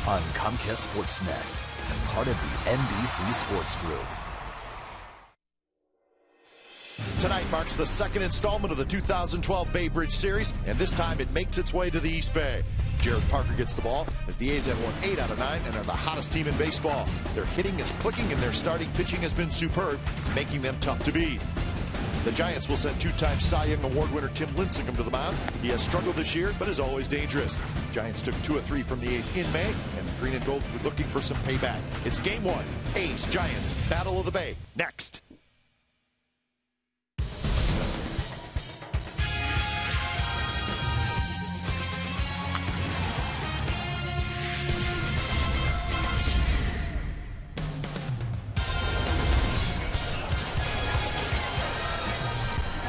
on Comcast Sportsnet, part of the NBC Sports Group. Tonight marks the second installment of the 2012 Bay Bridge Series, and this time it makes its way to the East Bay. Jared Parker gets the ball as the A's have won 8 out of 9 and are the hottest team in baseball. Their hitting is clicking and their starting pitching has been superb, making them tough to beat. The Giants will send two-time Cy Young Award winner Tim Lincecum to the mound. He has struggled this year, but is always dangerous. Giants took 2 of 3 from the A's in May, and the Green and Gold were looking for some payback. It's Game 1. A's, Giants, Battle of the Bay. Next.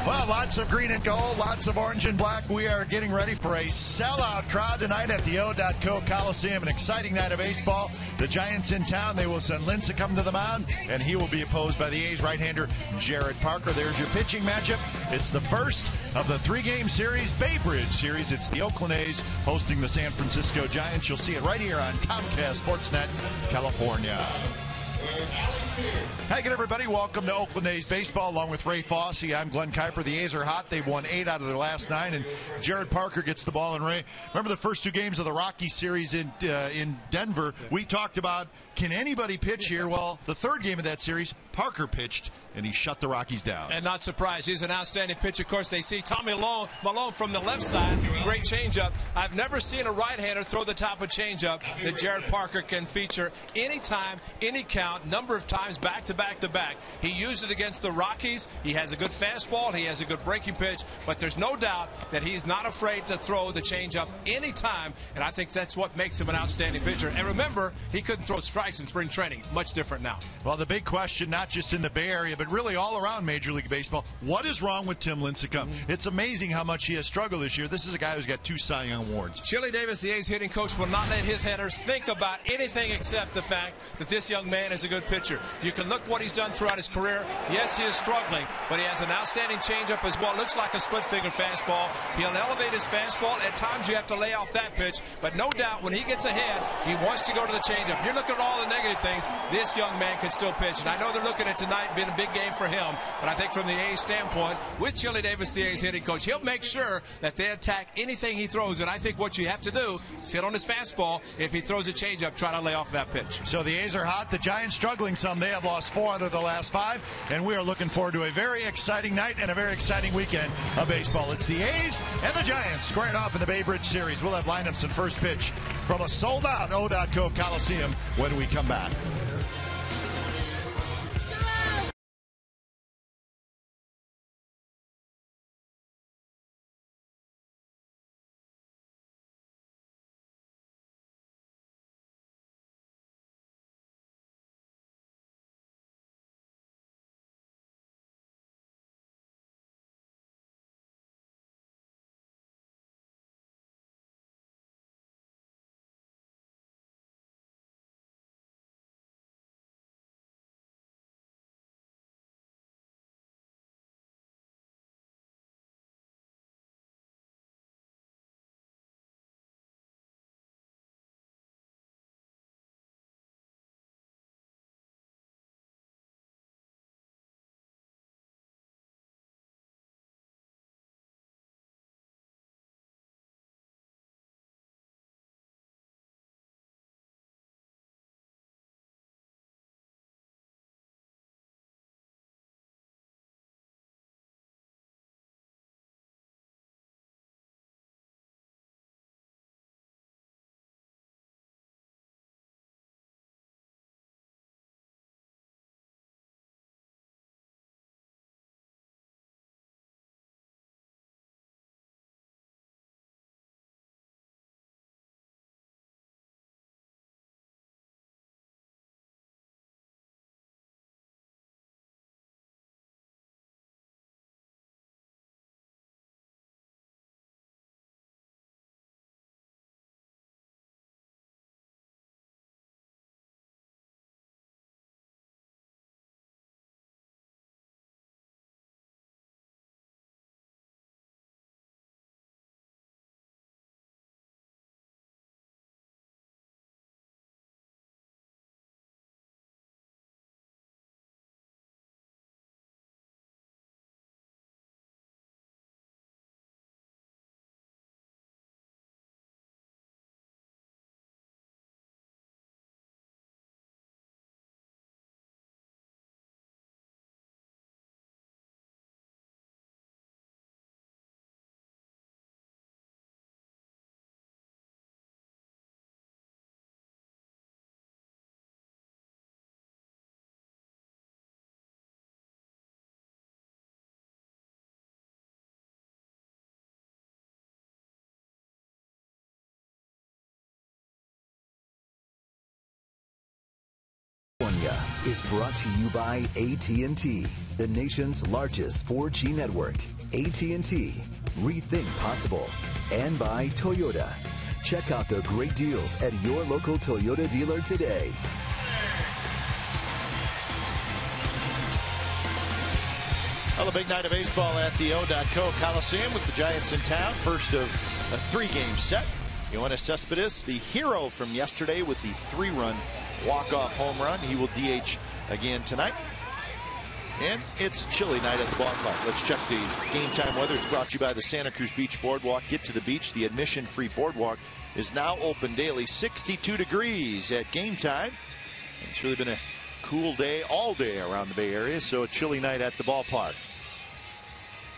Well, lots of green and gold, lots of orange and black. We are getting ready for a sellout crowd tonight at the SFN Coliseum. An exciting night of baseball. The Giants in town. They will send Lincecum to the mound, and he will be opposed by the A's right-hander Jared Parker. There's your pitching matchup. It's the first of the 3-game series, Bay Bridge Series. It's the Oakland A's hosting the San Francisco Giants. You'll see it right here on Comcast Sportsnet, California. Hey again, everybody. Welcome to Oakland A's baseball along with Ray Fossey. I'm Glenn Kuiper. The A's are hot. They've won 8 out of their last 9, and Jared Parker gets the ball. And Ray, remember the first 2 games of the Rocky series in Denver? We talked about, can anybody pitch here? Well, the 3rd game of that series, Parker pitched, and he shut the Rockies down. And not surprised. He's an outstanding pitcher. Of course, they see Tommy Malone from the left side. Great changeup. I've never seen a right-hander throw the top of changeup that Jared Parker can feature anytime, any count, number of times, back to back to back. He used it against the Rockies. He has a good fastball. He has a good breaking pitch. But there's no doubt that he's not afraid to throw the changeup anytime. And I think that's what makes him an outstanding pitcher. And remember, he couldn't throw strikes in spring training. Much different now. Well, the big question, not just in the Bay Area, but really all around Major League Baseball, what is wrong with Tim Lincecum? It's amazing how much he has struggled this year. This is a guy who's got 2 Cy Young Awards. Chili Davis, the A's hitting coach, will not let his hitters think about anything except the fact that this young man is a good pitcher. You can look what he's done throughout his career. Yes, he is struggling, but he has an outstanding changeup as well. Looks like a split-fingered fastball. He'll elevate his fastball. At times you have to lay off that pitch, but no doubt when he gets ahead, he wants to go to the changeup. You're looking at all the negative things. This young man can still pitch, and I know they're looking at tonight being a big game for him, but I think from the A's standpoint, with Chili Davis, the A's hitting coach, he'll make sure that they attack anything he throws, and I think what you have to do is hit on his fastball. If he throws a changeup, try to lay off that pitch. So the A's are hot. The Giants struggling some. They have lost 4 out of the last 5, and we are looking forward to a very exciting night and a very exciting weekend of baseball. It's the A's and the Giants squaring off in the Bay Bridge Series. We'll have lineups and first pitch from a sold-out SFN Coliseum when we come back. is brought to you by AT&T, the nation's largest 4G network. AT&T, rethink possible. And by Toyota. Check out the great deals at your local Toyota dealer today. Well, a big night of baseball at the O.co Coliseum with the Giants in town. First of a 3-game set. Yoenis Cespedes, the hero from yesterday with the 3-run walk-off home run. He will DH again tonight. And it's a chilly night at the ballpark. Let's check the game time weather. It's brought to you by the Santa Cruz Beach Boardwalk. Get to the beach. The admission-free boardwalk is now open daily. 62 degrees at game time. It's really been a cool day all day around the Bay Area, so a chilly night at the ballpark.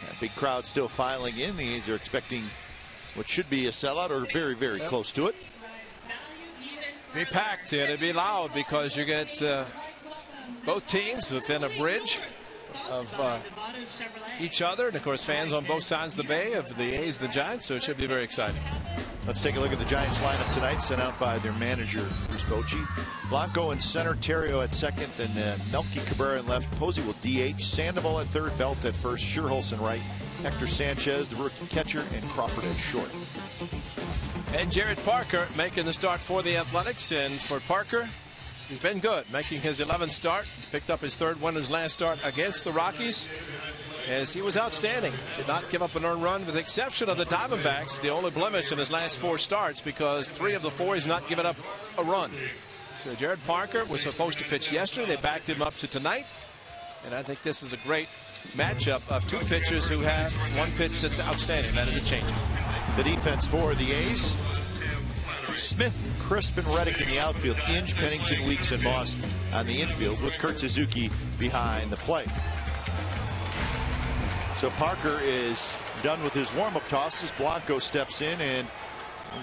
A big crowd still filing in. The A's are expecting what should be a sellout or very, very close to it. Be packed and it'd be loud because you get both teams within a bridge of each other, and of course fans on both sides of the bay of the A's and the Giants, so it should be very exciting. Let's take a look at the Giants lineup tonight, sent out by their manager Bruce Bochy. Blanco in center, Terrio at second, then Melky Cabrera in left. Posey will DH, Sandoval at third, Belt at first, Scherholz right, Hector Sanchez, the rookie catcher, and Crawford at short. And Jared Parker making the start for the Athletics, and for Parker, he's been good, making his 11th start, picked up his 3rd win in his last start against the Rockies, as he was outstanding. Did not give up an earned run, with the exception of the Diamondbacks, the only blemish in his last 4 starts, because 3 of the 4 he's not given up a run. So Jared Parker was supposed to pitch yesterday. They backed him up to tonight, and I think this is a great matchup of 2 pitchers who have one pitch that's outstanding. That is a changeup. The defense for the A's: Smith, Crisp, and Reddick in the outfield. Inge, Pennington, Weeks, and Moss on the infield, with Kurt Suzuki behind the plate. So Parker is done with his warm-up tosses. Blanco steps in and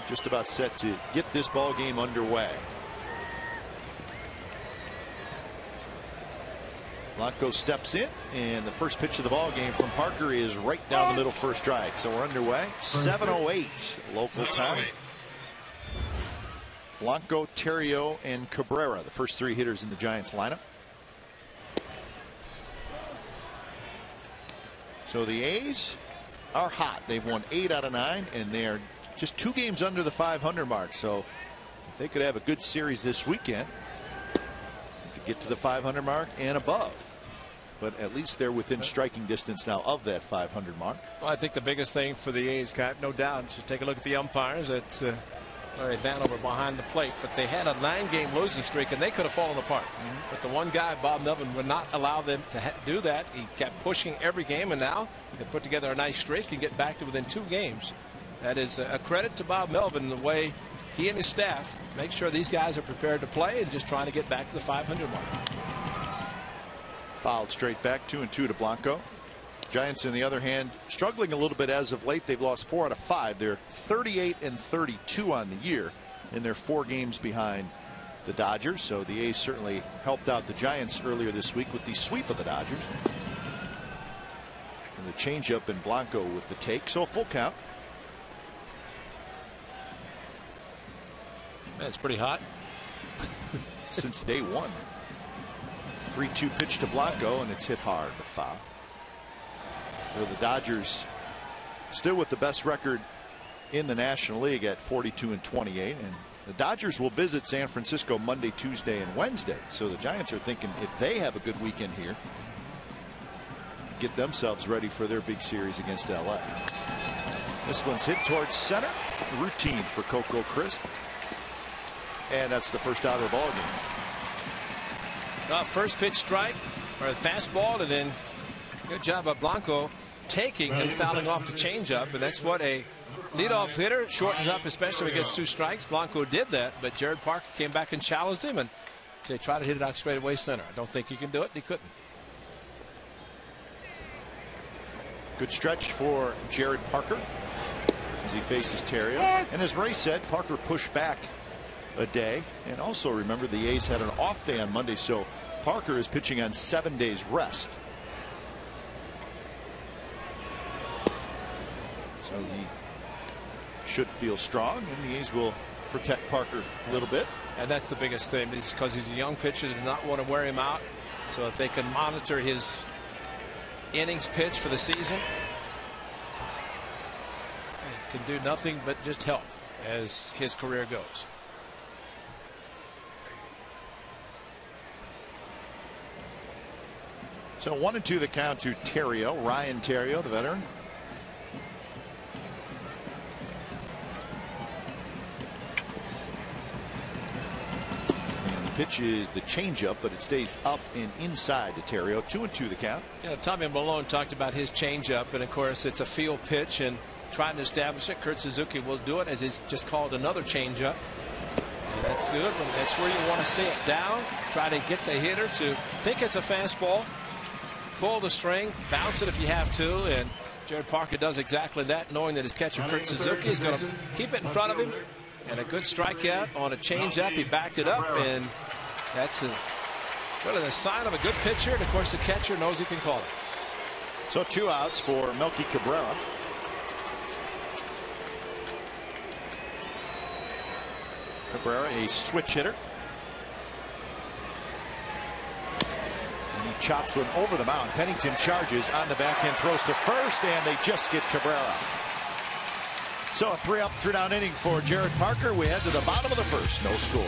just about set to get this ball game underway. Blanco steps in, and the first pitch of the ball game from Parker is right down the middle for a strike. So we're underway. 7:08 local time. Blanco, Terrio, and Cabrera, the first 3 hitters in the Giants lineup. So the A's are hot. They've won 8 out of 9, and they're just 2 games under the 500 mark. So if they could have a good series this weekend, they could get to the 500 mark and above. But at least they're within striking distance now of that 500 mark. Well, I think the biggest thing for the A's, no doubt, is to take a look at the umpires. It's Larry Vanover behind the plate, but they had a 9-game losing streak, and they could have fallen apart. But the one guy, Bob Melvin, would not allow them to do that. He kept pushing every game, and now he can put together a nice streak and get back to within 2 games. That is a credit to Bob Melvin, the way he and his staff make sure these guys are prepared to play and just trying to get back to the 500 mark. Fouled straight back, 2-2 to Blanco. Giants, on the other hand, struggling a little bit as of late. They've lost 4 out of 5. They're 38-32 on the year, and they're 4 games behind the Dodgers. So the A's certainly helped out the Giants earlier this week with the sweep of the Dodgers. And the changeup in Blanco with the take. So a full count. Man, it's pretty hot. Since day 1. 3-2 pitch to Blanco, and it's hit hard, but foul. So the Dodgers still with the best record in the National League at 42-28, and the Dodgers will visit San Francisco Monday, Tuesday, and Wednesday. So the Giants are thinking if they have a good weekend here, get themselves ready for their big series against LA. This one's hit towards center. Routine for Coco Crisp, and that's the first out of the ball game. First pitch strike, or a fastball, and then good job by Blanco taking and fouling off the changeup, and that's what a leadoff hitter shortens up, especially when he gets 2 strikes. Blanco did that, but Jared Parker came back and challenged him, and they tried to hit it out straight away center. I don't think he can do it. He couldn't. Good stretch for Jared Parker as he faces Terrio. And as Ray said, Parker pushed back a day. And also remember, the A's had an off day on Monday, so Parker is pitching on 7 days rest. So he should feel strong, and the A's will protect Parker a little bit. And that's the biggest thing, because he's a young pitcher. They do not want to wear him out. So if they can monitor his innings pitch for the season, it can do nothing but just help as his career goes. So 1-2 the count to Theriot, Ryan Theriot, the veteran. And the pitch is the changeup, but it stays up and inside to Theriot. 2-2 the count. You know, Tommy Malone talked about his changeup, and of course it's a field pitch and trying to establish it. Kurt Suzuki will do it, as he's just called another changeup. And that's good. That's where you want to see it down. Try to get the hitter to think it's a fastball. Pull the string, bounce it if you have to, and Jared Parker does exactly that, knowing that his catcher Kurt Suzuki is going to keep it in front of him. And a good strikeout on a changeup. He backed it up, and that's really the sign of a good pitcher. And of course, the catcher knows he can call it. So 2 outs for Melky Cabrera. Cabrera, a switch hitter. Chops one over the mound. Pennington charges on the backhand, throws to first, and they just get Cabrera. So a 3-up, 3-down inning for Jared Parker. We head to the bottom of the first. No score.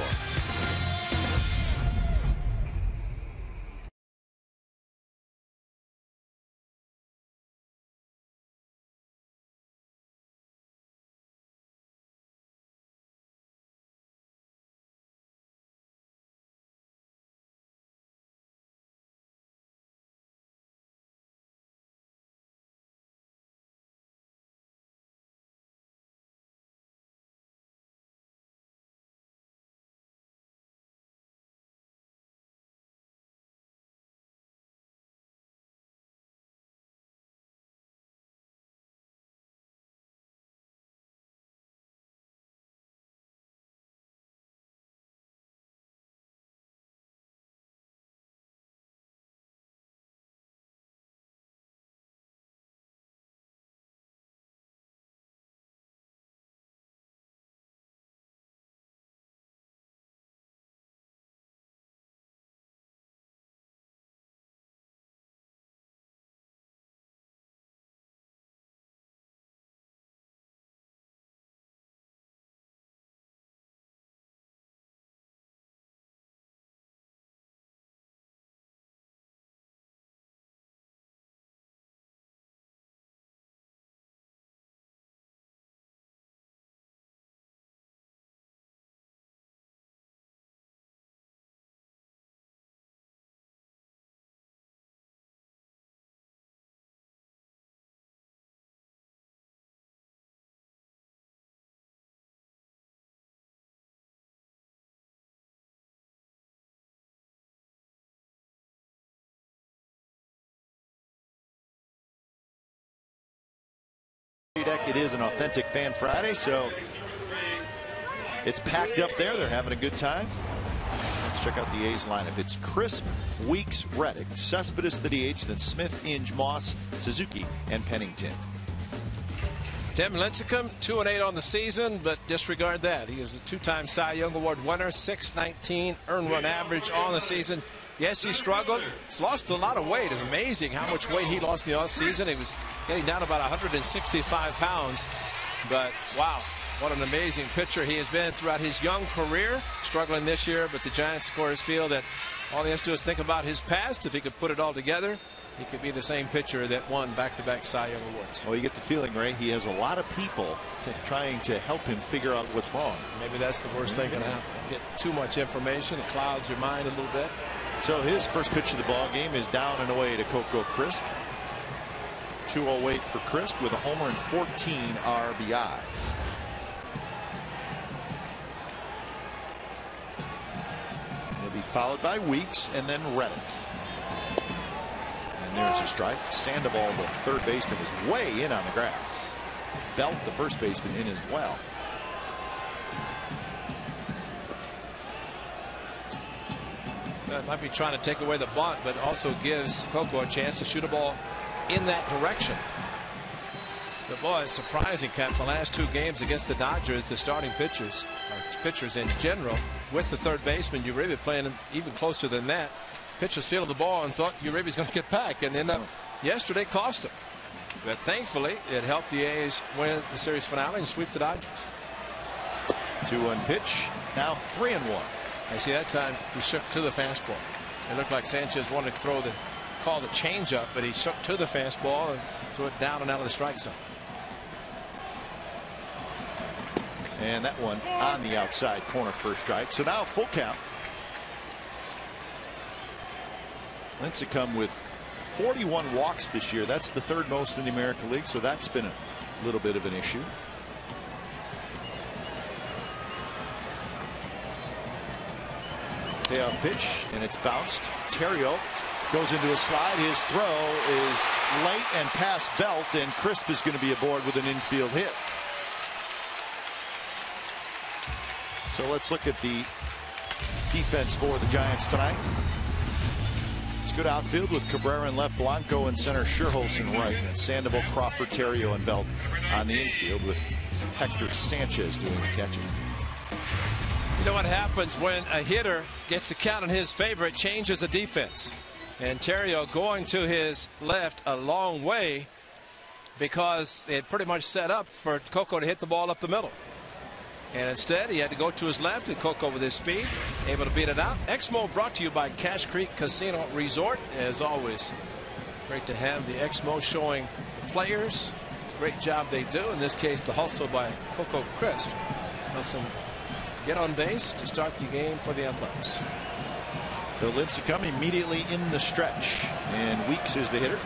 It is an authentic Fan Friday, so it's packed up there. They're having a good time. Let's check out the A's lineup. It's Crisp, Weeks, Reddick, Cespedes the DH, then Smith, Inge, Moss, Suzuki, and Pennington. Tim Lincecum, 2-8 on the season, but disregard that. He is a 2-time Cy Young Award winner, .619 earned run average on the season. Yes, he struggled. He's lost a lot of weight. It's amazing how much weight he lost in the offseason. He was getting down about 165 pounds. But, wow, what an amazing pitcher he has been throughout his young career. Struggling this year, but the Giants, of course, feel that all he has to do is think about his past. If he could put it all together, he could be the same pitcher that won back-to-back Cy Young Awards. Well, you get the feeling, Ray, he has a lot of people trying to help him figure out what's wrong. Maybe that's the worst thing that can happen. Get too much information. It clouds your mind a little bit. So his first pitch of the ball game is down and away to Coco Crisp. 208 for Crisp with a homer and 14 RBIs. He'll be followed by Weeks and then Reddick. And there's a strike. Sandoval, the third baseman, is way in on the grass. Belt, the first baseman, in as well. Might be trying to take away the bunt, but also gives Coco a chance to shoot a ball in that direction. The But boy, it's surprising, Cap. The last 2 games against the Dodgers, the starting pitchers in general, with the third baseman, Uribe playing even closer than that. Pitchers fielded the ball and thought Uribe's going to get back, and end up yesterday cost him. But thankfully, it helped the A's win the series finale and sweep the Dodgers. 2-1 pitch. Now 3-1. I see that time he shook to the fastball. It looked like Sanchez wanted to call the changeup, but he shook to the fastball and threw it down and out of the strike zone. And that one on the outside corner for a strike. So now full count. Lincecum with 41 walks this year. That's the 3rd most in the American League, so that's been a little bit of an issue. Payoff pitch, and it's bounced. Terrio goes into a slide. His throw is late and past Belt, and Crisp is going to be aboard with an infield hit. So let's look at the defense for the Giants tonight. It's good outfield with Cabrera in left, Blanco in center, Scherholz in right, and Sandoval, Crawford, Terrio, and Belt on the infield with Hector Sanchez doing the catching. You know what happens when a hitter gets a count in his favor? It changes the defense. And Terrio going to his left a long way because they had pretty much set up for Coco to hit the ball up the middle. And instead, he had to go to his left, and Coco with his speed, able to beat it out. Exmo brought to you by Cache Creek Casino Resort. As always, great to have the Exmo showing the players. Great job they do. In this case, the hustle by Coco Crisp. Some get on base to start the game for the Athletics. So Lincecum immediately in the stretch, and Weeks is the hitter.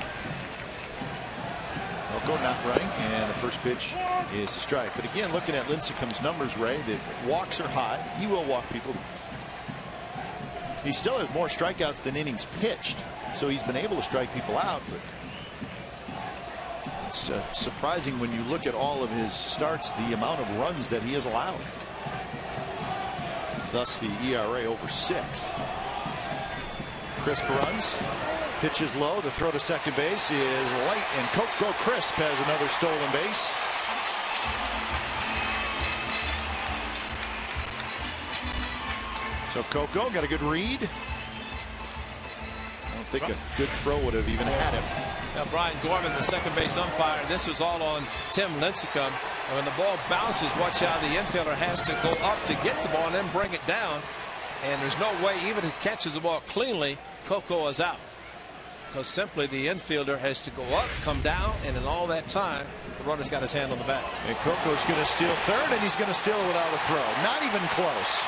Coco not running, and the first pitch is a strike. But again, looking at Lincecum's numbers, Ray, the walks are hot. He will walk people. He still has more strikeouts than innings pitched, so he's been able to strike people out. But it's surprising when you look at all of his starts, the amount of runs that he has allowed. Thus the ERA over 6. Crisp runs. Pitch is low. The throw to second base is late, and Coco Crisp has another stolen base. So Coco got a good read. I don't think a good throw would have even had him. Now Brian Gorman, the second base umpire, this was all on Tim Lincecum. And when the ball bounces, watch how the infielder has to go up to get the ball and then bring it down. And there's no way, even if he catches the ball cleanly, Coco is out. Because simply the infielder has to go up, come down, and in all that time, the runner's got his hand on the bat. And Coco's going to steal third, and he's going to steal it without a throw. Not even close.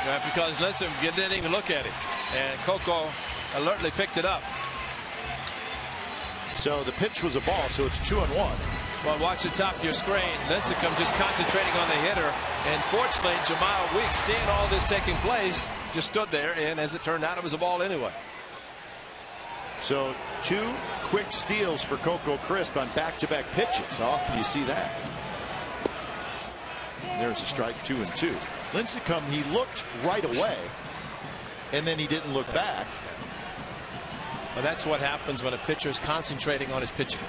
Yeah, because Lincecum didn't even look at it. And Coco alertly picked it up. So the pitch was a ball, so it's 2-1. Well, watch the top of your screen. Lincecum just concentrating on the hitter. And fortunately, Jamal Weeks, seeing all this taking place, just stood there. And as it turned out, it was a ball anyway. So 2 quick steals for Coco Crisp on back-to-back pitches. How often do you see that? There's a strike, 2-2. Lincecum, he looked right away, and then he didn't look back. Well, that's what happens when a pitcher is concentrating on his pitching.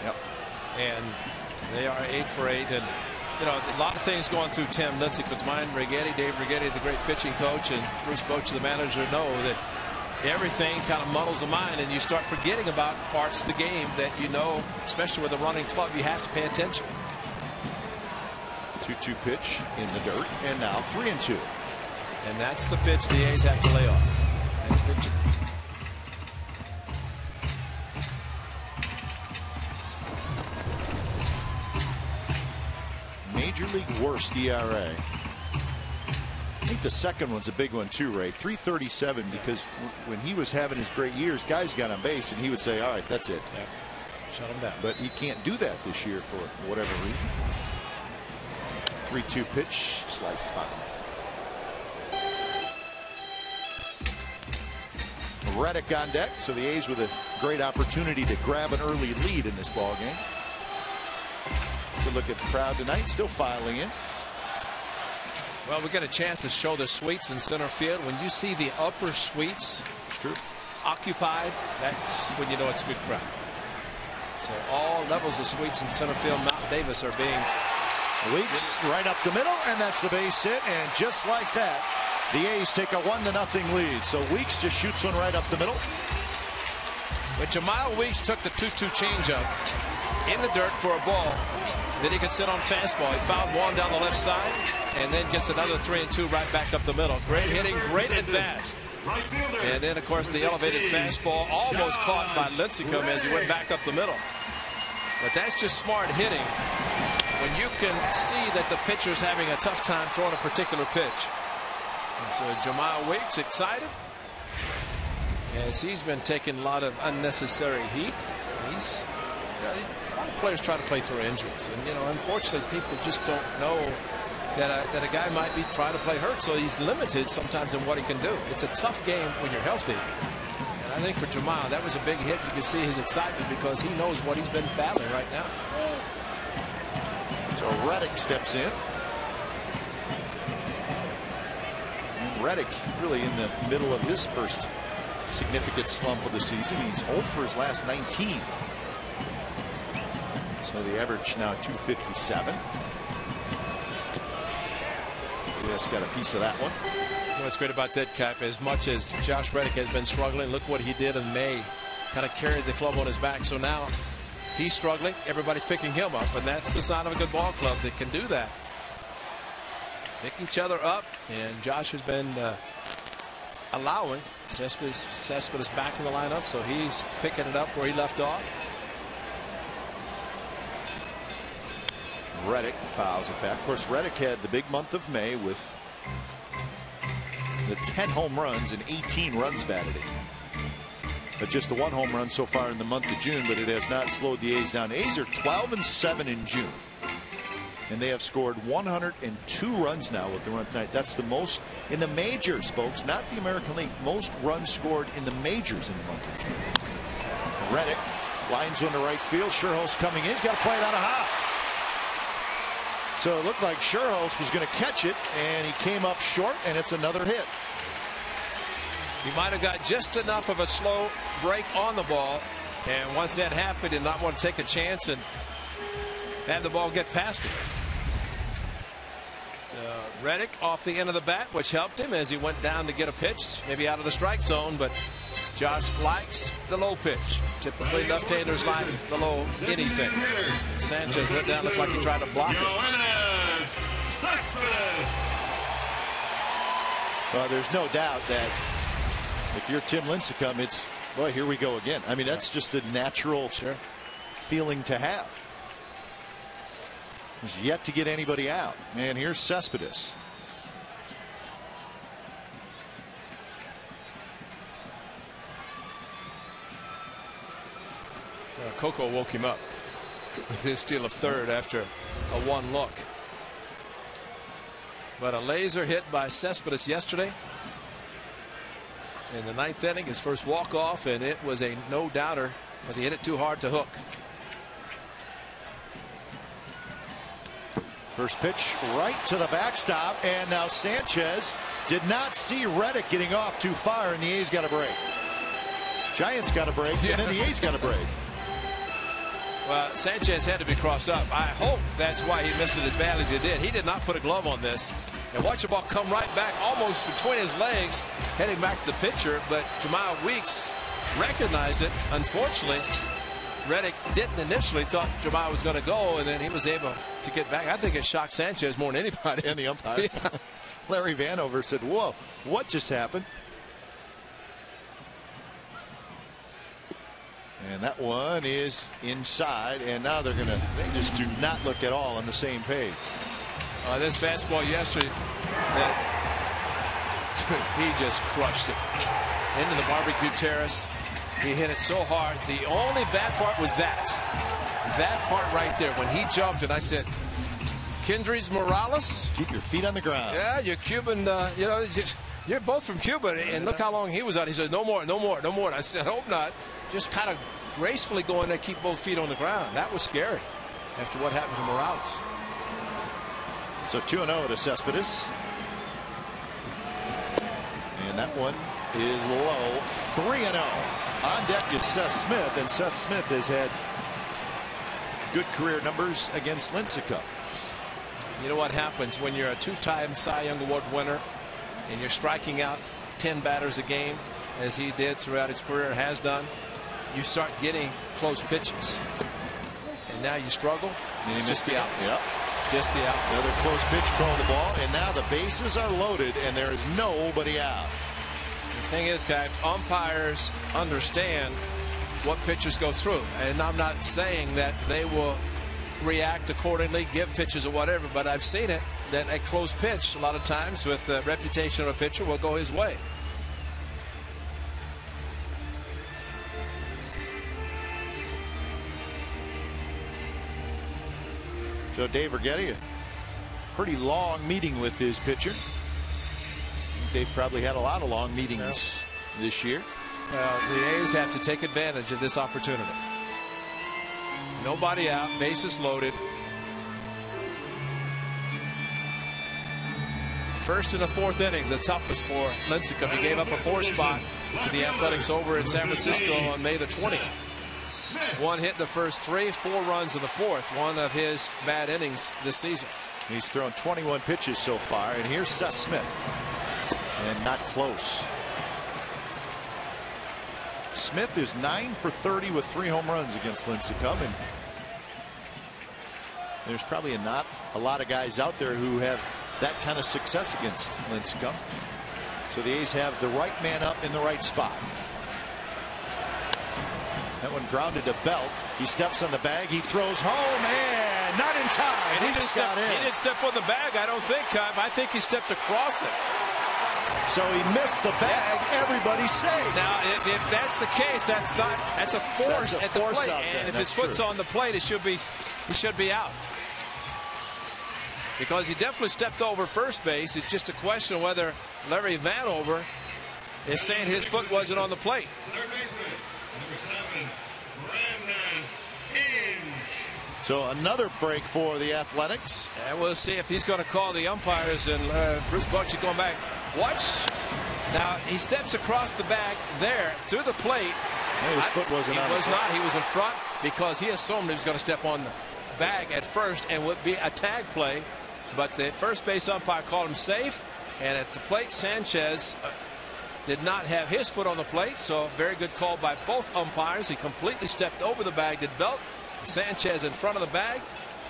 Yep. And they are 8 for 8, and you know a lot of things going through Tim Lincecum's mind. Dave Righetti, the great pitching coach, and Bruce Bochy, the manager, know that everything kind of muddles the mind, and you start forgetting about parts of the game that you know, especially with a running club, you have to pay attention. 2-2 pitch in the dirt, and now 3-2. And that's the pitch the A's have to lay off. And Major League worst ERA. I think the second one's a big one too, Ray. 337, because when he was having his great years, guys got on base and he would say, all right, that's it. Yep. Shut him down. But he can't do that this year for whatever reason. 3-2 pitch, slices foul. Reddick on deck, so the A's with a great opportunity to grab an early lead in this ball game. Good look at the crowd tonight, still filing in. Well, we get a chance to show the suites in center field. When you see the upper suites It's true. occupied, that's when you know it's a good crowd. So all levels of suites in center field Mount Davis are being. Weeks right up the middle, and that's a base hit, and just like that, the A's take a 1-0 lead. So Weeks just shoots one right up the middle. But Jemile Weeks took the 2-2 changeup in the dirt for a ball that he could sit on fastball. He fouled one down the left side, and then gets another 3-2 right back up the middle. Great hitting, great at bat. And then, of course, the elevated fastball almost caught by Lincecum as he went back up the middle. But that's just smart hitting when you can see that the pitcher's having a tough time throwing a particular pitch. And so Jemile Weeks excited as he's been taking a lot of unnecessary heat. A lot of players try to play through injuries, and unfortunately people just don't know that a guy might be trying to play hurt, so he's limited sometimes in what he can do. It's a tough game when you're healthy, and I think for Jemile that was a big hit. You can see his excitement because he knows what he's been battling right now. So Reddick steps in. Reddick really in the middle of his first significant slump of the season. He's 0 for his last 19. So the average now 257. Just got a piece of that one. What's great about that, Cap, as much as Josh Reddick has been struggling, look what he did in May. Kind of carried the club on his back. So now he's struggling. Everybody's picking him up, and that's the sign of a good ball club that can do that. Pick each other up, and Josh has been allowing Cespedes back in the lineup, so he's picking it up where he left off. Reddick fouls it back. Of course, Reddick had the big month of May with the 10 home runs and 18 runs batted in. But just the 1 home run so far in the month of June, but it has not slowed the A's down. A's are 12-7 in June, and they have scored 102 runs now with the run tonight. That's the most in the majors, folks, not the American League. Most runs scored in the majors in the month of June. Reddick lines one to right field. Scherholz coming in. He's got to play it on a hop. So it looked like Scherholz was going to catch it, and he came up short, and it's another hit. He might have got just enough of a slow break on the ball, and once that happened, did not want to take a chance and have the ball get past him. So Reddick off the end of the bat, which helped him as he went down to get a pitch, maybe out of the strike zone, but Josh likes the low pitch. Typically left-handers like the low anything. Sanchez went down, looked like he tried to block it. Well, there's no doubt that if you're Tim Lincecum, it's, boy, here we go again. I mean, that's just a natural feeling to have. He's yet to get anybody out. And here's Cespedes. Coco woke him up with his steal of third after a one look. But a laser hit by Cespedes yesterday in the 9th inning, his first walk-off, and it was a no-doubter because he hit it too hard to hook. First pitch right to the backstop, and now Sanchez did not see Reddick getting off too far, and the A's got a break. Giants got a break, and then the A's got a break. Well, Sanchez had to be crossed up. I hope that's why he missed it as badly as he did. He did not put a glove on this. And watch the ball come right back almost between his legs, heading back to the pitcher. But Jemile Weeks recognized it. Unfortunately, Reddick didn't initially, thought Jemile was going to go, and then he was able to get back. I think it shocked Sanchez more than anybody. And the umpire. Yeah. Larry Vanover said, whoa, what just happened? And that one is inside, and now they just do not look at all on the same page. This fastball yesterday, he just crushed it into the barbecue terrace. He hit it so hard. The only bad part was that part right there when he jumped, and I said, Kendrys Morales, keep your feet on the ground. Yeah, you're Cuban, you're both from Cuba, and look how long he was out. He said, no more. And I said, hope not. Just kind of gracefully going there, keep both feet on the ground. That was scary after what happened to Morales. So 2-0 to Cespedes. And that one is low. 3-0. On deck is Seth Smith, and Seth Smith has had good career numbers against Lincecum. You know what happens when you're a two-time Cy Young Award winner and you're striking out 10 batters a game, as he did throughout his career, has done. You start getting close pitches, and now you struggle. And it's just the outs. Yep. Just the outs. Another close pitch, called the ball, and now the bases are loaded, and there is nobody out. The thing is, guys, umpires understand what pitchers go through, and I'm not saying that they will react accordingly, give pitches or whatever, but I've seen it that a close pitch a lot of times with the reputation of a pitcher will go his way. So Dave Righetti, a pretty long meeting with his pitcher. They've probably had a lot of long meetings this year. The A's have to take advantage of this opportunity. Nobody out, bases loaded. First and the fourth inning, the toughest for Lincecum. He gave up a 4 spot to the Athletics over in San Francisco on May the 20th. 1 hit in the first 3, 4 runs in the fourth. One of his bad innings this season. He's thrown 21 pitches so far, and here's Seth Smith. And not close. Smith is 9 for 30 with 3 home runs against Lincecum, and there's probably not a lot of guys out there who have that kind of success against Lincecum. So the A's have the right man up in the right spot. That one grounded to Belt. He steps on the bag. He throws home, and not in time. And he didn't step on the bag, I don't think, Kyle. I think he stepped across it. So he missed the bag. Everybody's safe. Now, if that's the case, that's a force at the plate. And if his foot's on the plate, he should be out. Because he definitely stepped over first base. It's just a question of whether Larry Vanover is saying his foot wasn't on the plate. Third baseman, number 7, Brandon Inge. So another break for the Athletics. And we'll see if he's going to call the umpires. And Bruce Bochy going back. Watch. Now he steps across the bag there to the plate. And his foot wasn't on. He was not. He was in front because he assumed he was going to step on the bag at first and would be a tag play. But the first base umpire called him safe. And at the plate, Sanchez did not have his foot on the plate. So very good call by both umpires. He completely stepped over the bag, did Belt. Sanchez in front of the bag,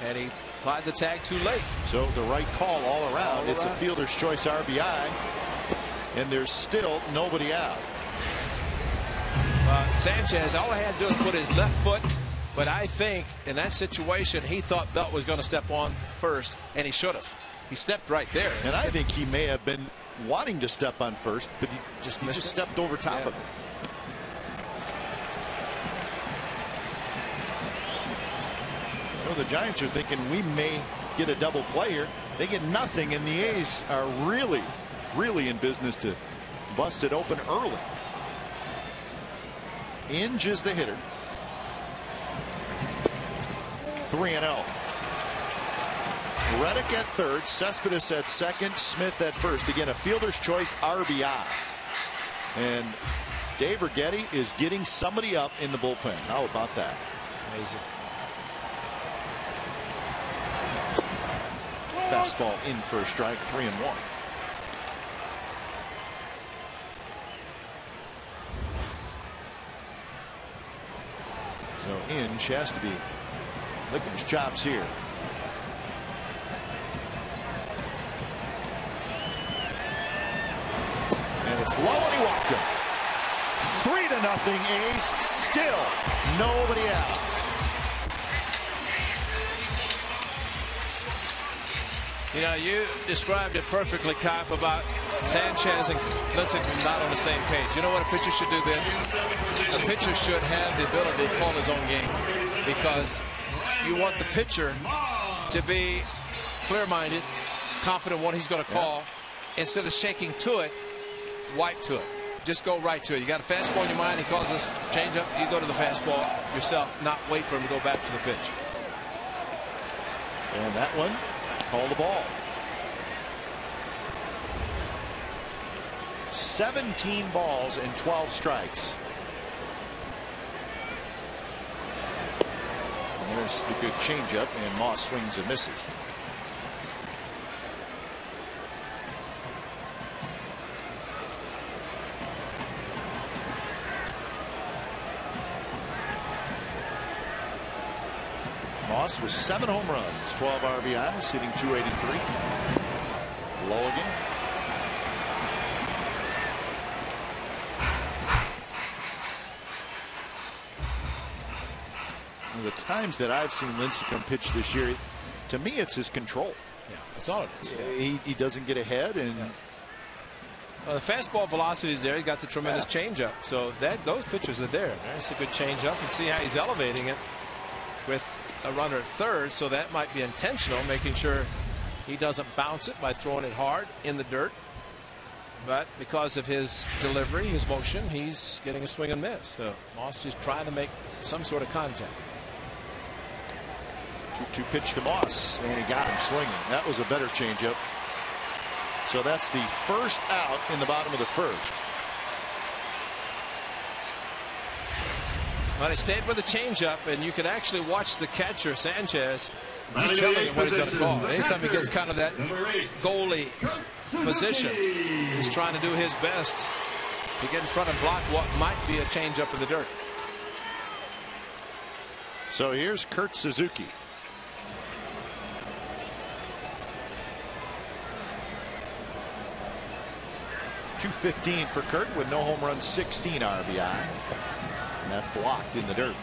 and he applied the tag too late. So the right call all around. It's a fielder's choice RBI, and there's still nobody out. Sanchez, all he had to do was put his left foot, but I think in that situation he thought Belt was going to step on first, and he should have. He stepped right there. And I think he may have been wanting to step on first, but he just stepped over top of it. Well, the Giants are thinking we may get a double play here. They get nothing, and the A's are really in business to bust it open early. Inge is the hitter. 3-0. Reddick at third, Cespedes at second, Smith at first. Again, a fielder's choice RBI. And Dave Righetti is getting somebody up in the bullpen. How about that? Amazing. Fastball in for a strike, 3-1. So Inge has to be licking his chops here. And it's low, and he walked him. 3-0 A's. Still nobody out. You know, you described it perfectly, Kyle, about Sanchez and Lincecum not on the same page. You know what a pitcher should do then? A pitcher should have the ability to call his own game, because you want the pitcher to be clear-minded, confident in what he's going to call. Instead of shaking to it, wipe to it. Just go right to it. You got a fastball in your mind, he calls us change up, you go to the fastball yourself, not wait for him to go back to the pitch. And that one, call the ball. 17 balls and 12 strikes. There's the good changeup, and Moss swings and misses. Moss with 7 home runs, 12 RBIs, hitting .283. Low again. The times that I've seen Lincecum pitch this year, to me, it's his control. Yeah, that's all it is. He doesn't get ahead, and well, the fastball velocity is there. He got the tremendous changeup, so those pitches are there. That's a good changeup, and see how he's elevating it with a runner at third. So that might be intentional, making sure he doesn't bounce it by throwing it hard in the dirt. But because of his delivery, his motion, he's getting a swing and miss. So Moss just trying to make some sort of contact. 2-2 pitch to Moss, and he got him swinging. That was a better changeup. So that's the first out in the bottom of the first. Well, he stayed with the changeup, and you could actually watch the catcher, Sanchez. He's telling him what he's going to call. Anytime he gets kind of that goalie position, he's trying to do his best to get in front and block what might be a changeup in the dirt. So here's Kurt Suzuki. .215 for Kurt with no home runs, 16 RBIs. And that's blocked in the dirt.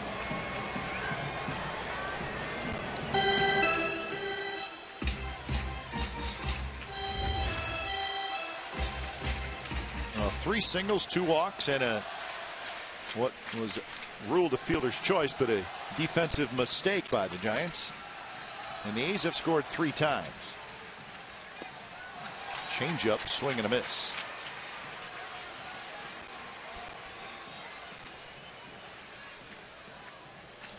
Well, 3 singles, 2 walks, and what was ruled a fielder's choice, but a defensive mistake by the Giants. And the A's have scored 3 times. Changeup, swing and a miss.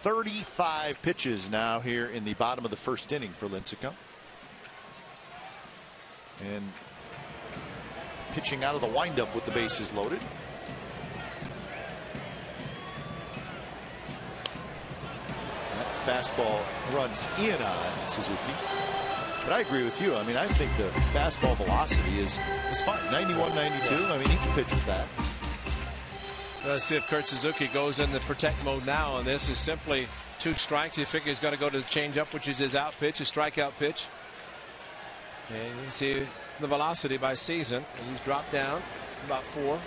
.35 pitches now here in the bottom of the first inning for Lincecum. And pitching out of the windup with the bases loaded. That fastball runs in on Suzuki. But I agree with you. I mean, I think the fastball velocity is fine. 91, 92. I mean, he can pitch with that. Let's see if Kurt Suzuki goes in the protect mode now, and this is simply 2 strikes. You figure he's going to go to the changeup, which is his out pitch, his strikeout pitch. And you see the velocity by season, and he's dropped down about 4.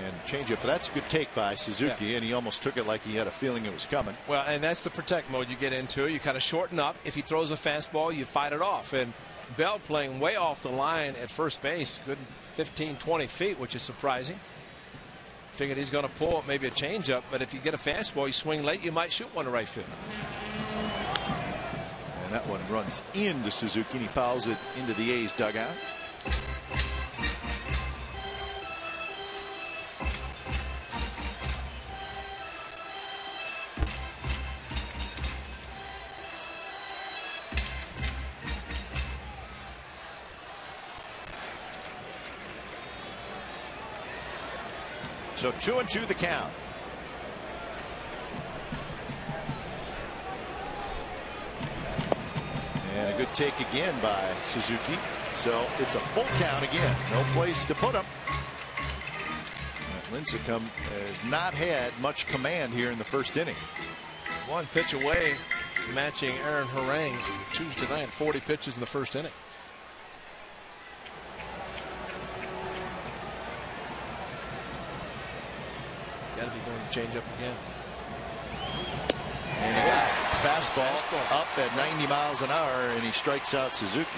And changeup, but that's a good take by Suzuki, and he almost took it like he had a feeling it was coming. Well, and that's the protect mode you get into. You kind of shorten up. If he throws a fastball, you fight it off. And Bell playing way off the line at first base, good 15-20 feet, which is surprising. Figured he's going to pull maybe a changeup, but if you get a fastball, you swing late, you might shoot one to right field. And that one runs into Suzuki, and he fouls it into the A's dugout. So 2-2 the count. And a good take again by Suzuki. So it's a full count again. No place to put him. Lincecum has not had much command here in the first inning. 1 pitch away, matching Aaron Harang Tuesday night. 40 pitches in the first inning. Got to be going to change up again. And he got fastball up at 90 miles an hour, and he strikes out Suzuki.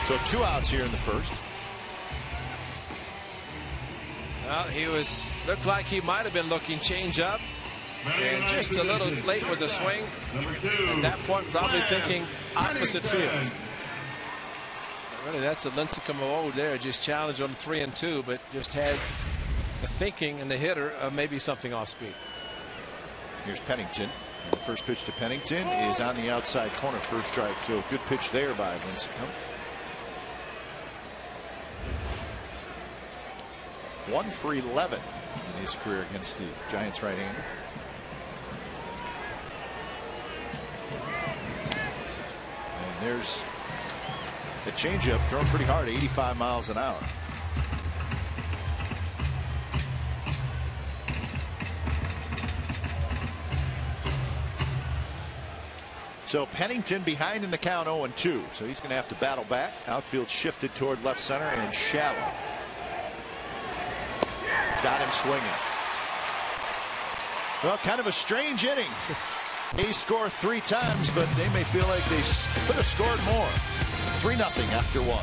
So 2 outs here in the first. Well, he looked like he might have been looking change up, and just a little late with the swing. At that point, probably thinking opposite field. Really, that's a Lincecum of old there. Just challenged on 3-2, but just had the thinking and the hitter of maybe something off speed. Here's Pennington. And the first pitch to Pennington is on the outside corner, first strike. So good pitch there by Lincecum. 1 for 11 in his career against the Giants right-hander. And there's a changeup thrown pretty hard, 85 miles an hour. So Pennington behind in the count, 0-2. So he's going to have to battle back. Outfield shifted toward left center and shallow. Got him swinging. Well, kind of a strange inning. A's score 3 times, but they may feel like they could have scored more. 3-0 after 1.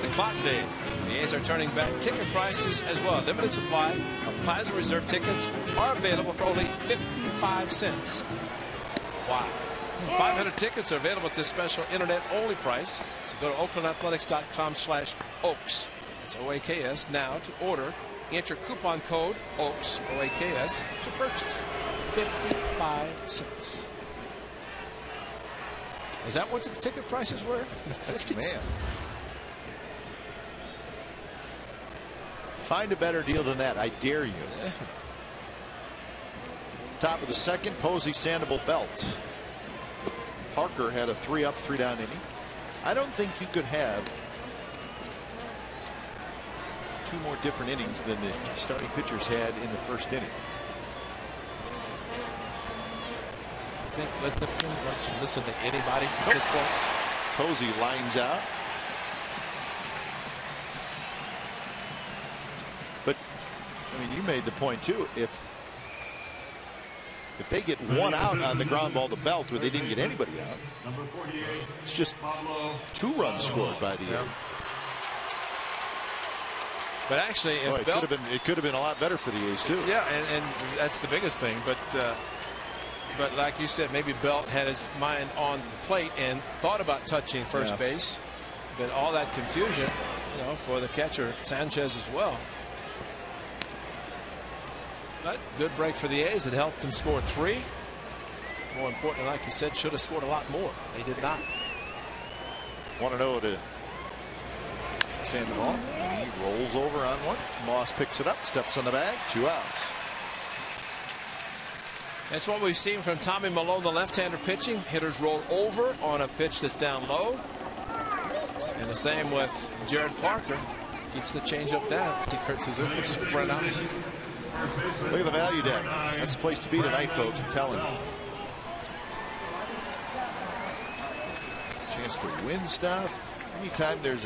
The clock day. The A's are turning back ticket prices as well. Limited supply of Plaza Reserve tickets are available for only 55 cents. Wow. 500 tickets are available at this special internet-only price. So go to oaklandathletics.com/Oaks. It's OAKS now to order. Enter coupon code OAKS, OAKS, to purchase. 55 cents. Is that what the ticket prices were? 50 cents. Man. Find a better deal than that. I dare you. Top of the second, Posey, Sandoval, Belt. Parker had a 3-up, 3-down inning. I don't think you could have 2 more different innings than the starting pitchers had in the first inning. I think let them listen to anybody at this point. Posey lines out. But I mean, you made the point too. If they get 1 out on the ground ball to Belt where they didn't get anybody out, it's just 2 runs scored by the A's. But actually, if it could have been a lot better for the A's too. Yeah, and that's the biggest thing. But like you said, maybe Belt had his mind on the plate and thought about touching first base. But all that confusion, for the catcher Sanchez as well. But good break for the A's. It helped them score 3. More importantly, like you said, should have scored a lot more. They did not. 1-0 to Sandoval. And he rolls over on one. Moss picks it up, steps on the bag, 2 outs. That's what we've seen from Tommy Malone, the left-hander pitching. Hitters roll over on a pitch that's down low. And the same with Jared Parker. Keeps the changeup down. Steve Kurt Suzuki spread out. Look at the value deck. That's the place to be tonight, folks. I'm telling you. Chance to win stuff. Anytime there's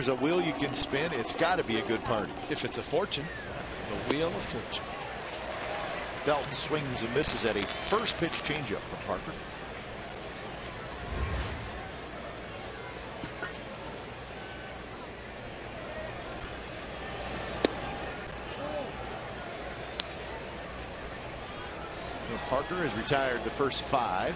a wheel you can spin, it's got to be a good party. If it's a fortune, the wheel of fortune. Belt swings and misses at a first pitch changeup from Parker. Parker has retired the first 5.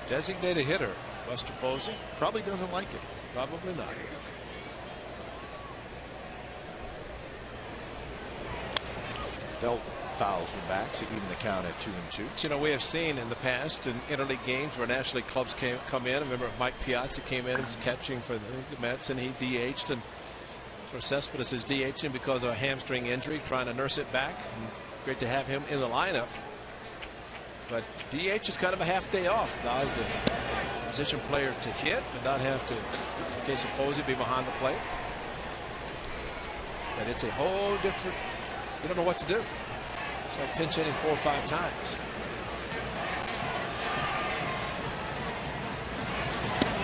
Designated hitter, Buster Posey. Probably doesn't like it. Probably not. Belt fouls him back to even the count at 2-2. You know, we have seen in the past in interleague games where National League clubs come in. I remember Mike Piazza came in and was catching for the Mets, and he DH'd, and for Cespedes is DHing because of a hamstring injury, trying to nurse it back. And great to have him in the lineup. But DH is kind of a half day off. Allows the position player to hit, but not have to, in case of Posey, be behind the plate. But it's a whole different, you don't know what to do. It's like pinch hitting 4 or 5 times.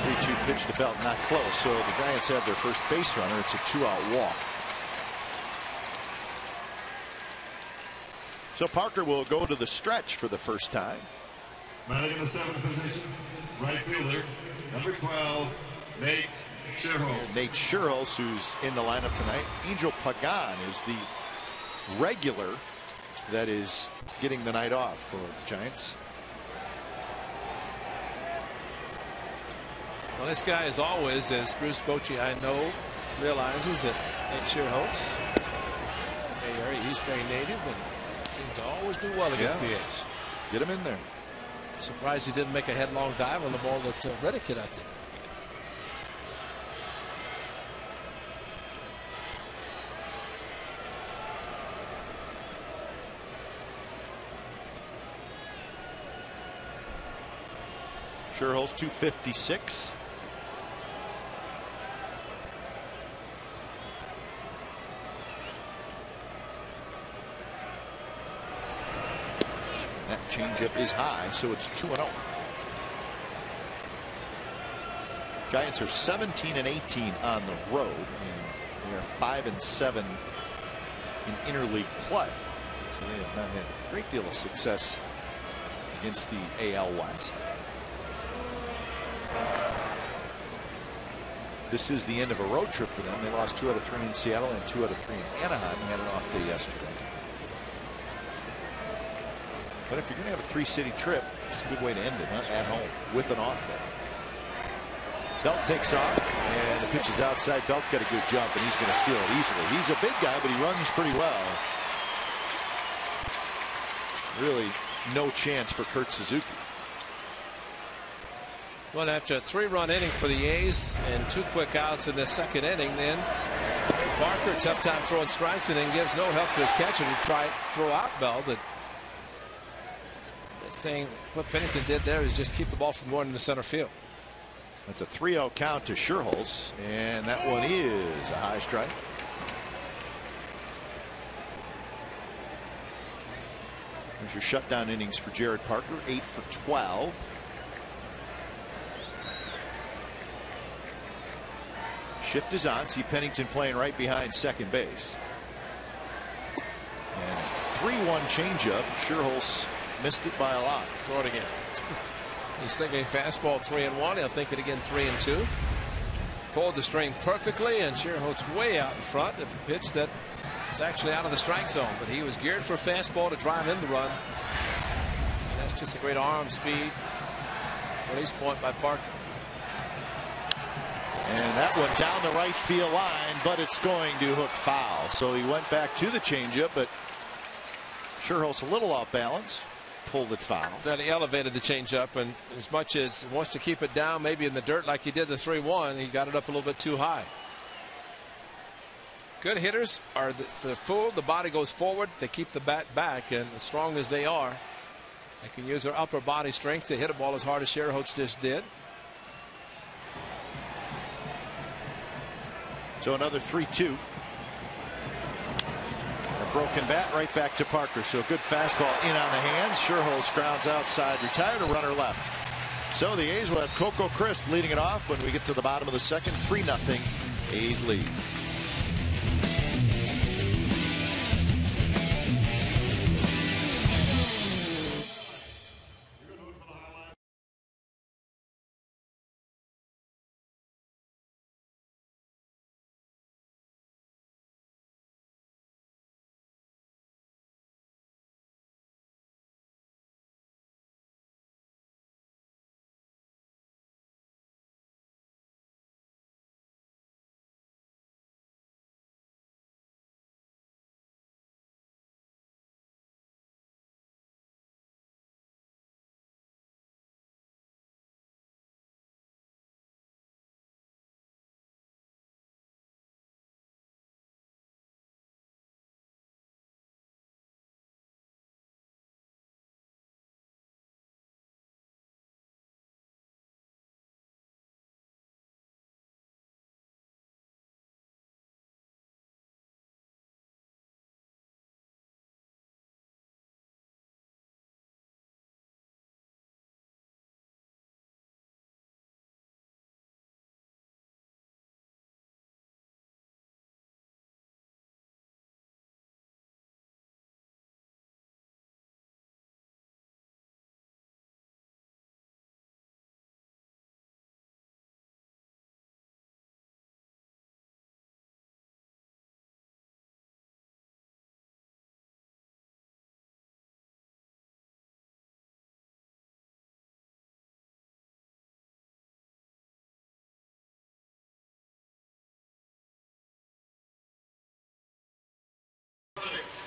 3-2 pitch to Belt, not close. So the Giants have their first base runner. It's a 2-out walk. So Parker will go to the stretch for the first time. Batting in the 7th position, right fielder, number 12, Nate Scherholz. Nate Scherholz, who's in the lineup tonight. Angel Pagan is the regular that is getting the night off for the Giants. Well, this guy is always, as Bruce Bochy, I know, realizes that Nate Scherholz, Bay Area, East Bay native, and seems to always do well against the A's. Get him in there. Surprised he didn't make a headlong dive on the ball that Reddick hit out there. Scherholz 256. That changeup is high, so it's 2-0. Giants are 17-18 on the road, and they are 5-7 in interleague play. So they have not had a great deal of success against the AL West. This is the end of a road trip for them. They lost 2 out of 3 in Seattle and 2 out of 3 in Anaheim. They had an off day yesterday. But if you're going to have a 3-city trip, it's a good way to end it, huh? At home with an off day. Belt takes off, and the pitch is outside. Belt got a good jump, and he's going to steal it easily. He's a big guy, but he runs pretty well. Really no chance for Kurt Suzuki. Well, after a 3-run inning for the A's and 2 quick outs in the 2nd inning, then Parker, tough time throwing strikes, and then gives no help to his catcher to try throw out Bell. That this thing, what Pennington did there is just keep the ball from going into center field. That's a 3-0 count to Scherholz, and that one is a high strike. There's your shutdown innings for Jared Parker, 8 for 12. Shift is on. See Pennington playing right behind second base. And 3-1 changeup. Scherholz missed it by a lot. Throw it again. He's thinking fastball 3-1. He'll think it again 3-2. Pulled the string perfectly, and Scherholz way out in front of a pitch that was actually out of the strike zone. But he was geared for a fastball to drive in the run. And that's just a great arm speed release point by Parker. And that one down the right field line, but it's going to hook foul. So he went back to the changeup, but Scherholz a little off balance, pulled it foul. Then he elevated the changeup, and as much as he wants to keep it down, maybe in the dirt like he did the 3-1, he got it up a little bit too high. Good hitters are for full. The body goes forward. They keep the bat back, and as strong as they are, they can use their upper body strength to hit a ball as hard as Scherholz just did. So another 3-2. A broken bat right back to Parker. So a good fastball in on the hands. Scherholz grounds outside, retired, a runner left. So the A's will have Coco Crisp leading it off when we get to the bottom of the second. 3-0 A's lead.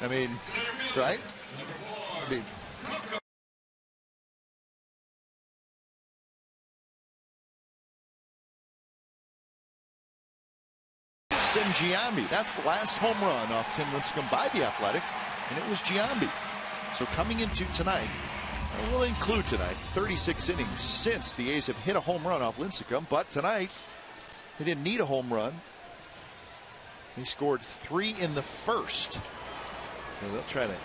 I mean, right? I mean, Giambi. That's the last home run off Tim Lincecum by the Athletics, and it was Giambi. So coming into tonight, we'll include tonight 36 innings since the A's have hit a home run off Lincecum, but tonight they didn't need a home run. They scored 3 in the first. So they'll try to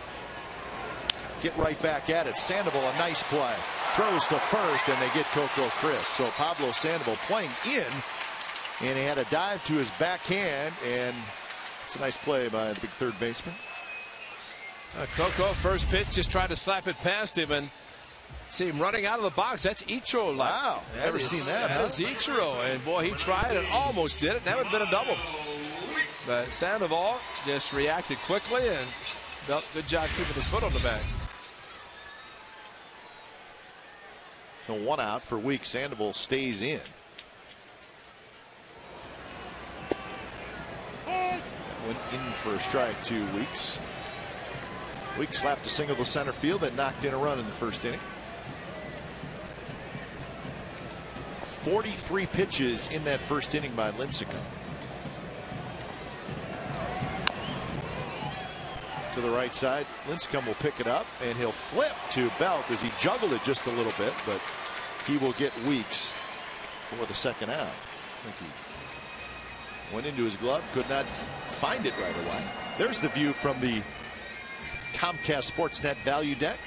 get right back at it. Sandoval, a nice play. Throws to first, and they get Coco Crisp. So Pablo Sandoval playing in, and he had a dive to his backhand, and it's a nice play by the big third baseman. Coco, first pitch, just tried to slap it past him, and see him running out of the box. That's Ichiro. Wow, never seen that. That is Ichiro, and boy, he tried and almost did it. That would have been a double. But Sandoval just reacted quickly, and good job keeping his foot on the bag. So 1 out for Weeks. Sandoval stays in. Went in for a strike to Weeks. Weeks slapped a single to center field that knocked in a run in the first inning. 43 pitches in that first inning by Lincecum. To the right side, Lincecum will pick it up, and he'll flip to Belt as he juggled it just a little bit, but he will get Weeks for the second out. I think he went into his glove, could not find it right away. There's the view from the Comcast Sportsnet value deck.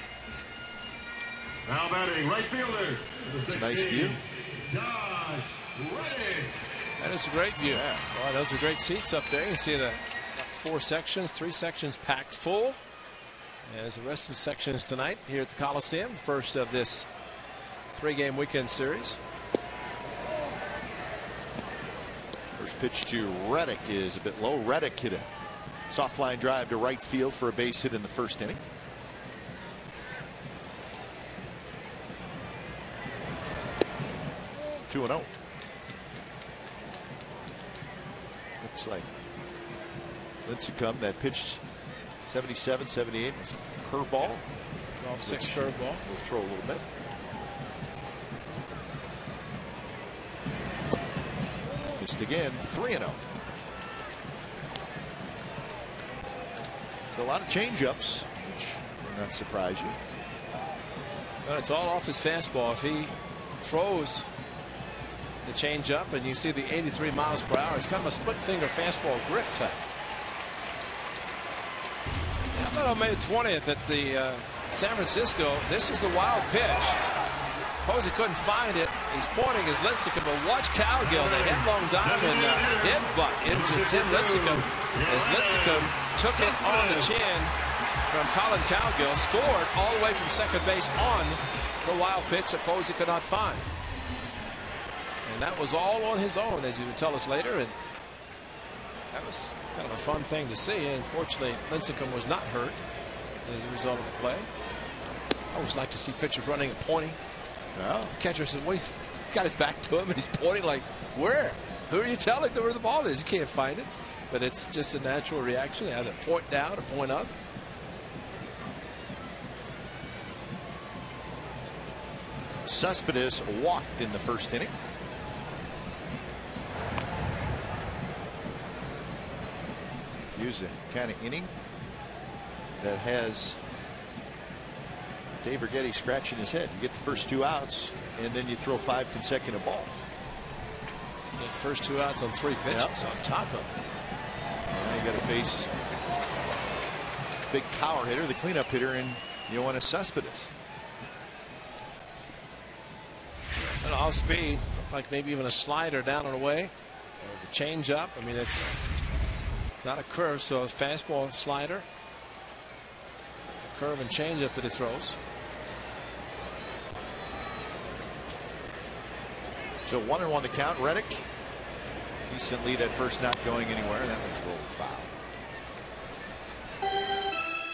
Now batting right fielder. It's a nice view. Josh Reddick. That is a great view. Yeah. Boy, those are great seats up there. You can see the 4 sections, 3 sections packed full. As the rest of the sections tonight here at the Coliseum, first of this 3-game weekend series. First pitch to Reddick is a bit low. Reddick hit a soft line drive to right field for a base hit in the first inning. Two and 0. Looks like Lincecum, that pitch 77, 78 was a curveball. 12-6 curveball. We'll throw a little bit. Missed again. 3-0. So a lot of changeups, which will not surprise you. But it's all off his fastball. If he throws the changeup, and you see the 83 miles per hour, it's kind of a split finger fastball grip type. How about on May 20th at the San Francisco? This is the wild pitch. Posey couldn't find it. He's pointing his Lincecum, but watch Cowgill. The headlong dive and headbutt into Tim Lincecum as Lincecum took it on the chin from Colin Cowgill, scored all the way from second base on the wild pitch that Posey could not find. And that was all on his own, as he would tell us later. And that was kind of a fun thing to see. And fortunately, Lincecum was not hurt as a result of the play. I always like to see pitchers running and pointing. Well, catcher says, wait, got his back to him and he's pointing like, where? Who are you telling where the ball is? You can't find it. But it's just a natural reaction. Either point down or point up. Cespedes walked in the first inning. Use a kind of inning that has Dave Righetti scratching his head. You get the first 2 outs, and then you throw 5 consecutive balls. Yeah, first 2 outs on 3 pitches on top of it. Now you got to face big power hitter, the cleanup hitter in Yoenis Cespedes. And off speed, like maybe even a slider down and away, or the change up. I mean, it's not a curve, so a fastball, slider, a curve and change up that he throws. So 1-1 the count. Reddick, decent lead at first, not going anywhere. That one's rolled foul.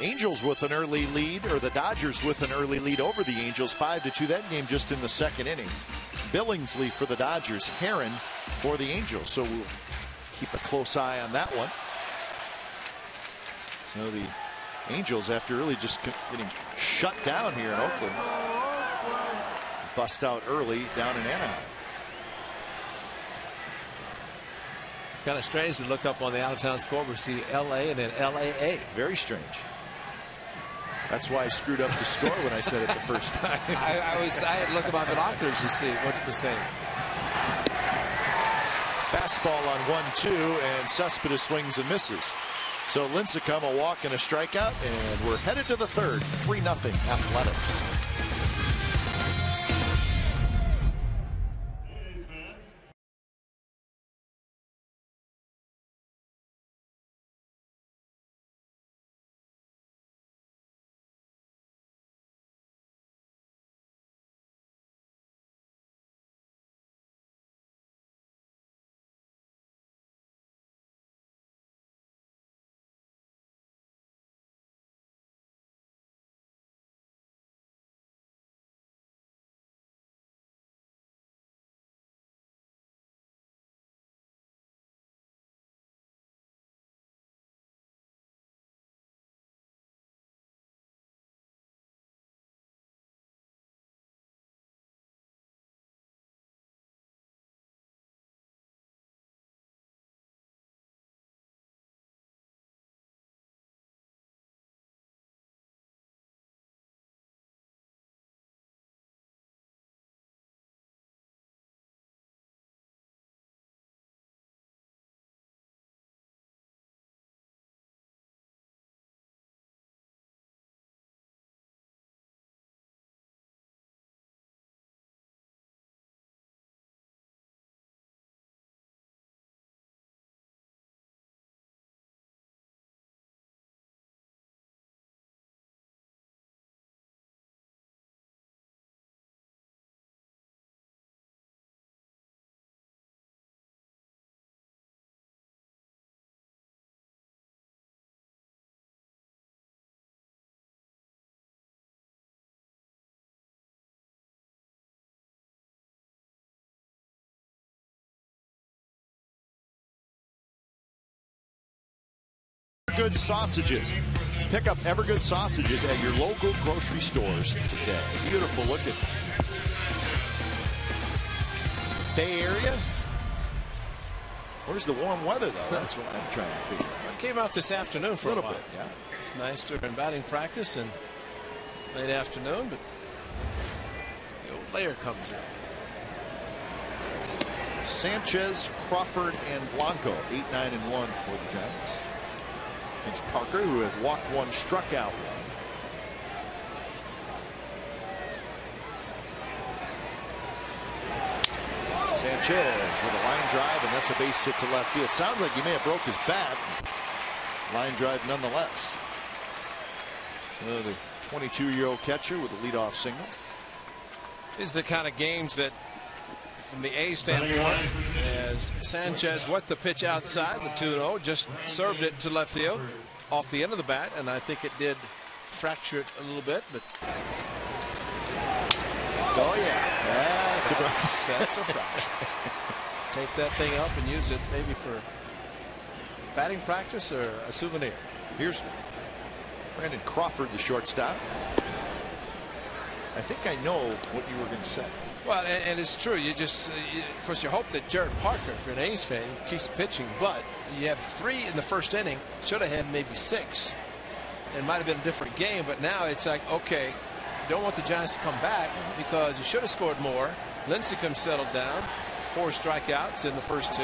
Angels with an early lead, or the Dodgers with an early lead over the Angels, 5-2. That game just in the second inning. Billingsley for the Dodgers, Herron for the Angels. So we'll keep a close eye on that one. So the Angels, after really just getting shut down here in Oakland, bust out early down in Anaheim. It's kind of strange to look up on the out-of-town scoreboard, see LA and then LAA. Very strange. That's why I screwed up the score when I said it the first time. I had to look at my binoculars to see what to say. Fastball on 1-2, and Cespedes swings and misses. So Lincecum a walk and a strikeout, and we're headed to the third. 3-0 Athletics. Evergood sausages. Pick up Evergood sausages at your local grocery stores today. Beautiful looking. Bay Area. Where's the warm weather, though? That's what I'm trying to figure out. It came out this afternoon for a little while. bit, yeah. It's nice during batting practice and late afternoon, but the old layer comes in. Sanchez, Crawford, and Blanco, 8, 9, and 1 for the Giants. It's Parker, who has walked one, struck out one. Sanchez with a line drive, and that's a base hit to left field. Sounds like he may have broke his bat. Line drive nonetheless. So the 22-year-old catcher with a leadoff single. These are the kind of games that, from the A standpoint, as Sanchez with the pitch outside, the 2-0, just served it to left field off the end of the bat, and I think it did fracture it a little bit, but oh yeah, that's a fracture. Take that thing up and use it maybe for batting practice or a souvenir. Here's Brandon Crawford, the shortstop. I think I know what you were going to say. Well, and it's true. You just, of course, you hope that Jared Parker, if you're an A's fan, keeps pitching. But you have 3 in the first inning. Should have had maybe 6. It might have been a different game. But now it's like, okay, you don't want the Giants to come back because you should have scored more. Lincecum settled down. 4 strikeouts in the first 2.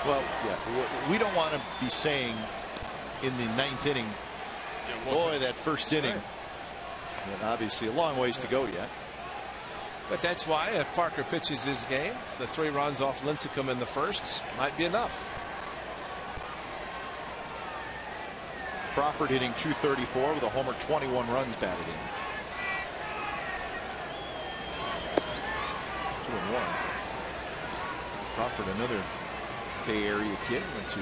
Well, yeah, we don't want to be saying in the 9th inning, boy, that first inning. Right. And obviously a long ways to go yet. But that's why if Parker pitches his game, the 3 runs off Lincecum in the first might be enough. Crawford hitting .234 with a homer, 21 runs batted in. 2-1. Crawford, another Bay Area kid, went to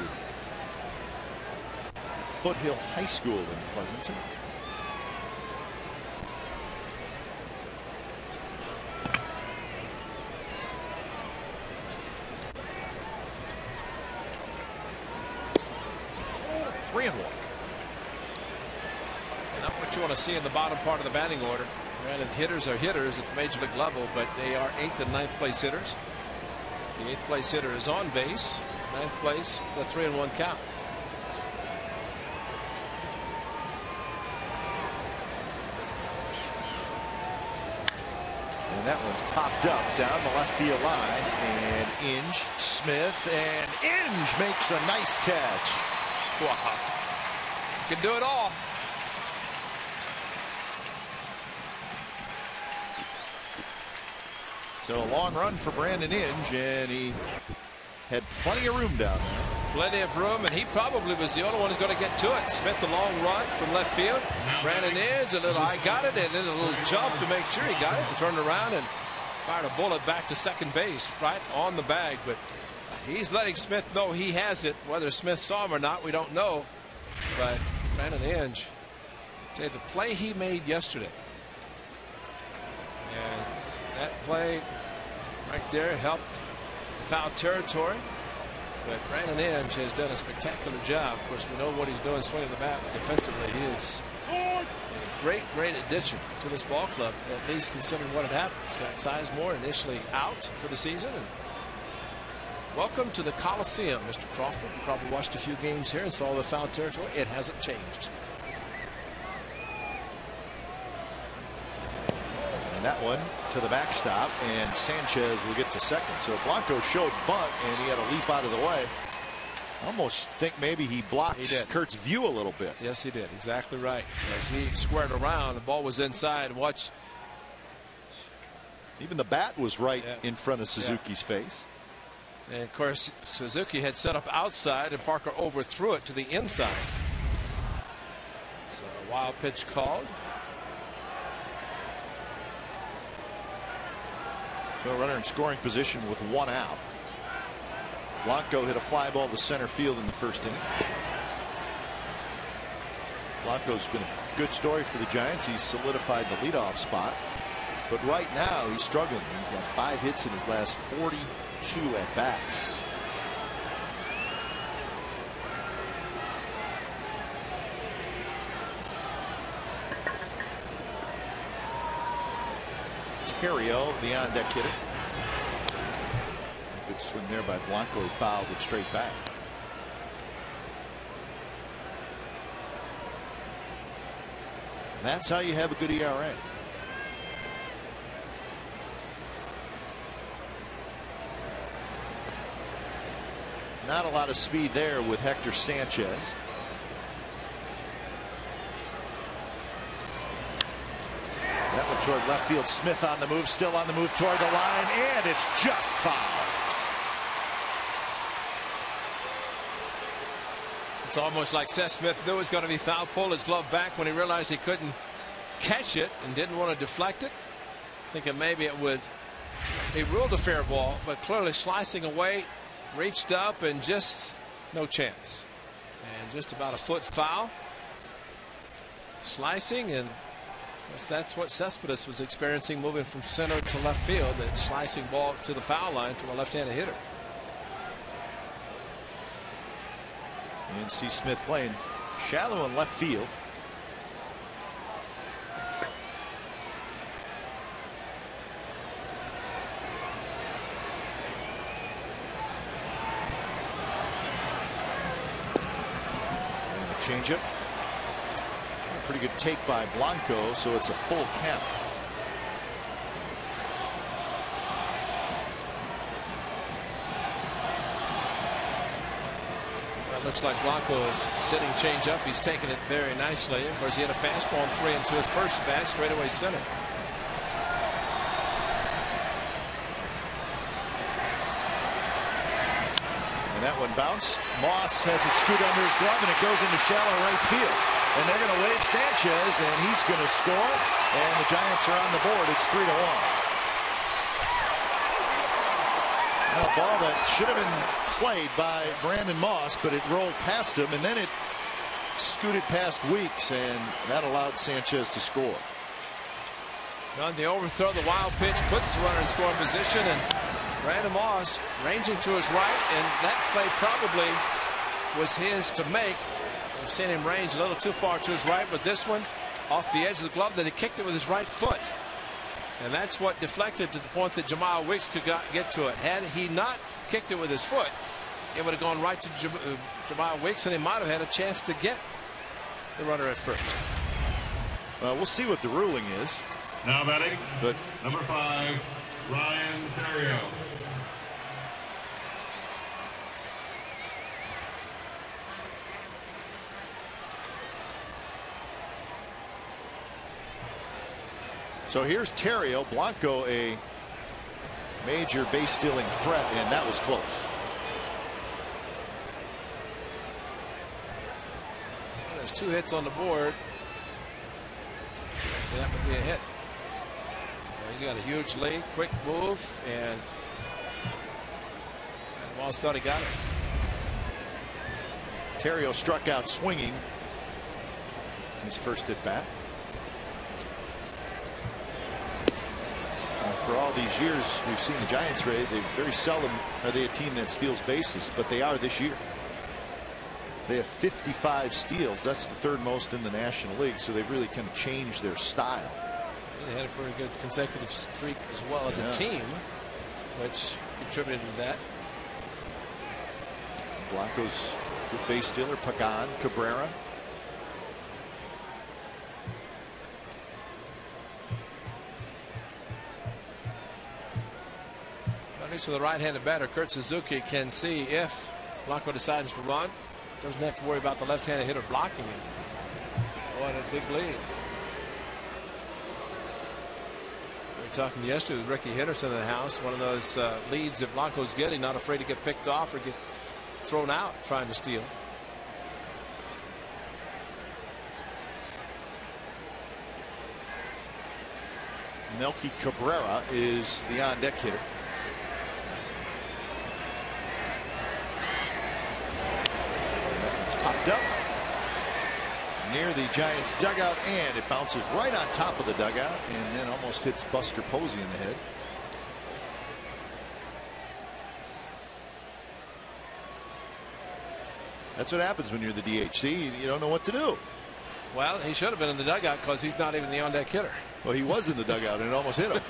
Foothill High School in Pleasanton. Not what you want to see in the bottom part of the batting order. Granted, hitters are hitters at the major league level, but they are 8th and 9th place hitters. The 8th place hitter is on base. 9th place, the 3-1 count. And that one's popped up down the left field line, and Inge, Smith, and Inge makes a nice catch. Wow. You can do it all. So a long run for Brandon Inge, and he had plenty of room down there. Plenty of room, and he probably was the only one who's going to get to it. Smith, a long run from left field. Brandon Inge, a little, I got it, and then a little jump to make sure he got it, and turned around and fired a bullet back to second base, right on the bag. But he's letting Smith know he has it. Whether Smith saw him or not, we don't know. But Brandon Inge, the play he made yesterday, and that play right there helped the foul territory. But Brandon Inge has done a spectacular job. Of course, we know what he's doing swinging the bat, but defensively he is a great addition to this ball club, at least considering what had happened. He's got Sizemore initially out for the season. And welcome to the Coliseum, Mr. Crawford. You probably watched a few games here and saw the foul territory. It hasn't changed. And that one to the backstop, and Sanchez will get to second. So Blanco showed bunt, and he had to leap out of the way. Almost think maybe he blocked Kurt's view a little bit. Yes, he did. Exactly right. As he squared around, the ball was inside. Watch. Even the bat was right in front of Suzuki's face. And of course, Suzuki had set up outside, and Parker overthrew it to the inside. So a wild pitch called. So a runner in scoring position with 1 out. Blanco hit a fly ball to center field in the first inning. Blanco's been a good story for the Giants. He's solidified the leadoff spot. But right now he's struggling. He's got 5 hits in his last 42 at bats. Terrio, the on-deck hitter. Good swing there by Blanco. He fouled it straight back. That's how you have a good ERA. Not a lot of speed there with Hector Sanchez. That Up toward left field. Smith on the move, still on the move toward the line, and it's just foul. It's almost like Seth Smith knew it was going to be foul. Pulled his glove back when he realized he couldn't catch it and didn't want to deflect it. Thinking maybe it would. He ruled a fair ball, but clearly slicing away, reached up and just no chance. And just about a foot foul. Slicing, and that's what Cespedes was experiencing moving from center to left field. That slicing ball to the foul line from a left-handed hitter. And see Smith playing shallow in left field. Changeup. Pretty good take by Blanco, so it's a full count. It looks like Blanco is sitting changeup. He's taking it very nicely. Of course, he had a fastball and 3 into his first bat, straightaway center. That one bounced. Moss has it scoot under his glove, and it goes into shallow right field. And they're going to wave Sanchez, and he's going to score. And the Giants are on the board. It's 3-1. A ball that should have been played by Brandon Moss, but it rolled past him, and then it scooted past Weeks, and that allowed Sanchez to score. On the overthrow, the wild pitch puts the runner in scoring position, and Brandon Moss ranging to his right, and that play probably was his to make. We've seen him range a little too far to his right, but this one off the edge of the glove, that he kicked it with his right foot. And that's what deflected to the point that Jamal Weeks could get to it. Had he not kicked it with his foot, it would have gone right to Jamal Weeks, and he might have had a chance to get the runner at first. Well, we'll see what the ruling is. Now batting, but number 5, Ryan Theriot. So here's Theriot. Blanco, a major base stealing threat, and that was close. Well, there's 2 hits on the board. So that would be a hit. He's got a huge lead, quick move, and Moss thought he got it. Theriot struck out swinging his first at bat. For all these years we've seen the Giants, Ray, they very seldom are they a team that steals bases, but they are this year. They have 55 steals. That's the 3rd most in the National League, so they've really kind of changed their style. They had a pretty good consecutive streak as well as a team, which contributed to that. Blanco's good base stealer. Pagan, Cabrera. At least for the right-handed batter, Kurt Suzuki can see if Blanco decides to run. Doesn't have to worry about the left-handed hitter blocking him. Oh, and a big lead. We were talking yesterday with Ricky Henderson in the house. One of those leads that Blanco's getting, not afraid to get picked off or get thrown out trying to steal. Melky Cabrera is the on-deck hitter. Popped up near the Giants dugout, and it bounces right on top of the dugout and then almost hits Buster Posey in the head. That's what happens when you're the DHC. You don't know what to do. Well, he should have been in the dugout because he's not even the on-deck hitter. Well, he was in the dugout and it almost hit him.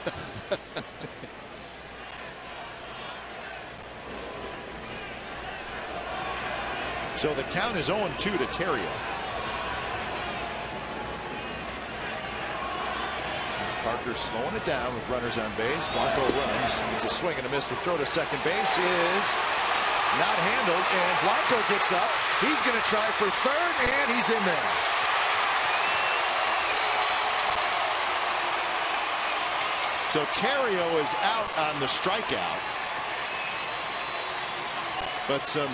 So the count is 0-2 to Theriot. Parker slowing it down with runners on base. Blanco runs. It's a swing and a miss. The throw to second base is not handled, and Blanco gets up. He's going to try for third, and he's in there. So Terrio is out on the strikeout. But some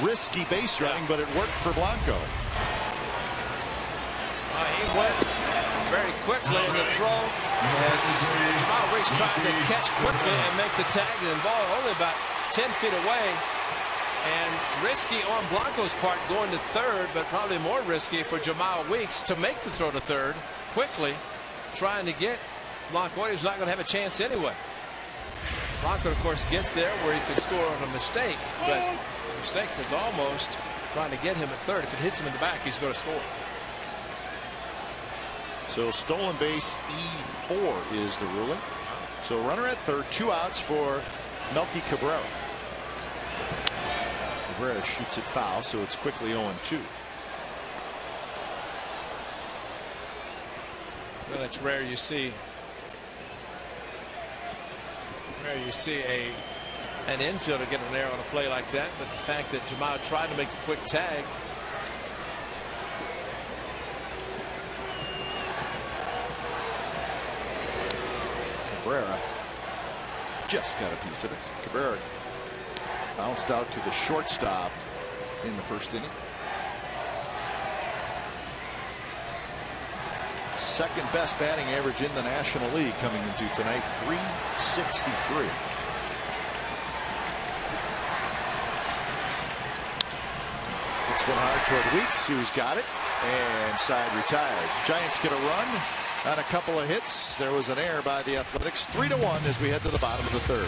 risky base running, but it worked for Blanco. He went very quickly in the throw as Jamal Weeks tried to catch quickly and make the tag, and the ball only about 10 feet away. And risky on Blanco's part going to third, but probably more risky for Jamal Weeks to make the throw to third quickly, trying to get Blanco. He's not going to have a chance anyway. Blanco, of course, gets there where he could score on a mistake, but the mistake was almost trying to get him at third. If it hits him in the back, he's going to score. So stolen base E4 is the ruling. So runner at third, 2 outs for Melky Cabrera. Cabrera shoots it foul, so it's quickly 0-2. Well, that's rare you see. Rare you see an infielder get an error on a play like that, but the fact that Jamal tried to make the quick tag. Cabrera just got a piece of it. Cabrera bounced out to the shortstop in the first inning. Second best batting average in the National League coming into tonight, 363. It's one hard toward Weeks, who's got it, and side retired. Giants get a run on a couple of hits. There was an error by the Athletics. 3-1 as we head to the bottom of the third.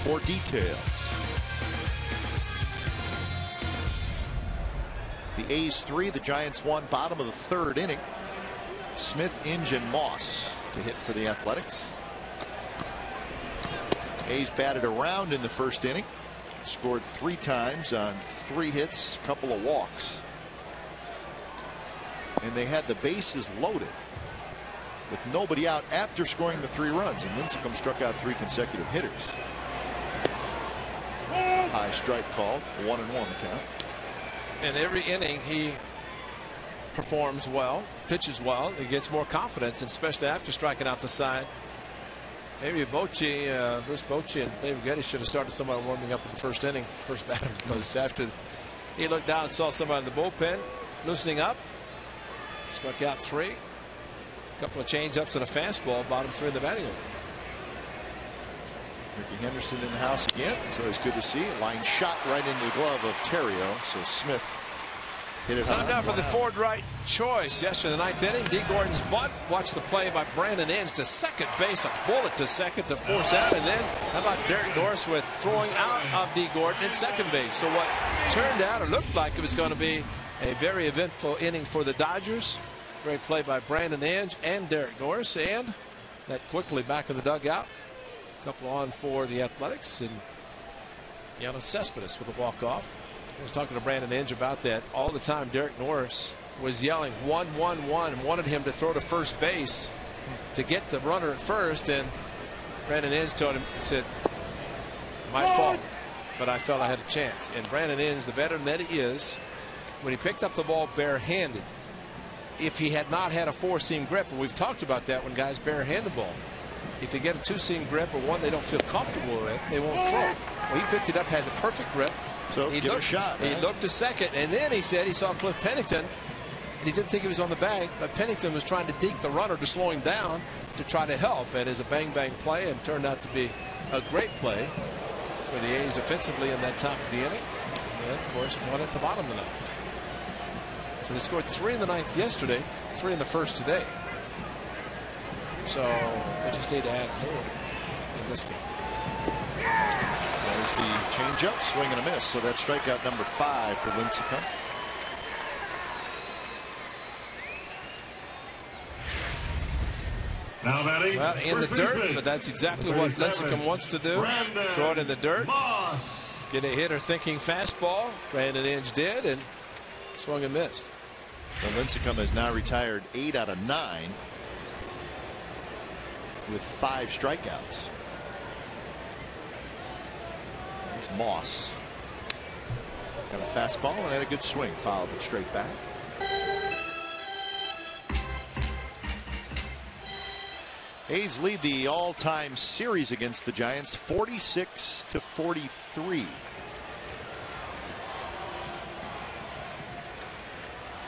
For details. The A's 3, the Giants 1, bottom of the third inning. Smith, Inge, and Moss to hit for the Athletics. A's batted around in the first inning, scored 3 times on 3 hits, couple of walks, and they had the bases loaded with nobody out after scoring the 3 runs, and Lincecum struck out 3 consecutive hitters. High strike called, 1-1 the count. And every inning he performs well, pitches well, he gets more confidence, and especially after striking out the side. Maybe Bochy, Bruce Bochy and David Getty should have started somebody warming up in the first inning, first batter, because after he looked down and saw somebody in the bullpen loosening up, struck out 3. A couple of change-ups and a fastball, bottom 3 in the batting order. Ricky Henderson in the house again. It's always good to see. Line shot right into the glove of Terrio. So Smith Hit it Time hard. now for the Ford right choice. Yesterday, the 9th inning, D. Gordon's bunt. Watch the play by Brandon Inge to second base. A bullet to second to force out. And then, how about Derek Norris with throwing out of D. Gordon at second base? So what turned out, or looked like it was going to be a very eventful inning for the Dodgers. Great play by Brandon Inge and Derek Norris. And that quickly back in the dugout. A couple on for the Athletics. And Giannis Cespedes with a walk-off. I was talking to Brandon Inge about that all the time. Derek Norris was yelling 1-1-1 and wanted him to throw to first base to get the runner at first. And Brandon Inge told him, he said, my fault, but I felt I had a chance. And Brandon Inge, the veteran that he is, when he picked up the ball barehanded, if he had not had a four-seam grip, and we've talked about that when guys barehand the ball, if you get a two-seam grip or one they don't feel comfortable with, they won't throw. Well, he picked it up, had the perfect grip. So he give looked, it a shot. Right? He looked to second, and then he said he saw Cliff Pennington, and he didn't think he was on the bag, but Pennington was trying to deke the runner to slow him down to try to help. It is a bang-bang play and turned out to be a great play for the A's defensively in that top of the inning. And, of course, one at the bottom of the ninth. So they scored 3 in the ninth yesterday, 3 in the first today. So they just need to add more in this game. There's the changeup, swing and a miss. So that's strikeout number 5 for Lincecum. Now batting. Well, in the dirt, but that's exactly what Lincecum wants to do. Throw it in the dirt. Get a hitter thinking fastball. Brandon Inge did, and swung and missed. Well, Lincecum has now retired 8 out of 9 with 5 strikeouts. There's Moss. Got a fastball and had a good swing. Fouled it straight back. A's lead the all-time series against the Giants 46-43.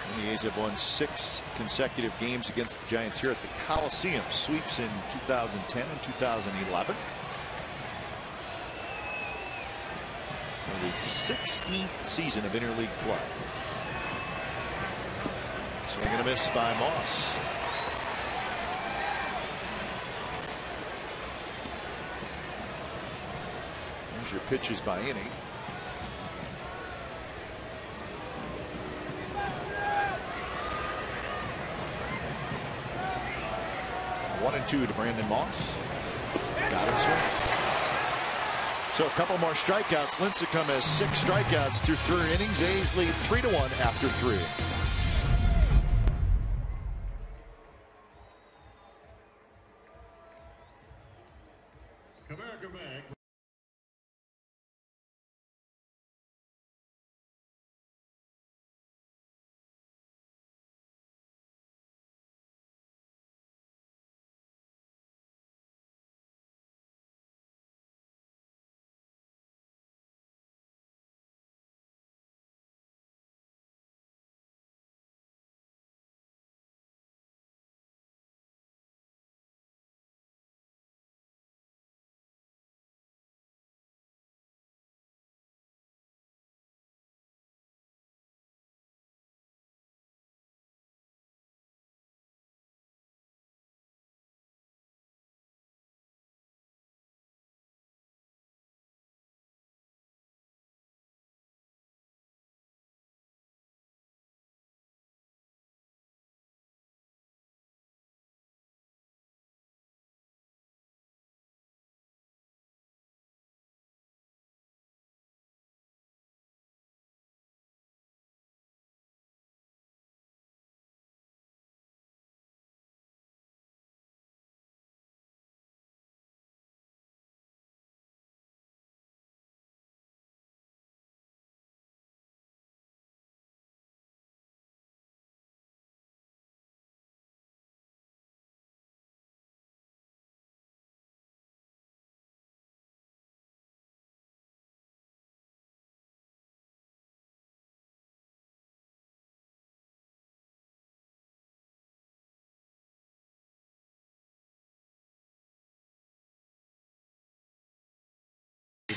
And the A's have won 6 consecutive games against the Giants here at the Coliseum. Sweeps in 2010 and 2011. So the 16th season of interleague play. Swing and a miss by Moss. There's your pitches by inning. One and 2 to Brandon Moss. Got him swing. So a couple more strikeouts. Lincecum has 6 strikeouts through 3 innings. A's lead 3-1 after 3.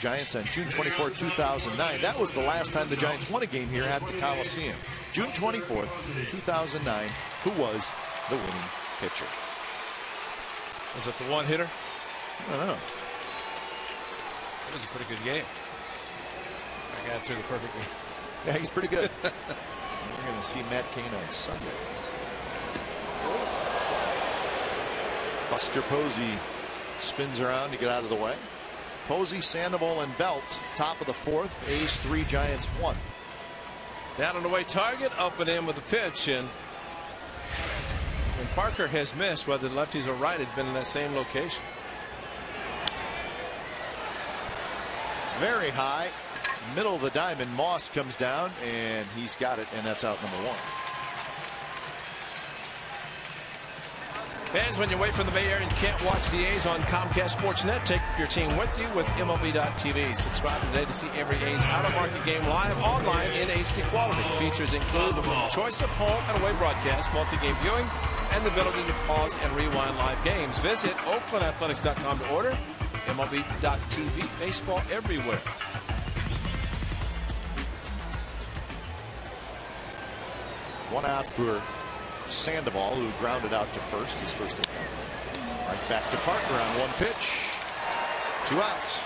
Giants on June 24, 2009. That was the last time the Giants won a game here at the Coliseum. June 24, 2009. Who was the winning pitcher? Was it the one-hitter? I don't know. It was a pretty good game. I got through the perfect game. Yeah, he's pretty good. We're going to see Matt Cain on Sunday. Buster Posey spins around to get out of the way. Posey, Sandoval, and Belt, top of the fourth. A's 3, Giants 1. Down and away target, up and in with the pitch, and when Parker has missed, whether lefties or right, it's been in that same location. Very high, middle of the diamond. Moss comes down, and he's got it, and that's out number 1. Fans, when you wait for the Bay Area and you can't watch the A's on Comcast Sportsnet, take your team with you with MLB.TV. Subscribe today to see every A's out-of-market game live online in HD quality. Features include choice of home and away broadcast, multi-game viewing, and the ability to pause and rewind live games. Visit OaklandAthletics.com to order. MLB.TV, baseball everywhere. One out for Sandoval, who grounded out to first, his first at bat. Right back to Parker on one pitch. 2 outs.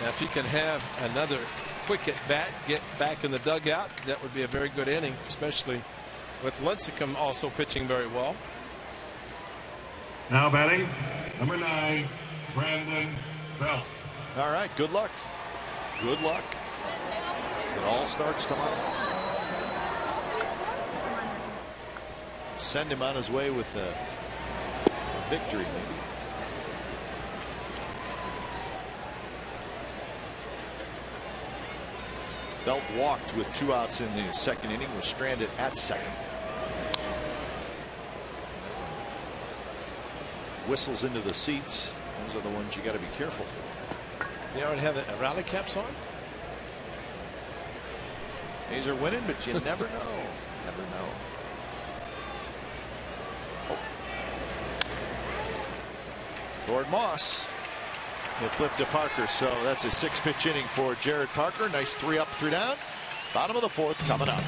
Now, if he can have another quick at bat, get back in the dugout, that would be a very good inning, especially with Lincecum also pitching very well. Now batting, number 9, Brandon Belt. All right, good luck. Good luck. It all starts tomorrow. Send him on his way with a victory, maybe. Belt walked with 2 outs in the second inning, was stranded at second. Whistles into the seats. Those are the ones you got to be careful for. They already have a rally caps on. A's are winning, but you never know. Never know. Lord Moss. It flipped to Parker, so that's a 6-pitch inning for Jared Parker. Nice 3 up, 3 down. Bottom of the 4th coming up.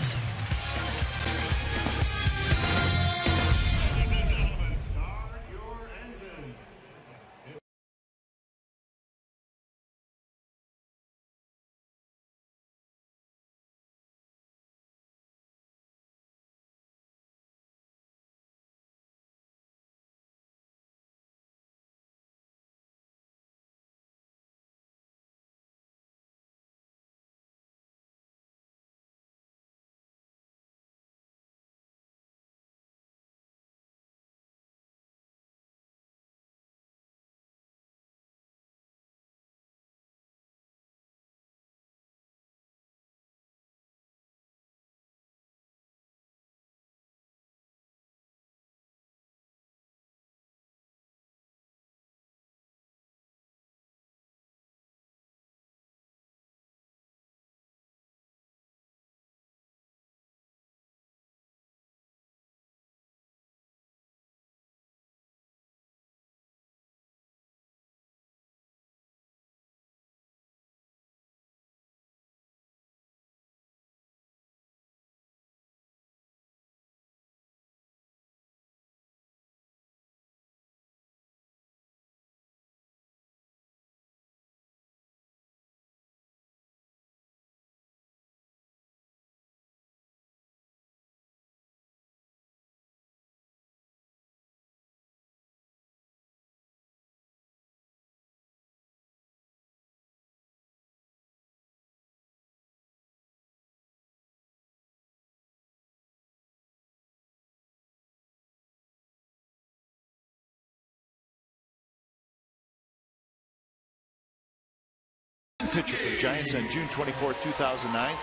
Pitcher for the Giants on June 24, 2009.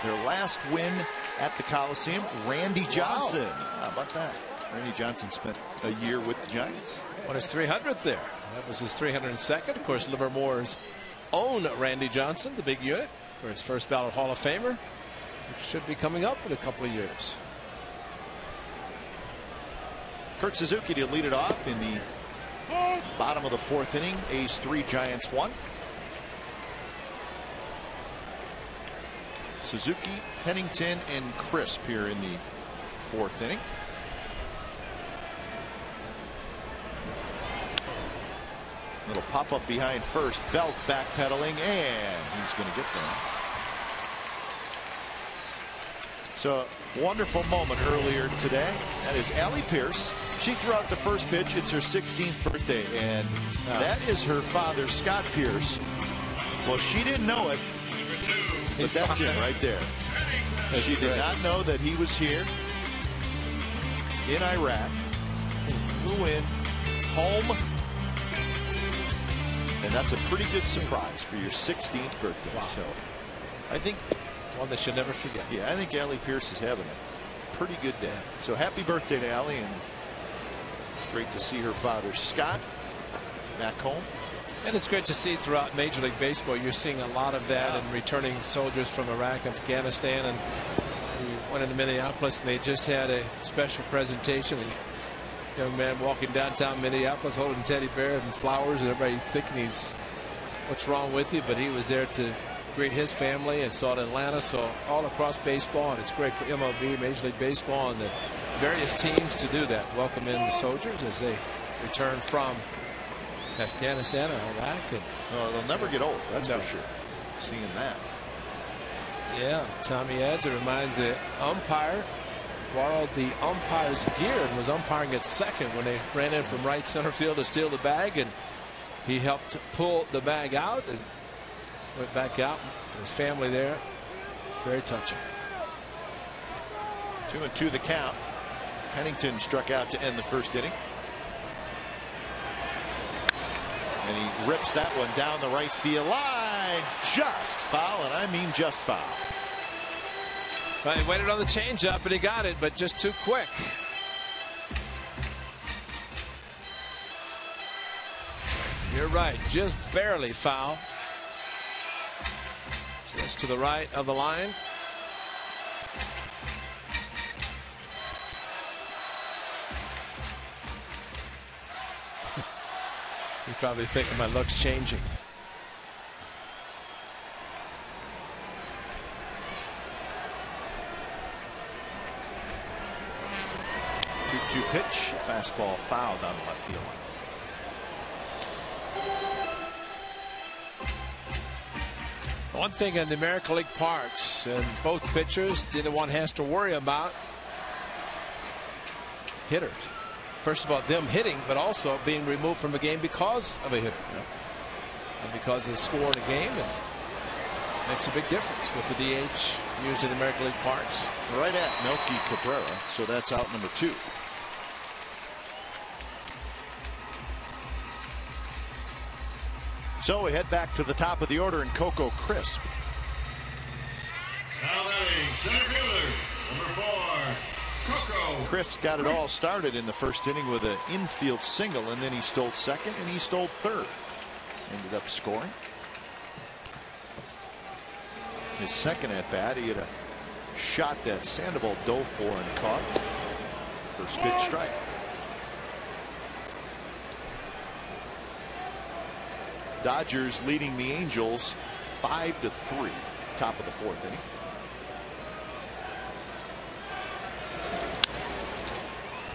Their last win at the Coliseum, Randy Johnson. Wow. How about that? Randy Johnson spent a year with the Giants. On his 300th there. That was his 302nd. Of course, Livermore's own Randy Johnson, the big unit, for his first ballot Hall of Famer, which should be coming up in a couple of years. Kurt Suzuki to lead it off in the bottom of the 4th inning. A's 3, Giants 1. Suzuki, Pennington, and Crisp here in the fourth inning. Little pop up behind first. Belt backpedaling, and he's going to get there. So wonderful moment earlier today. That is Allie Pierce. She threw out the first pitch. It's her 16th birthday, and that is her father, Scott Pierce. Well, she didn't know it, but that's him right there. She did not know that he was here in Iraq. Flew in home. And that's a pretty good surprise for your 16th birthday. Wow. So I think one that you'll never forget. Yeah, I think Allie Pierce is having a pretty good day. So happy birthday to Allie, and it's great to see her father Scott back home. And it's great to see throughout Major League Baseball. You're seeing a lot of that in returning soldiers from Iraq and Afghanistan. And we went into Minneapolis, and they just had a special presentation. Young man walking downtown Minneapolis holding teddy bear and flowers, and everybody thinking he's what's wrong with you, but he was there to greet his family and saw it in Atlanta. So all across baseball, and it's great for MLB, Major League Baseball, and the various teams to do that. Welcome in the soldiers as they return from Afghanistan or Iraq. And they'll never get old, that's for sure. Seeing that. Yeah, Tommy adds, it reminds the umpire borrowed the umpire's gear and was umpiring at second when they ran in from right center field to steal the bag, and he helped pull the bag out and went back out. His family there, very touching. 2-2 the count. Pennington struck out to end the first inning, and he rips that one down the right field line. Just foul, and I mean just foul. Well, he waited on the changeup and he got it, but just too quick. You're right, just barely foul. Just to the right of the line. He's probably thinking my luck's changing. 2-2 pitch, fastball foul down the left field line. One thing in the American League parks, and both pitchers didn't want has to worry about hitters. First of all, them hitting, but also being removed from the game because of a hitter. And because of the score in the game, and makes a big difference with the DH used in the American League parks. Right at Melky Cabrera, so that's out number 2. So we head back to the top of the order, and Coco Crisp. Now batting, center fielder, number 4, Coco. Crisp got it all started in the first inning with an infield single, and then he stole second and he stole third. Ended up scoring. His second at bat, he had a shot that Sandoval dove for and caught. First pitch strike. Dodgers leading the Angels 5-3. Top of the fourth inning.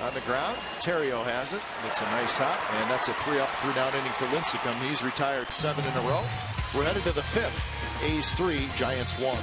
On the ground, Terrio has it. It's a nice hop, and that's a 3-up, 3-down inning for Lincecum. He's retired 7 in a row. We're headed to the 5th. A's 3, Giants 1.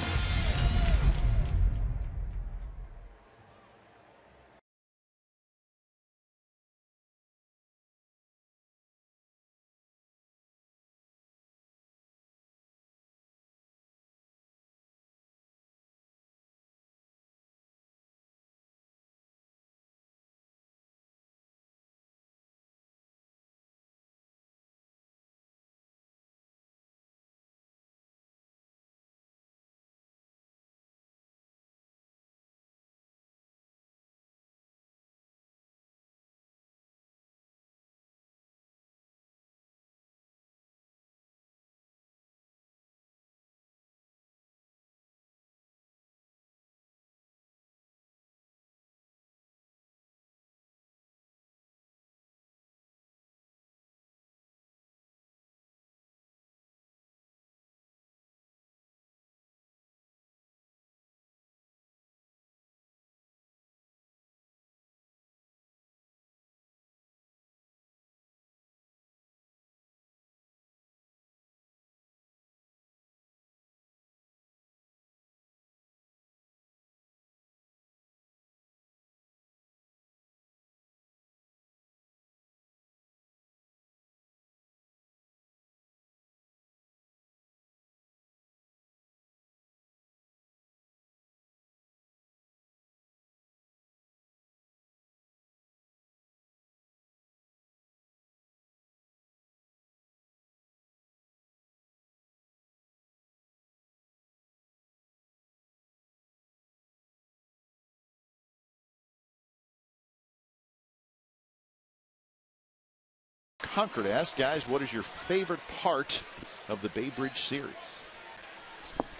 Concord asked, guys, what is your favorite part of the Bay Bridge series?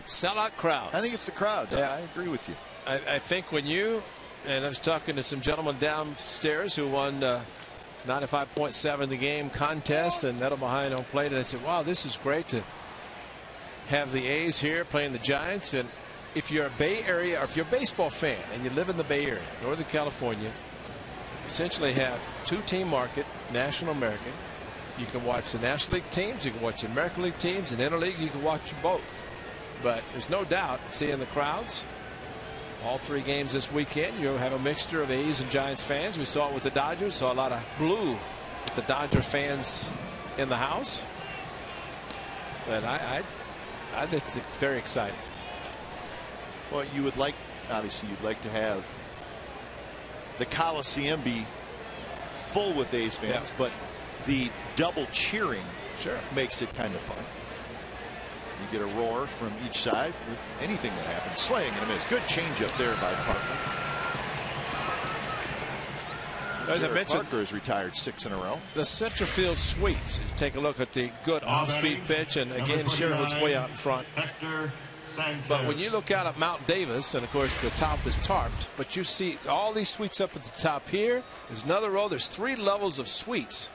Sellout crowds. I think it's the crowds. Yeah. I agree with you. I think when you, and I was talking to some gentlemen downstairs who won 95.7 the game contest and nettle behind on plate, and I said, wow, this is great to have the A's here playing the Giants. And if you're a Bay Area, or if you're a baseball fan and you live in the Bay Area, Northern California, essentially have two-team market, National American. You can watch the National League teams, you can watch the American League teams, and Interleague, you can watch both. But there's no doubt, seeing the crowds, all three games this weekend, you'll have a mixture of A's and Giants fans. We saw it with the Dodgers, saw a lot of blue with the Dodger fans in the house. But I think it's very exciting. Well, you would like, obviously, you'd like to have the Coliseum be full with A's fans, but the double cheering makes it kind of fun. You get a roar from each side with anything that happens. Swing and a miss. Good changeup there by Parker. As I mentioned, Parker has retired 6 in a row. The center field sweeps. Take a look at the good off-speed pitch, and again, Sherwood's way out in front. But when you look out at Mount Davis, and of course the top is tarped, but you see all these suites up at the top here. There's another row. There's 3 levels of suites,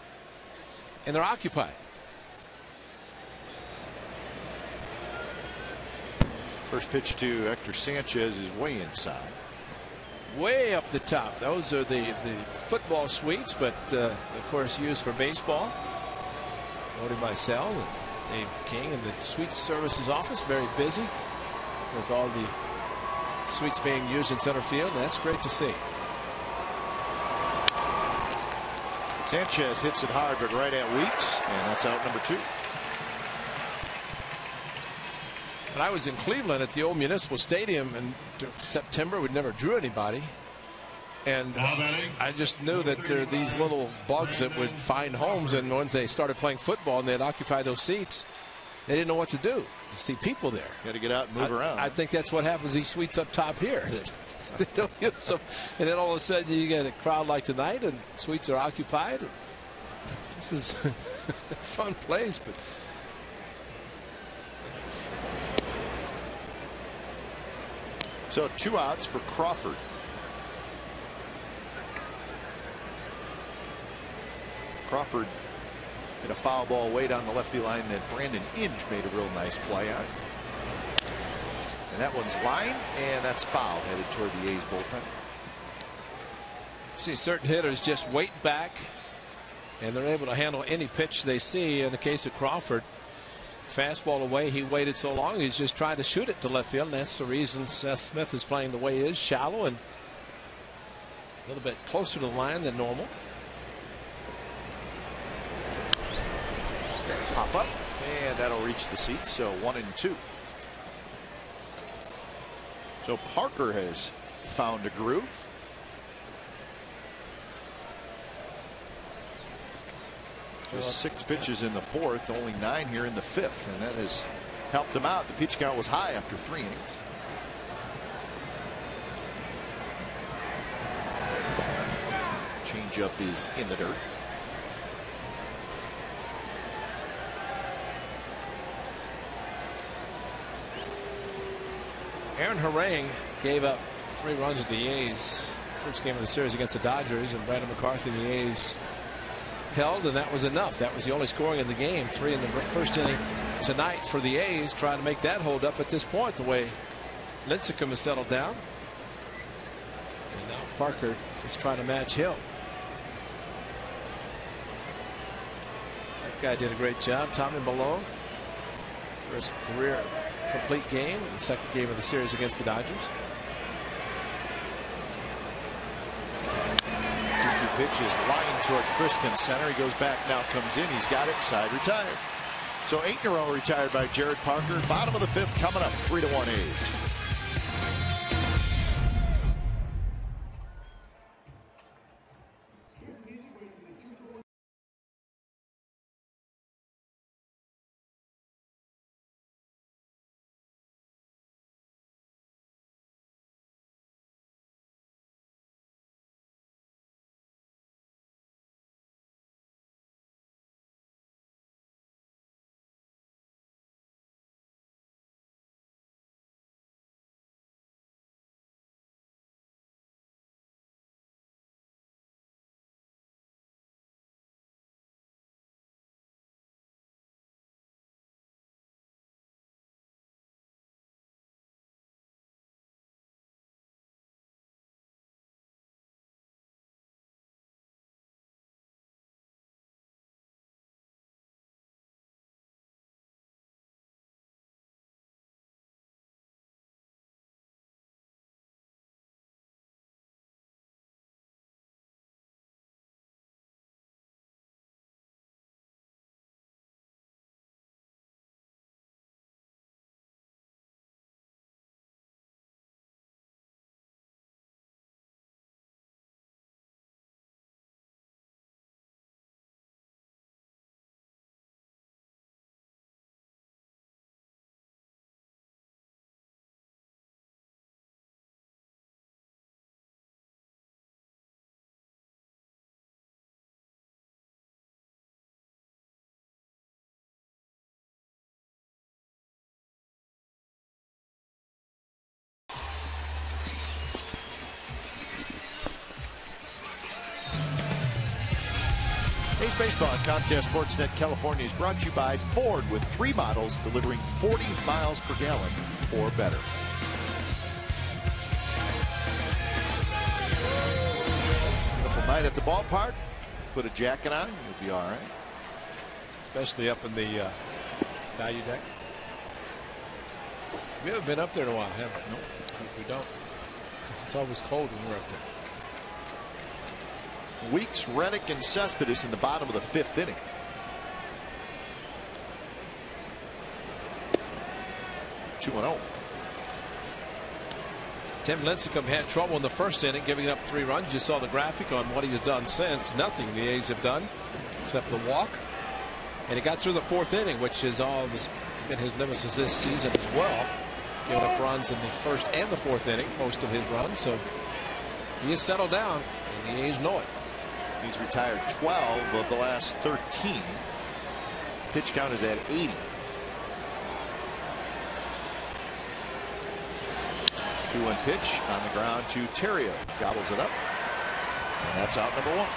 and they're occupied. First pitch to Hector Sanchez is way inside. Way up the top. Those are the football suites, but of course used for baseball. Odie Micel and Dave King in the suite services office, very busy with all the suites being used in center field. That's great to see. Sanchez hits it hard, but right at Weeks, and that's out number 2. And I was in Cleveland at the old Municipal Stadium in September. We never drew anybody. And I just knew that there are these little bugs that would find homes. And once they started playing football and they'd occupy those seats, they didn't know what to do. To see people there. Got to get out and move around. I think that's what happens. These suites up top here. They don't use them. And then all of a sudden you get a crowd like tonight and suites are occupied. This is a fun place, but. So 2 outs for Crawford. Crawford hit a foul ball way down the left field line that Brandon Inge made a real nice play on. And that one's line, and that's foul headed toward the A's bullpen. See, certain hitters just wait back, and they're able to handle any pitch they see. In the case of Crawford, fastball away, he waited so long, he's just trying to shoot it to left field, and that's the reason Seth Smith is playing the way he is, shallow and a little bit closer to the line than normal. Pop up, and that'll reach the seats, so 1-2. So Parker has found a groove. Just 6 pitches in the 4th, only 9 here in the 5th, and that has helped him out. The pitch count was high after 3 innings. Changeup is in the dirt. Aaron Harang gave up 3 runs to the A's first game of the series against the Dodgers, and Brandon McCarthy and the A's held, and that was enough. That was the only scoring in the game. 3 in the first inning tonight for the A's, trying to make that hold up at this point, the way Lincecum has settled down. And now Parker is trying to match him. That guy did a great job. Tommy Malone, first career complete game, and second game of the series against the Dodgers. 2-2 pitch is lined toward Crispin center. He goes back, now comes in. He's got it, side retired. So 8 in a row retired by Jared Parker. Bottom of the 5th coming up, 3-1 A's. A's Baseball on Comcast Sportsnet California is brought to you by Ford, with 3 models delivering 40 miles per gallon or better. Beautiful night at the ballpark. Put a jacket on, you'll be all right. Especially up in the value deck. We haven't been up there in a while, have we? Nope. We don't. It's always cold when we're up there. Weeks, Reddick, and Cespedes in the bottom of the 5th inning. Two and 0. Tim Lincecum had trouble in the first inning, giving up 3 runs. You saw the graphic on what he has done since. Nothing the A's have done except the walk. And he got through the 4th inning, which has always been his nemesis this season as well. Giving up runs in the 1st and the 4th inning, most of his runs. So he has settled down, and the A's know it. He's retired 12 of the last 13. Pitch count is at 80. 2-1 pitch on the ground to Terrio. Gobbles it up. And that's out number 1.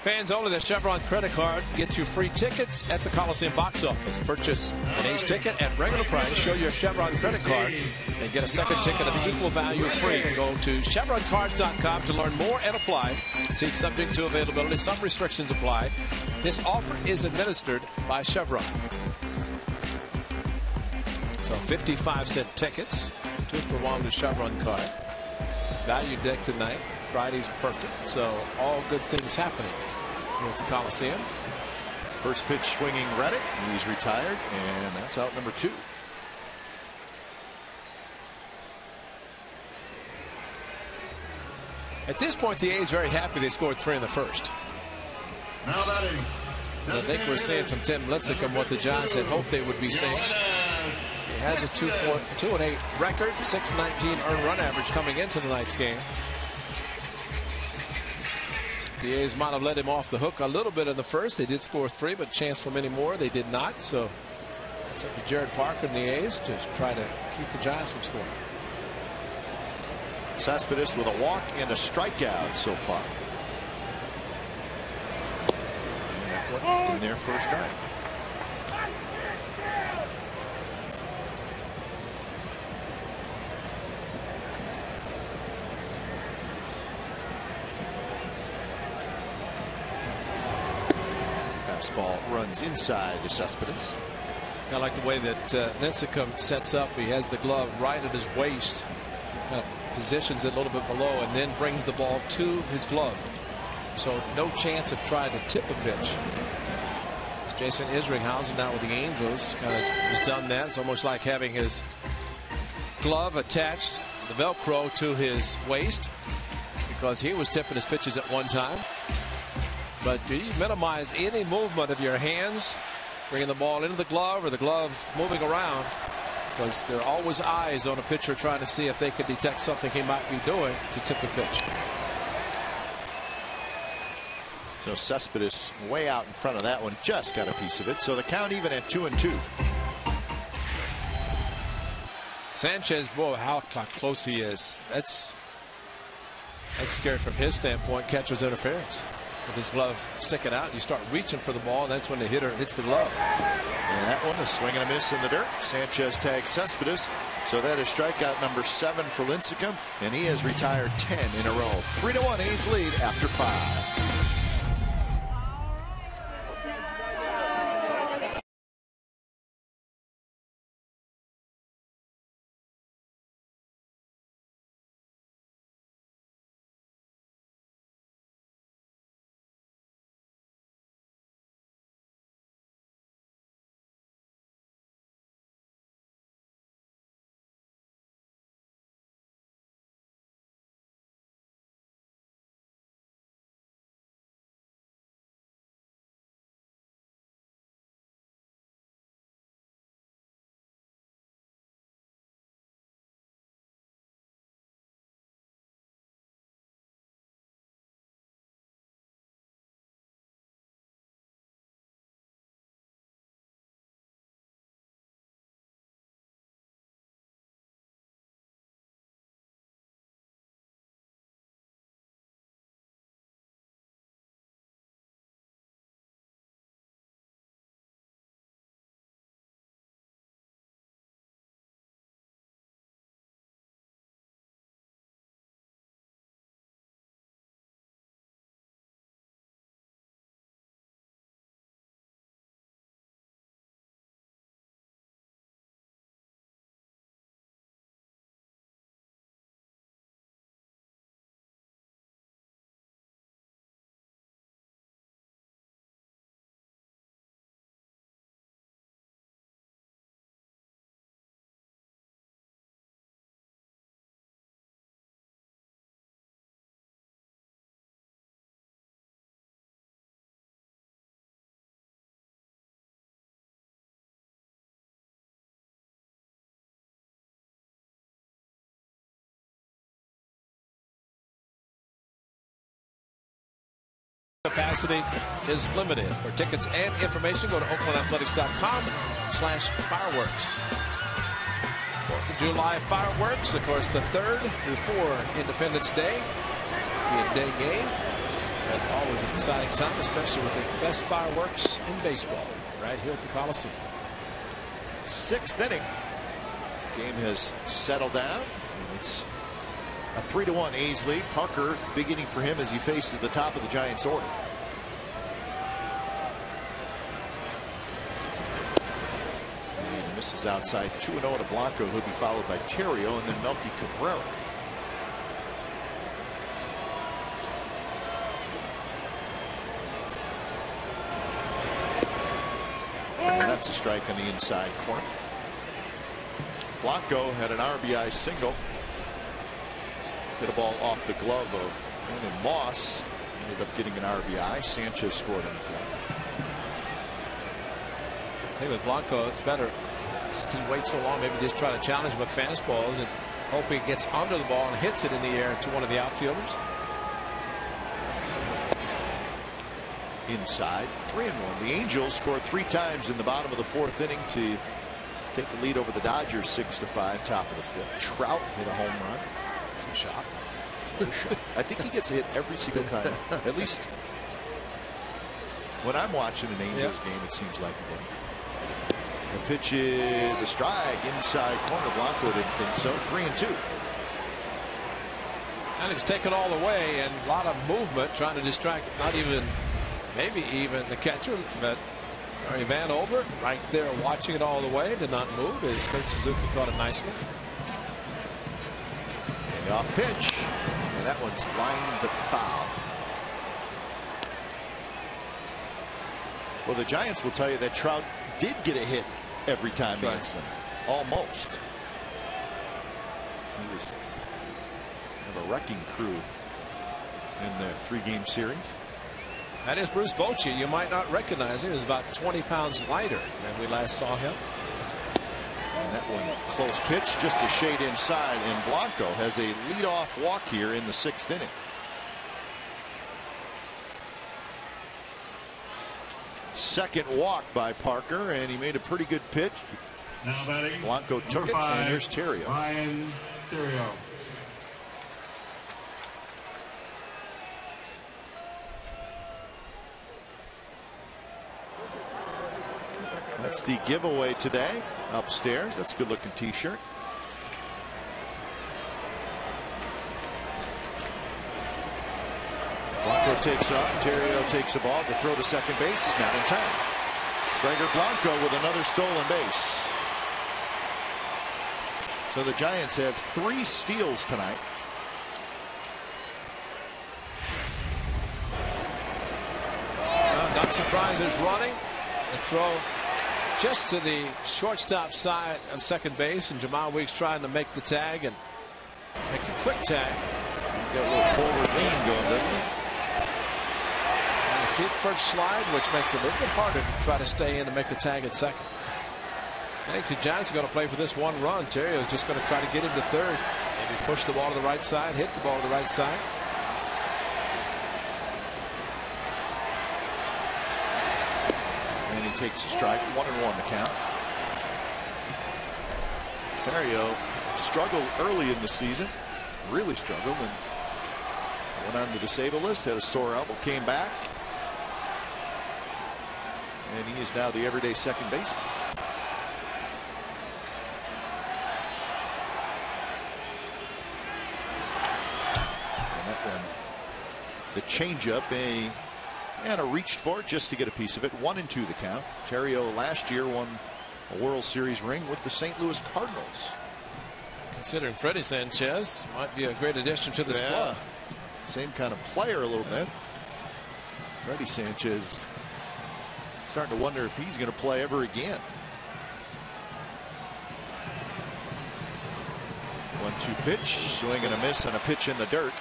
Fans only, the Chevron credit card gets you free tickets at the Coliseum box office. Purchase an A's ticket at regular price, show your Chevron credit card, and get a second ticket of equal value free. Go to chevroncards.com to learn more and apply. Seats subject to availability. Some restrictions apply. This offer is administered by Chevron. So 55-cent tickets, 2 for 1 with Chevron card. Value deck tonight. Friday's perfect. So all good things happening here at the Coliseum. First pitch swinging Reddick. He's retired, and that's out number 2. At this point, the A's very happy they scored 3 in the first. Now batting. I think we're seeing from Tim Lincecum what the Giants had hoped they would be seeing. He has a 2.28 record, 619 earned run average coming into tonight's game. The A's might have let him off the hook a little bit in the first. They did score 3, but chance for many more they did not. So it's up to Jared Parker and the A's to try to keep the Giants from scoring. Cespedes with a walk and a strikeout so far. And that one in their first drive. Fastball runs inside to Cespedes. I like the way that Lincecum sets up. He has the glove right at his waist, kind of positions it a little bit below, and then brings the ball to his glove. So no chance of trying to tip a pitch. Jason Isringhausen now with the Angels kind of has done that. It's almost like having his glove attached, the Velcro, to his waist, because he was tipping his pitches at one time. But you minimize any movement of your hands, bringing the ball into the glove or the glove moving around, because there are always eyes on a pitcher trying to see if they could detect something he might be doing to tip the pitch. So Cespedes way out in front of that one, just got a piece of it. So the count even at 2-2. Sanchez, boy, how close he is. That's scary from his standpoint. Catcher's interference. With his glove sticking out, you start reaching for the ball, and that's when the hitter hits the glove. And that one, a swing and a miss in the dirt. Sanchez tags Cespedes. So that is strikeout number 7 for Lincecum, and he has retired 10 in a row. 3-1 A's lead after 5. Capacity is limited. For tickets and information, go to oaklandathletics.com/fireworks. 4th of July fireworks, of course, the 3rd before Independence Day. Be a day game, and always an exciting time, especially with the best fireworks in baseball right here at the Coliseum. 6th inning. Game has settled down, and it's a 3-1 A's lead. Parker, big inning for him as he faces the top of the Giants order. And misses outside. 2-0 to Blanco, who'll be followed by Terrio and then Melky Cabrera. And that's a strike on the inside corner. Blanco had an RBI single. Hit a ball off the glove of Brandon Moss. Ended up getting an RBI. Sanchez scored on the play. I think with Blanco, it's better since he waits so long. Maybe just try to challenge him with fastballs and hope he gets under the ball and hits it in the air to one of the outfielders. Inside, 3-1. The Angels scored 3 times in the bottom of the 4th inning to take the lead over the Dodgers 6-5, top of the 5th. Trout hit a home run. Some shock. I think he gets a hit every single time. At least when I'm watching an Angels game, it seems like he does. The pitch is a strike inside corner. Blanco didn't think so. 3-2. And it's taken all the way, and a lot of movement trying to distract maybe even the catcher, but Van Over right there watching it all the way, did not move as Kurt Suzuki caught it nicely. The off pitch, and that one's line but foul. Well, the Giants will tell you that Trout did get a hit every time against them. Almost. He was kind of a wrecking crew in the 3-game series. That is Bruce Bochy. You might not recognize him. He was about 20 pounds lighter than we last saw him. And that one close pitch, just a shade inside, and Blanco has a leadoff walk here in the 6th inning. Second walk by Parker, and he made a pretty good pitch. Now batting, Blanco took it, and here's Terrio. Ryan Terrio. That's the giveaway today upstairs. That's a good looking t-shirt. Blanco takes off. Terrio takes the ball. The throw to second base is not in time. Gregor Blanco with another stolen base. So the Giants have 3 steals tonight. Not surprised there's running. The throw just to the shortstop side of second base, and Jamal Weeks trying to make the tag and make a quick tag. He's got a little forward lean going, doesn't he? And a feet first slide, which makes it a little bit harder to try to stay in and make the tag at second. I think the Giants are going to play for this 1 run. Terrio is just going to try to get into third. Maybe push the ball to the right side, hit the ball to the right side. And he takes a strike. 1-1 the count. Terrio struggled early in the season. Really struggled, and went on the disabled list. Had a sore elbow. Came back. And he is now the everyday second baseman. And that one, the changeup, and reached for it just to get a piece of it. 1-2 the count. Terrio last year won a World Series ring with the St. Louis Cardinals. Considering Freddie Sanchez might be a great addition to this club. Same kind of player a little bit. Freddie Sanchez starting to wonder if he's going to play ever again. 1-2 pitch, swing and a miss on a pitch in the dirt.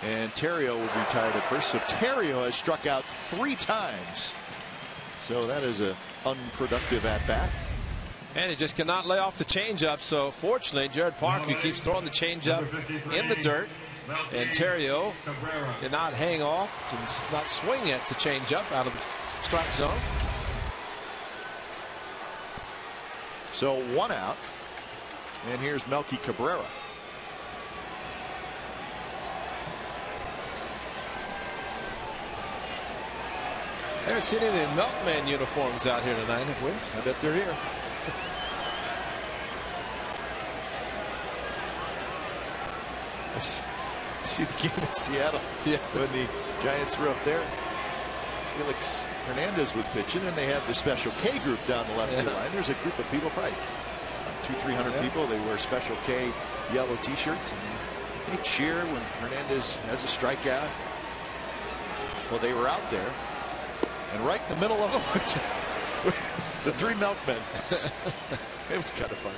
And Terrio will be retired at first. So Terrio has struck out 3 times. So that is an unproductive at bat. And he just cannot lay off the changeup. So fortunately, Jared Parker keeps throwing the changeup in the dirt. And Terrio did not hang off and not swing it to change up out of the strike zone. So 1 out. And here's Melky Cabrera. I haven't seen any milkman uniforms out here tonight, have we? I bet they're here. See the game in Seattle? Yeah. When the Giants were up there, Felix Hernandez was pitching, and they had the Special K group down the left field line. There's a group of people, probably 200-300 people. They wear Special K yellow T-shirts, and they cheer when Hernandez has a strikeout. Well, they were out there, and right in the middle of them, the 3 milkmen. It was kind of funny.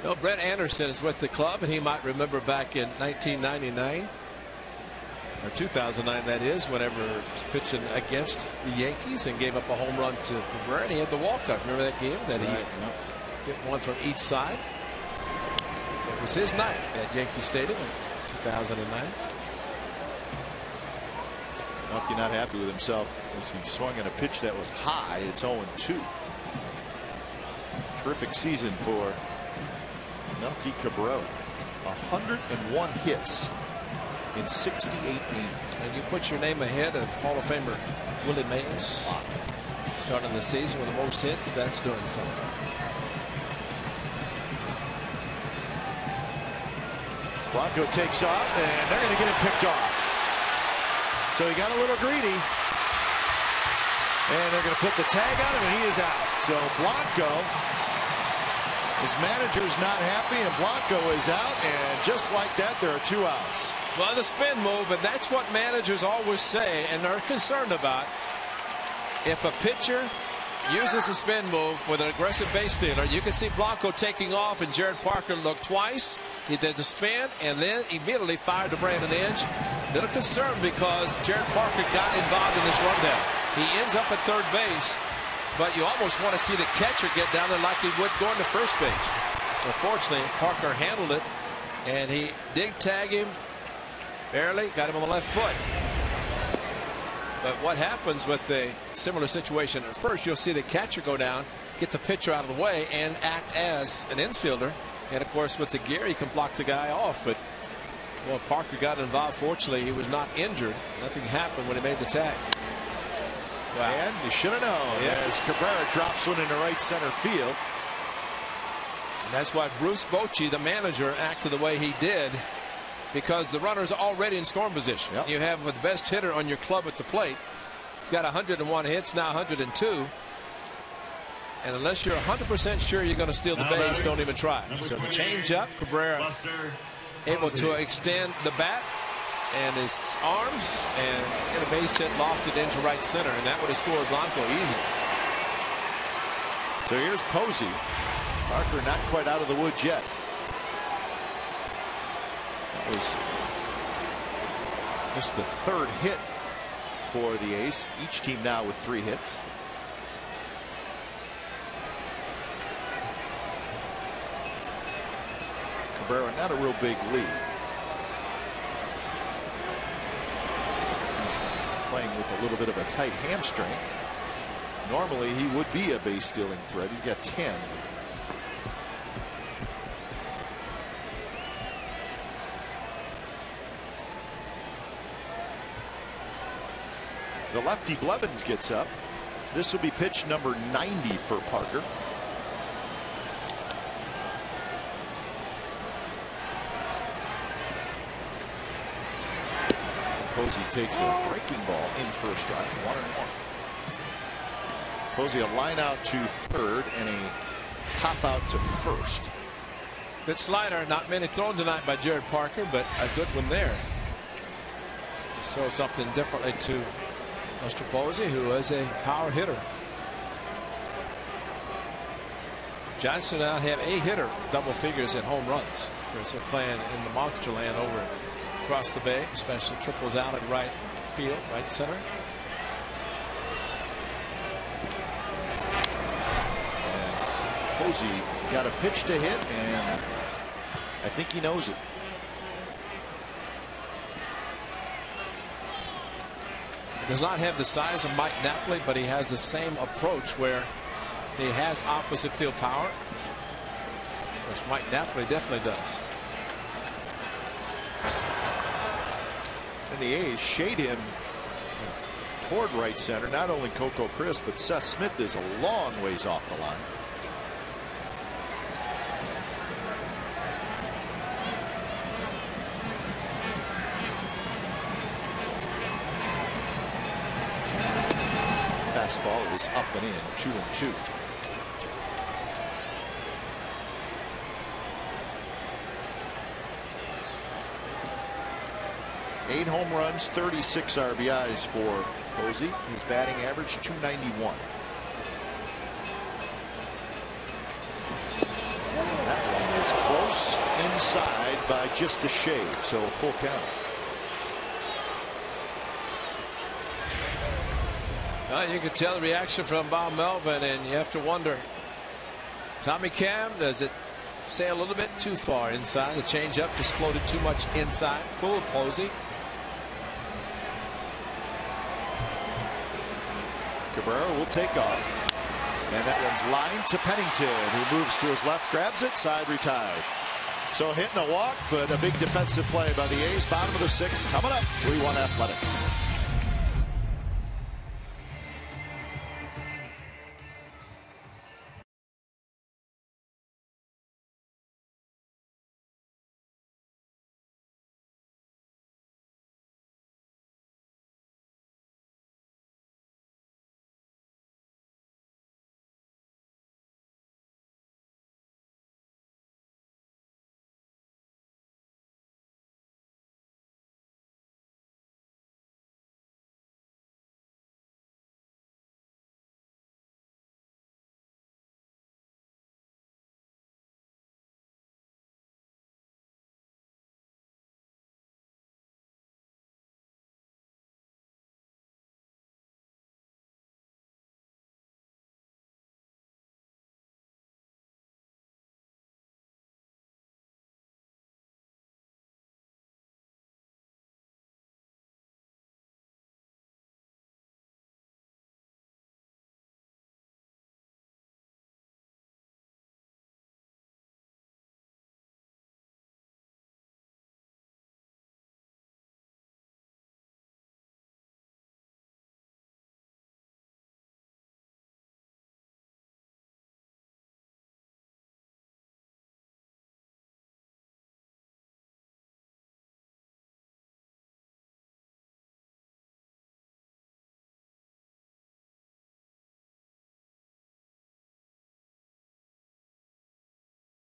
Well, Brett Anderson is with the club, and he might remember back in 1999 or 2009, that is, whenever he was pitching against the Yankees and gave up a home run to Cabrera, and he had the walk-off. Remember that game? That's that right, he hit one from each side. It was his night at Yankee Stadium in 2009. Melky not happy with himself as he swung at a pitch that was high. It's 0-2. Terrific season for Melky Cabrera. 101 hits in 68 games. And you put your name ahead of Hall of Famer Willie Mays. Starting the season with the most hits, that's doing something. Blanco takes off, and they're going to get him picked off. So he got a little greedy. And they're going to put the tag on him, and he is out. So Blanco, his manager's not happy, and Blanco is out. And just like that, there are 2 outs. Well, the spin move, and that's what managers always say and are concerned about. If a pitcher uses a spin move with an aggressive base stealer, you can see Blanco taking off, and Jared Parker looked twice. He did the spin and then immediately fired to Brandon Inge. Little concerned because Jared Parker got involved in this rundown. He ends up at third base, but you almost want to see the catcher get down there like he would going to first base. Unfortunately, Parker handled it, and he did tag him barely, got him on the left foot. But what happens with a similar situation? At first, you'll see the catcher go down, get the pitcher out of the way, and act as an infielder. And of course, with the gear, he can block the guy off. But well, Parker got involved. Fortunately, he was not injured. Nothing happened when he made the tag. Wow. And you should have known, as Cabrera drops one into right center field. And that's why Bruce Bochy, the manager, acted the way he did, because the runner's already in scoring position. You have the best hitter on your club at the plate. He's got 101 hits, now 102. And unless you're 100% sure you're going to steal the base, don't even try. So the change up, Cabrera able to extend the bat and his arms and get a base hit lofted into right center, and that would have scored Blanco easy. So here's Posey. Parker not quite out of the woods yet. That was just the 3rd hit for the Ace. Each team now with 3 hits. Cabrera not a real big lead. He's playing with a little bit of a tight hamstring. Normally he would be a base stealing threat. He's got 10. The lefty Blevins gets up. This will be pitch number 90 for Parker. Posey takes a breaking ball in for a strike. 1-1. Posey a line out to third and a pop out to first. Good slider, not many thrown tonight by Jared Parker, but a good one there. Let's throw something differently to Mr. Posey, who is a power hitter. Johnson now have a hitter, double figures in home runs. Of course, they're playing in the monster land over across the bay, especially triples out at right field, right center. And Posey got a pitch to hit, and I think he knows it. He does not have the size of Mike Napoli, but he has the same approach where he has opposite field power, which Mike Napoli definitely does. And the A's shade him toward right center. Not only Coco Crisp, but Seth Smith is a long ways off the line. Fastball is up and in, 2-2. Eight home runs, 36 RBIs for Posey. His batting average, .291. That one is close inside by just a shade, so full count. You can tell the reaction from Bob Melvin, and you have to wonder, Tommy Cam, does it say a little bit too far inside? The changeup just floated too much inside. Fooled Posey. Cabrera will take off. And that one's lined to Pennington, who moves to his left, grabs it, side retired. So hitting a walk, but a big defensive play by the A's. Bottom of the sixth coming up. 3-1 Athletics.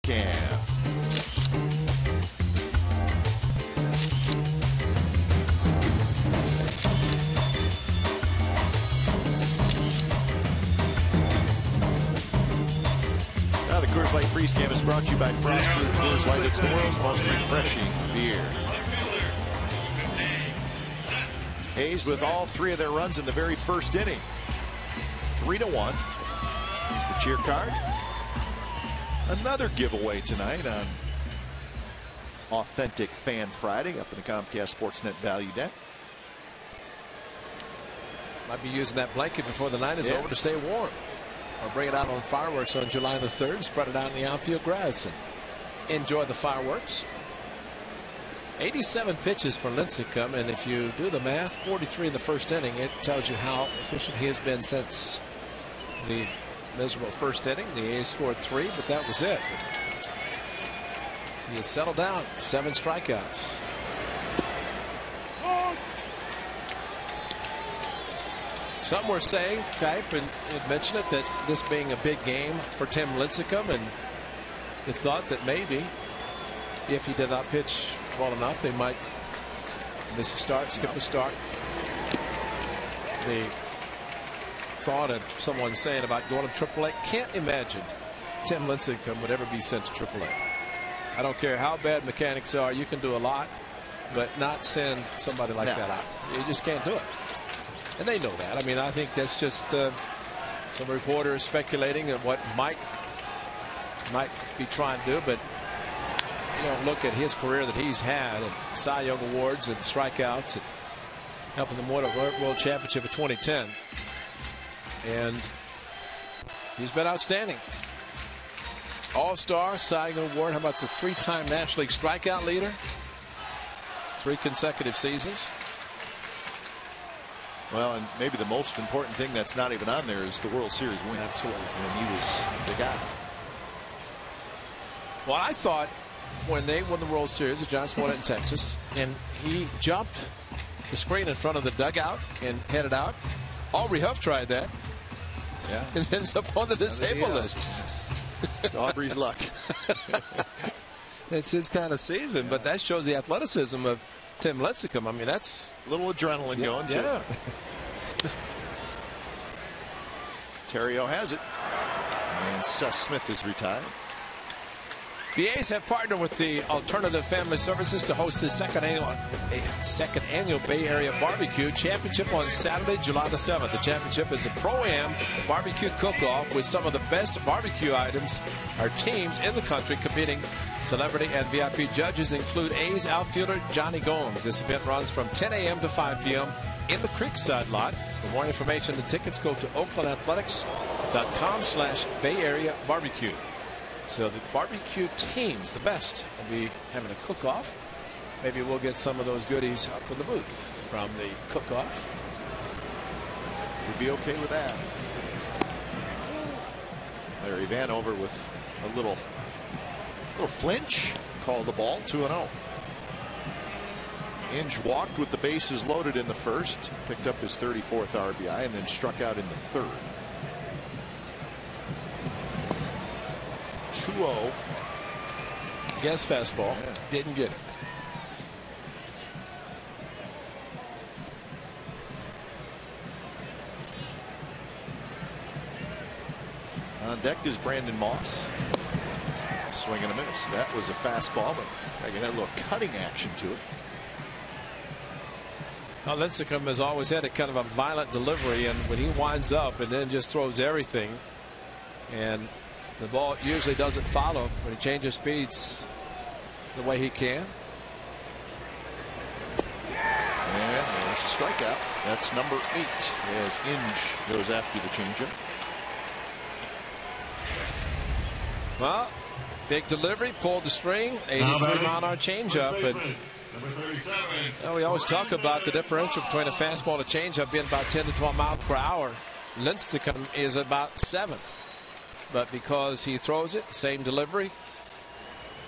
Cam. Now the Coors Light Freeze Cam is brought to you by Frost Brewed Coors Light. It's the world's most refreshing beer. A's with all three of their runs in the very first inning. 3-1. Here's the cheer card. Another giveaway tonight on Authentic Fan Friday up in the Comcast Sportsnet Value Deck. Might be using that blanket before the night is over to stay warm. Or bring it out on fireworks on July the 3rd. Spread it out in the outfield grass and enjoy the fireworks. 87 pitches for Lincecum, and if you do the math, 43 in the first inning. It tells you how efficient he has been since the miserable first inning. The A's scored 3, but that was it. He has settled down. 7 strikeouts. Some were saying, Kipe and mentioned it, that this being a big game for Tim Lincecum, and the thought that maybe if he did not pitch well enough, they might miss a start, skip a start. The thought of someone saying about going to AAA, can't imagine Tim Lincecum would ever be sent to AAA. I don't care how bad mechanics are, you can do a lot, but not send somebody like that out. You just can't do it. And they know that. I mean, I think that's just some reporters speculating at what Mike might be trying to do, but look at his career that he's had, and Cy Young awards and strikeouts, and helping them win a World Championship in 2010, and he's been outstanding. All-Star, Cy Young Award. How about the 3-time National League strikeout leader? 3 consecutive seasons. Well, and maybe the most important thing that's not even on there is the World Series win. Absolutely. And he was the guy. Well, I thought when they won the World Series, the Giants won it in Texas, and he jumped the screen in front of the dugout and headed out. Aubrey Huff tried that. Yeah. And ends up on the disabled list. Aubrey's luck. It's his kind of season, but that shows the athleticism of Tim Lincecum. I mean, that's a little adrenaline going, too. Yeah. Terrio has it. And Seth Smith is retired. The A's have partnered with the Alternative Family Services to host the second annual Bay Area Barbecue Championship on Saturday, July the 7th. The championship is a Pro-Am barbecue cook-off with some of the best barbecue items or teams in the country competing. Celebrity and VIP judges include A's outfielder Johnny Gomes. This event runs from 10 a.m. to 5 p.m. in the Creekside lot. For more information and tickets, go to oaklandathletics.com/Bay Area Barbecue. So the barbecue teams, the best, will be having a cook-off. Maybe we'll get some of those goodies up in the booth from the cook-off. We'd be okay with that. Larry Vanover with a little flinch. Called the ball 2-0. Inge walked with the bases loaded in the first. Picked up his 34th RBI and then struck out in the third. 2-0. Guess fastball. Yeah. Didn't get it. On deck is Brandon Moss. Swing and a miss. That was a fastball, but I had a little cutting action to it. Now, Lincecum has always had a kind of a violent delivery, and when he winds up and then just throws everything, and the ball usually doesn't follow when he changes speeds the way he can. And there's a strikeout. That's number 8 as Inge goes after the changeup. Well, big delivery, pulled the string, 83-mile-an-hour changeup. And we always talk about the differential between a fastball and a changeup being about 10 to 12 miles per hour. Lincecum is about 7. But because he throws it, same delivery,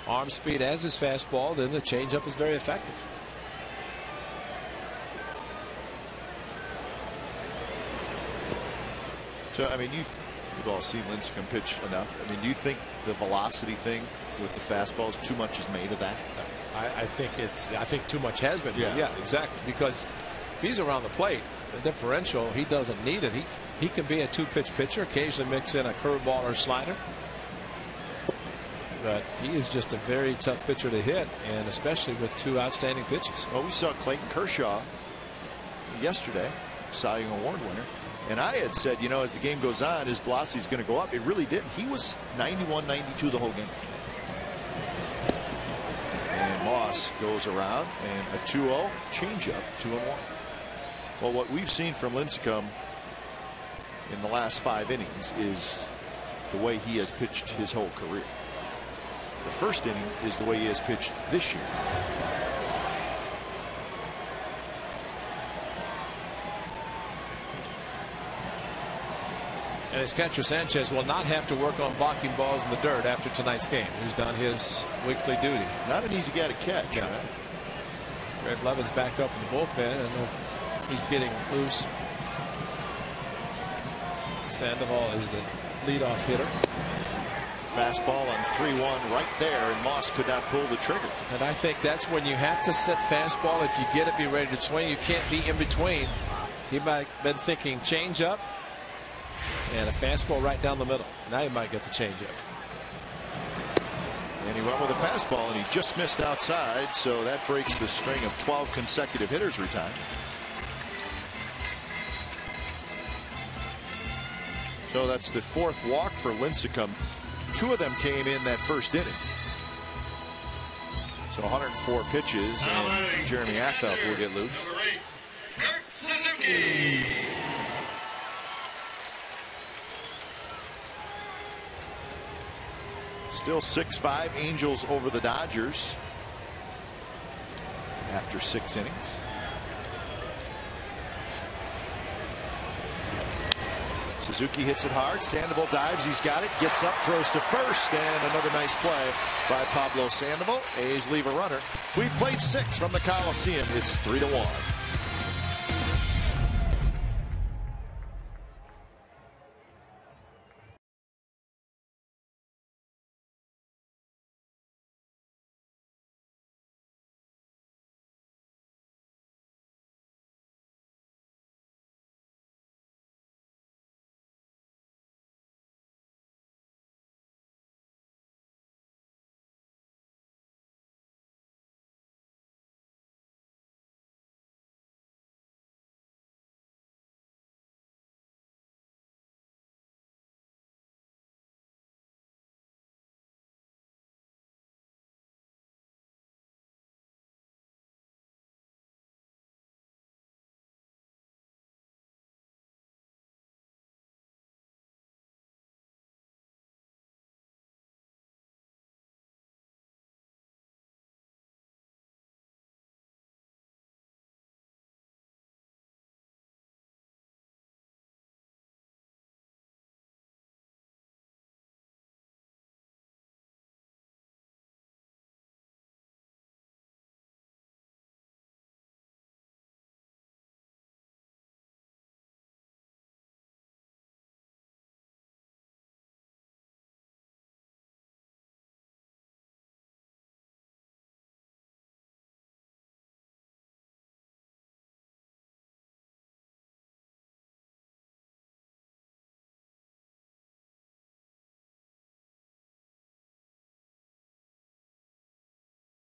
arm speed as his fastball, then the changeup is very effective. So, I mean, you've all seen Lincecum pitch enough. I mean, do you think the velocity thing with the fastballs, too much is made of that? I think too much has been made. Yeah. Yeah, exactly. Because if he's around the plate, the differential, he doesn't need it. He can be a 2-pitch pitcher, occasionally mix in a curveball or slider. But he is just a very tough pitcher to hit, and especially with 2 outstanding pitches. Well, we saw Clayton Kershaw yesterday, Cy Young Award winner. And I had said, you know, as the game goes on, his velocity is going to go up. It really did. He was 91, 92 the whole game. And Moss goes around, and a 2-0 changeup, 2-1. Well, what we've seen from Lincecum in the last 5 innings is the way he has pitched his whole career. The first inning is the way he has pitched this year. And his catcher Sanchez will not have to work on blocking balls in the dirt after tonight's game. He's done his weekly duty. Not an easy guy to catch. Yeah. Right? Greg Levin's back up in the bullpen. I don't know if he's getting loose. Sandoval is the leadoff hitter. Fastball on 3-1 right there, and Moss could not pull the trigger. And I think that's when you have to set fastball. If you get it, be ready to swing. You can't be in between. He might have been thinking changeup and a fastball right down the middle. Now he might get the changeup. And he went with a fastball, and he just missed outside, so that breaks the string of 12 consecutive hitters retired. So that's the 4th walk for Lincecum. 2 of them came in that first inning. So 104 pitches, and Jeremy Affeldt will get loose. Number 8, Kurt Suzuki. Still 6-5 Angels over the Dodgers after 6 innings. Suzuki hits it hard. Sandoval dives. He's got it. Gets up, throws to first, and another nice play by Pablo Sandoval. A's leave a runner. We've played 6 from the Coliseum. It's 3-1.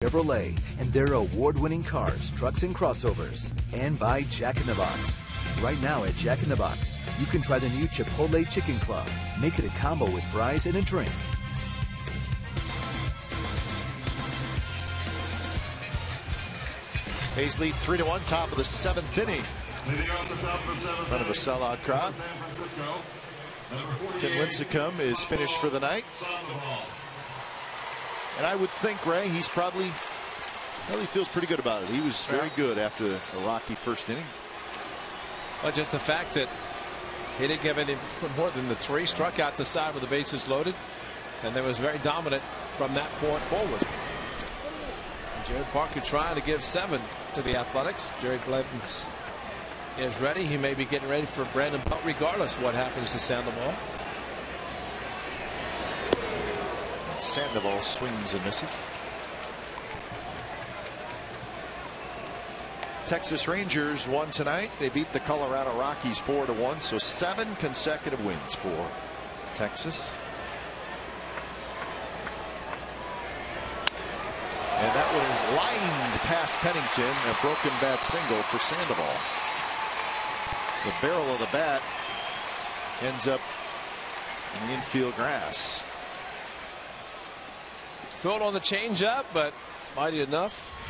Chevrolet and their award-winning cars, trucks, and crossovers. And by Jack in the Box. Right now at Jack in the Box, you can try the new Chipotle Chicken Club. Make it a combo with fries and a drink. A's lead 3-1, top of the 7th inning. Leading off the top of the 7th In front of a sellout crowd. San Francisco, number 48, Tim Lincecum is finished for the night. Sandoval. And I would think, Ray, he's probably feels pretty good about it. He was very good after a rocky first inning. Well, just the fact that he didn't give any more than the 3, struck out the side with the bases loaded, and they was very dominant from that point forward. And Jared Parker trying to give 7 to the Athletics. Jerry Blevins is ready. He may be getting ready for Brandon Belt regardless what happens to Sandoval. Sandoval swings and misses. Texas Rangers won tonight. They beat the Colorado Rockies 4-1, so 7 consecutive wins for Texas. And that one is lined past Pennington, a broken bat single for Sandoval. The barrel of the bat ends up in the infield grass. Thrown on the changeup, but mighty enough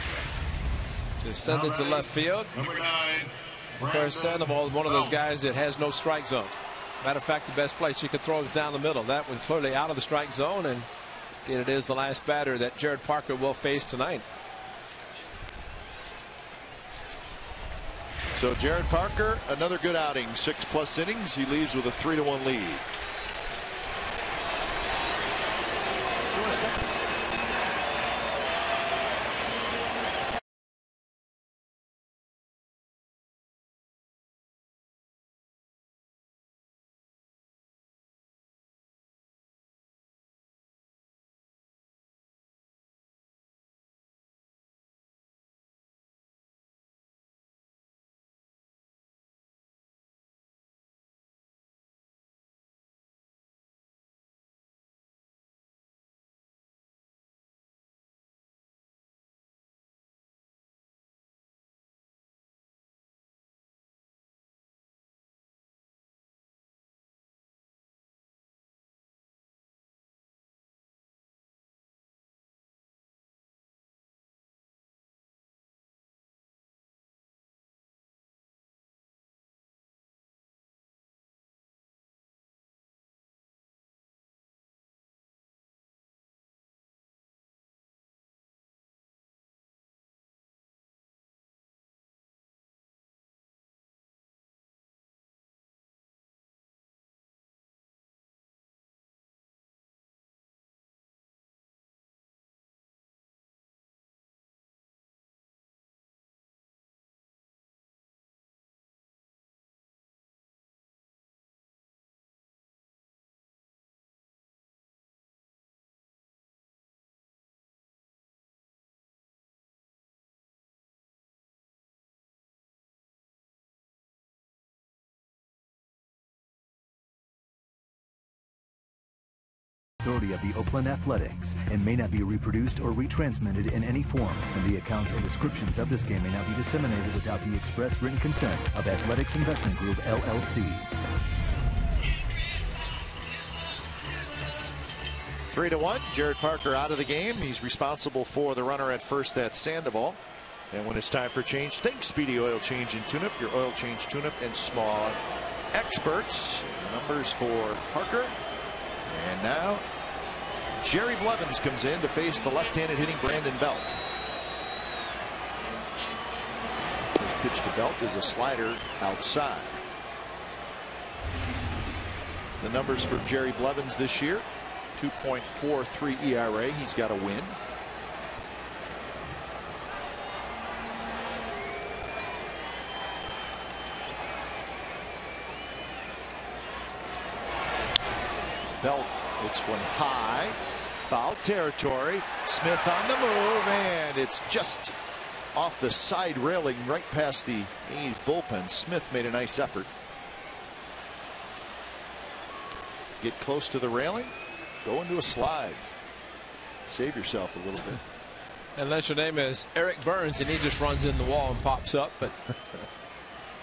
to send it to left field. Number 9, Of course, Sandoval is one of those guys that has no strike zone. Matter of fact, the best place you could throw is down the middle. That one clearly out of the strike zone, and it is the last batter that Jared Parker will face tonight. So Jared Parker, another good outing, 6+ innings. He leaves with a 3-1 lead. responsibility of the Oakland Athletics and may not be reproduced or retransmitted in any form, and the accounts and descriptions of this game may not be disseminated without the express written consent of Athletics Investment Group, LLC. 3-1. Jared Parker out of the game. He's responsible for the runner at first. That's Sandoval. And when it's time for change, think Speedy Oil Change and Tune-Up, your oil change, tune-up, and smog experts. Numbers for Parker. And now Jerry Blevins comes in to face the left-handed hitting Brandon Belt. First pitch to Belt is a slider outside. The numbers for Jerry Blevins this year: 2.43 ERA. He's got a win. Belt hits one high, foul territory. Smith on the move, and it's just off the side railing right past the A's bullpen. Smith made a nice effort. Get close to the railing, go into a slide. Save yourself a little bit. Unless your name is Eric Burns and he just runs in the wall and pops up, but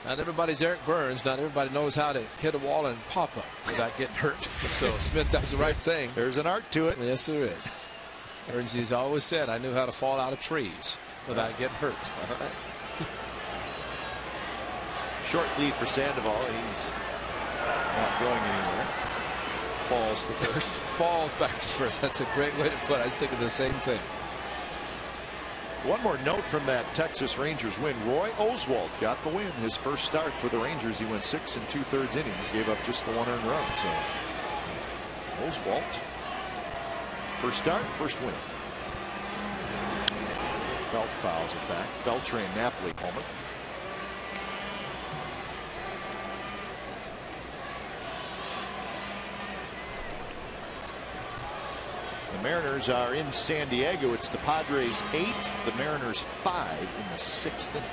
not everybody's Eric Burns. Not everybody knows how to hit a wall and pop up without getting hurt. So Smith does the right thing. There's an art to it. Yes, there is. Burns has always said, I knew how to fall out of trees without getting hurt. All right. Short lead for Sandoval. He's not going anywhere. Falls to first. Falls back to first. That's a great way to put it. I was thinking the same thing. One more note from that Texas Rangers win. Roy Oswalt got the win. His first start for the Rangers. He went 6 2/3 innings, gave up just the 1 earned run. So Oswalt, first start, first win. Belt fouls it back. Beltran Napoli homer. The Mariners are in San Diego. It's the Padres 8, the Mariners 5 in the 6th inning.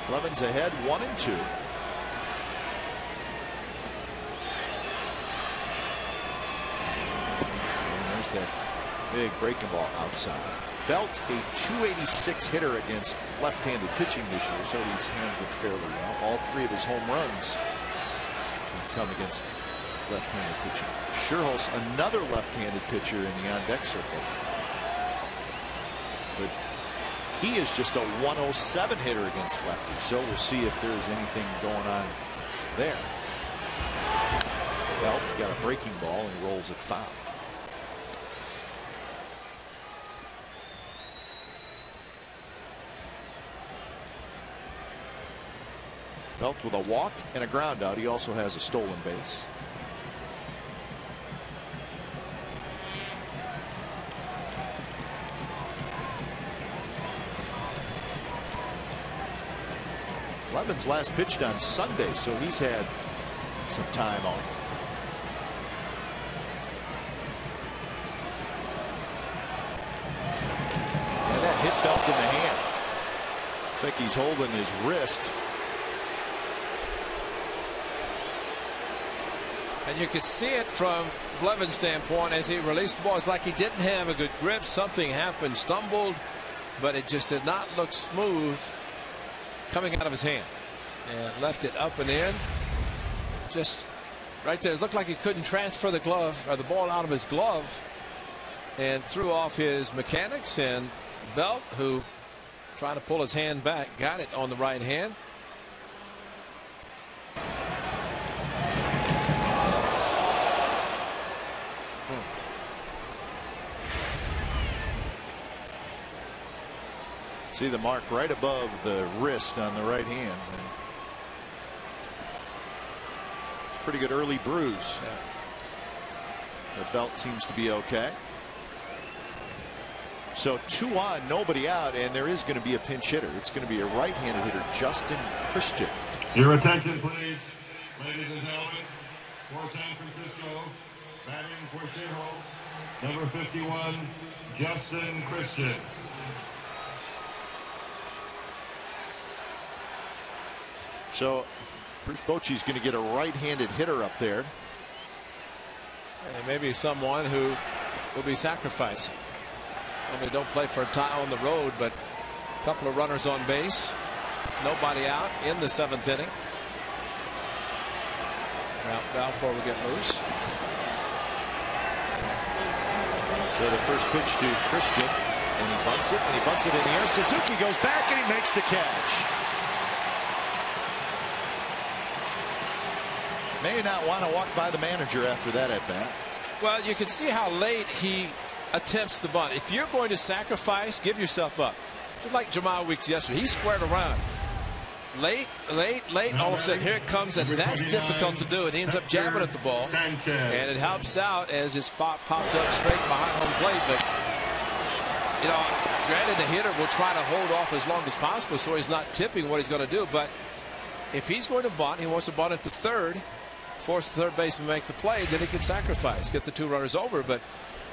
Blevins ahead 1-2. And there's that big breaking ball outside. Belt, a .286 hitter against left-handed pitching this year, so he's handled it fairly well. All 3 of his home runs have come against left-handed pitching. Scherholz, another left-handed pitcher in the on-deck circle. But he is just a .107 hitter against lefties, so we'll see if there's anything going on there. Belt's got a breaking ball and rolls it foul. Belt with a walk and a ground out. He also has a stolen base. Blevins last pitched on Sunday, so he's had some time off. And that hit Belt in the hand. It's like he's holding his wrist. And you could see it from Blevins' standpoint as he released the ball. It's like he didn't have a good grip. Something happened, stumbled, but it just did not look smooth coming out of his hand. And left it up and in. Just right there. It looked like he couldn't transfer the glove or the ball out of his glove and threw off his mechanics. And Belt, who trying to pull his hand back, got it on the right hand. See the mark right above the wrist on the right hand. And it's a pretty good early bruise. Yeah. The Belt seems to be okay. So 2 on, nobody out, and there is going to be a pinch hitter. It's going to be a right-handed hitter, Justin Christian. Your attention, please, ladies and gentlemen. For San Francisco, batting for Scherholz, number 51, Justin Christian. So Bruce Bochy's going to get a right-handed hitter up there. And maybe someone who will be sacrificed. They don't play for a tie on the road, but a couple of runners on base. Nobody out in the 7th inning. Balfour will get loose. So the first pitch to Christian, and he bunts it, in the air. Suzuki goes back, and he makes the catch. May not want to walk by the manager after that at bat. Well, you can see how late he attempts the bunt. If you're going to sacrifice, give yourself up. Just like Jamal Weeks yesterday, he squared around. Late, all of a sudden here it comes, and that's difficult to do. And he ends up jabbing at the ball, and it helps out as his popped up straight behind home plate. But you know, granted, the hitter will try to hold off as long as possible so he's not tipping what he's going to do. But if he's going to bunt, he wants to bunt at the third, force the third baseman to make the play, then he can sacrifice, get the 2 runners over. But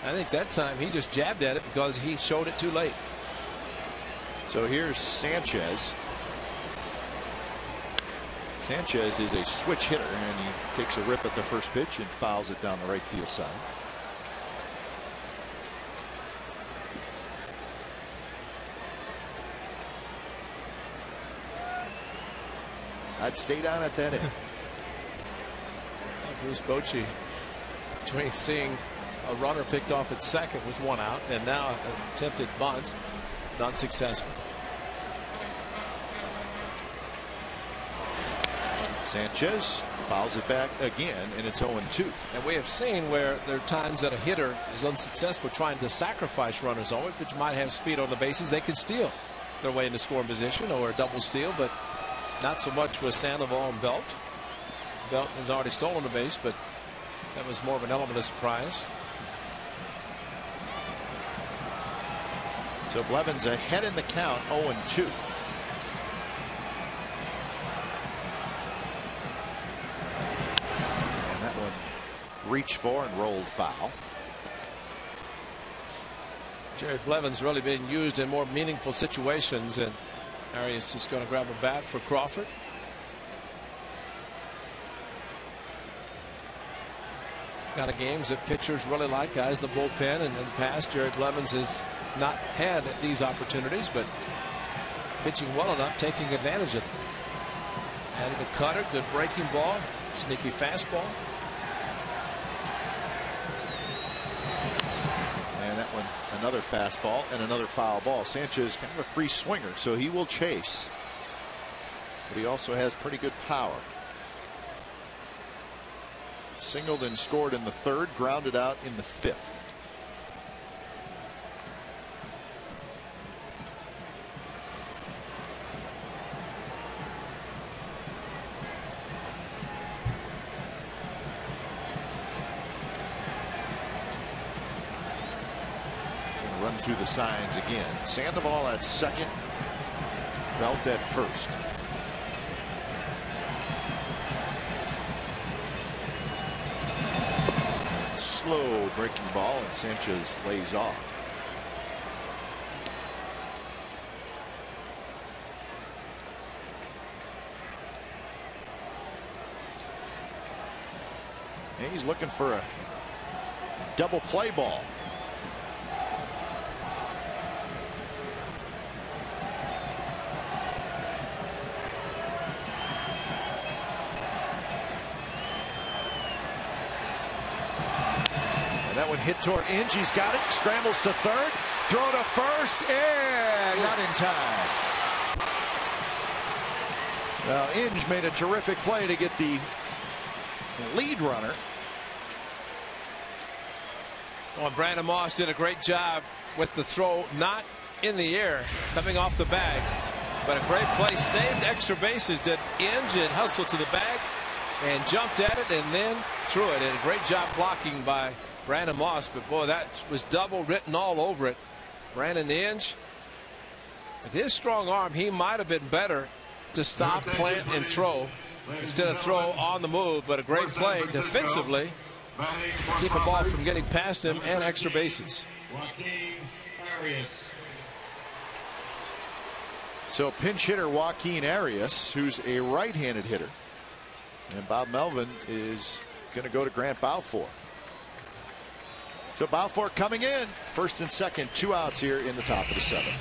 I think that time he just jabbed at it because he showed it too late. So here's Sanchez. Sanchez is a switch hitter, and he takes a rip at the first pitch and fouls it down the right field side. I'd stay down at that end. Bruce Bochy, between seeing a runner picked off at second with 1 out, and now an attempted bunt, not successful. Sanchez fouls it back again, and it's 0-2. And we have seen where there are times that a hitter is unsuccessful trying to sacrifice runners on it, but you might have speed on the bases. They can steal their way into scoring position or a double steal, but not so much with Sandoval and Belt. Belt has already stolen the base, but that was more of an element of surprise. So Blevins ahead in the count, 0-2. And that one reached for and rolled foul. Jared Blevins really being used in more meaningful situations, and Arias is going to grab a bat for Crawford. Kind of games that pitchers really like, guys, the bullpen, and in the past Jared Blevins has not had these opportunities, but pitching well enough, taking advantage of them. Added a cutter, good breaking ball, sneaky fastball. And that one, another fastball and another foul ball. Sanchez kind of a free swinger, so he will chase. But he also has pretty good power. Singled and scored in the 3rd, grounded out in the 5th. Run through the signs again. Sandoval at second, Belt at first. Slow breaking ball, and Sanchez lays off. And he's looking for a double play ball. That one hit toward Inge. He's got it. Scrambles to third. Throw to first. And not in time. Well, Inge made a terrific play to get the lead runner. Well, Brandon Moss did a great job with the throw, not in the air, coming off the bag, but a great play. Saved extra bases. Did Inge and hustled to the bag and jumped at it and then threw it. And a great job blocking by Brandon Moss, but boy, that was double written all over it. Brandon Inge, with his strong arm, he might have been better to stop, plant, and throw instead of throw on the move, but a great play defensively. Keep a ball from getting past him and extra bases. So pinch hitter Joaquin Arias, who's a right-handed hitter, And Bob Melvin is going to go to Grant Balfour. So Balfour coming in. First and second, 2 outs here in the top of the 7th.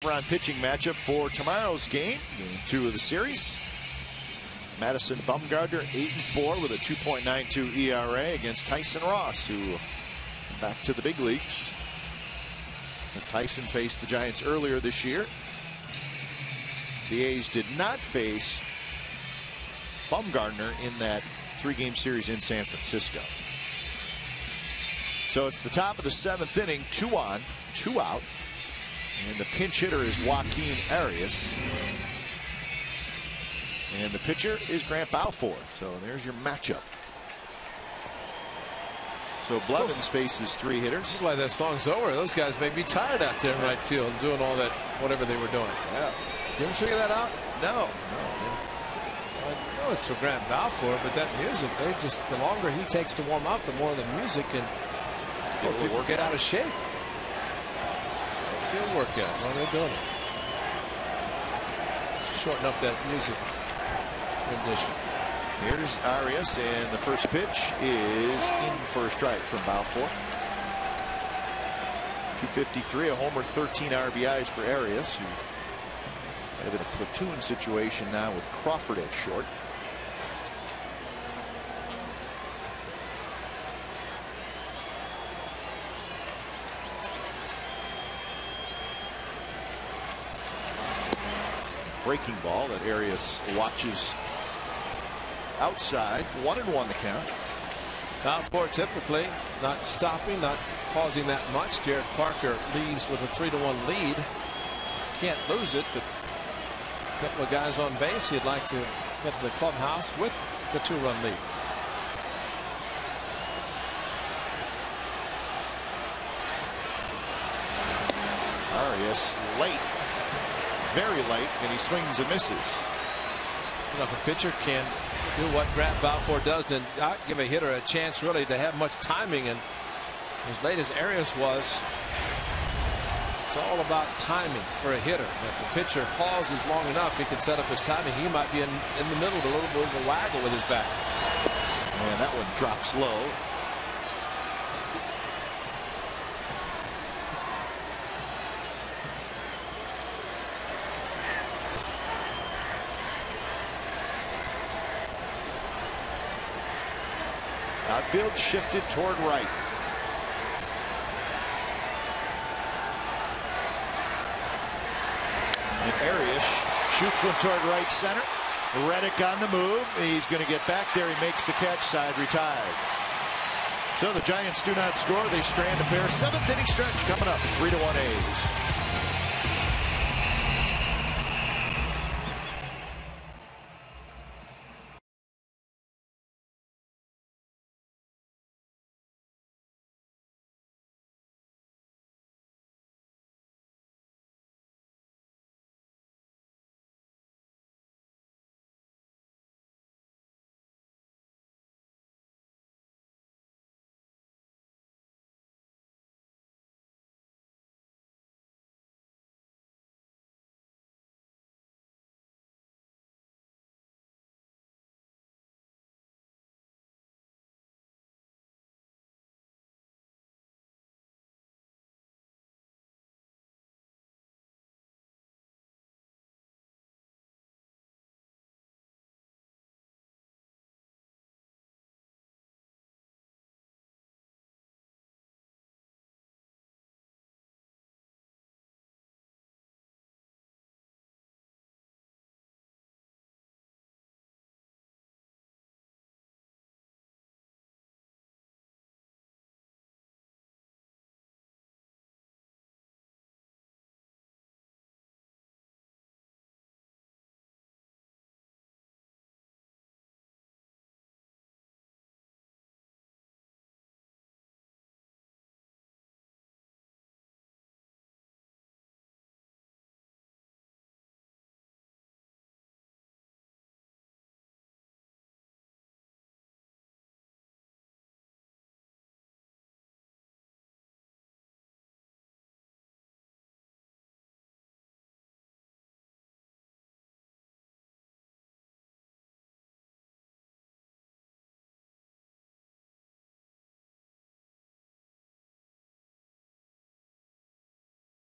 Round pitching matchup for tomorrow's game 2 of the series. Madison Bumgarner 8-4 with a 2.92 ERA against Tyson Ross, who back to the big leagues. And Tyson faced the Giants earlier this year. The A's did not face Bumgarner in that 3-game series in San Francisco. So it's the top of the 7th inning, 2 on, 2 out. And the pinch hitter is Joaquin Arias. And the pitcher is Grant Balfour. So there's your matchup. So Blevins faces 3 hitters. Looks like that song's over. Those guys may be tired out there in right field doing all that, whatever they were doing. Yeah. You ever figure that out? No. I know it's for Grant Balfour, but that music, the longer he takes to warm up, the more the music can people get out of shape. Field workout while they're doing it. Shorten up that music rendition. Here's Arias, and the first pitch is in for a strike from Balfour. 253, a homer, 13 RBIs for Arias, who kind of in a platoon situation now with Crawford at short. Breaking ball that Arias watches outside. 1-1 the count. Balfour typically not stopping, not pausing that much. Jared Parker leaves with a 3-1 lead. Can't lose it, but a couple of guys on base. He'd like to get to the clubhouse with the 2-run lead. Arias late. Very late, and he swings and misses. You know, if a pitcher can do what Grant Balfour does, then not give a hitter a chance really to have much timing, and as late as Arias was, it's all about timing for a hitter. If the pitcher pauses long enough, he can set up his timing. He might be in the middle with a little bit of a waggle with his bat. And that one drops low. Outfield shifted toward right. And Arias shoots one toward right center. Reddick on the move. He's going to get back there. He makes the catch. Side retired. So the Giants do not score. They strand a pair. 7th inning stretch coming up. 3-1 A's.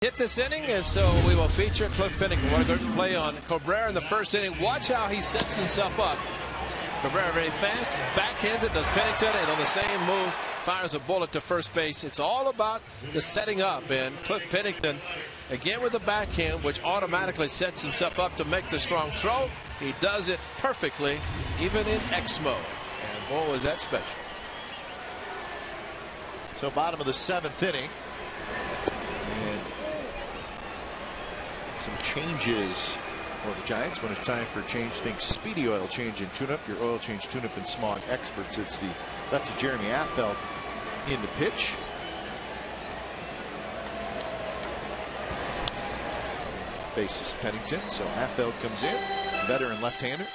hit this inning, and so we will feature Cliff Pennington. What a good play on Cabrera in the first inning. Watch how he sets himself up. Cabrera very fast, backhands it, does Pennington, and on the same move, fires a bullet to first base. It's all about the setting up, and Cliff Pennington, again with the backhand, which automatically sets himself up to make the strong throw. He does it perfectly, even in X mode. And boy, was that special. So bottom of the 7th inning. And some changes for the Giants. When it's time for change, think Speedy Oil Change and Tune-Up. Your oil change, tune-up, and smog experts. It's the lefty Jeremy Affeldt in the pitch. Faces Pennington. So Affeldt comes in. Veteran left-hander.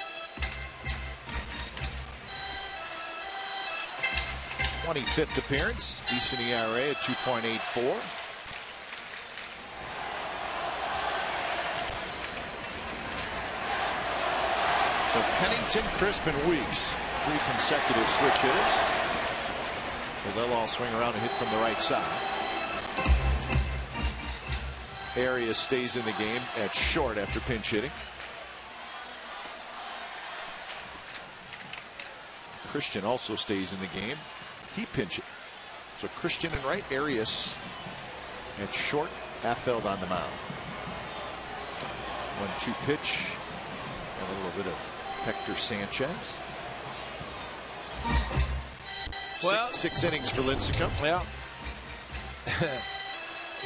25th appearance. Decent ERA at 2.84. So Pennington, Crisp, and Weeks, 3 consecutive switch hitters. So they'll all swing around and hit from the right side. Arias stays in the game at short after pinch hitting. Christian also stays in the game. He pinch it. So Christian and right, Arias at short, Affeldt on the mound. 1-2 pitch. And a little bit of Hector Sanchez. Well, six innings for Lincecum. Well,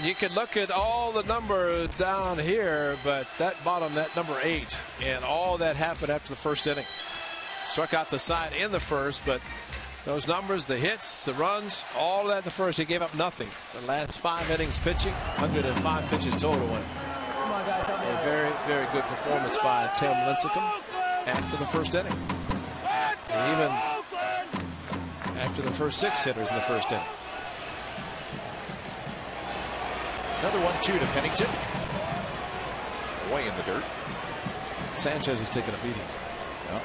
you can look at all the numbers down here, but that bottom, that number 8, and all that happened after the first inning. Struck out the side in the first, but those numbers, the hits, the runs, all of that in the first, he gave up nothing. The last 5 innings pitching, 105 pitches total. A very, very good performance by Tim Lincecum after the first inning. And even after the first 6 hitters in the first inning. Another 1-2 to Pennington. Way in the dirt. Sanchez is taking a beating. Yep.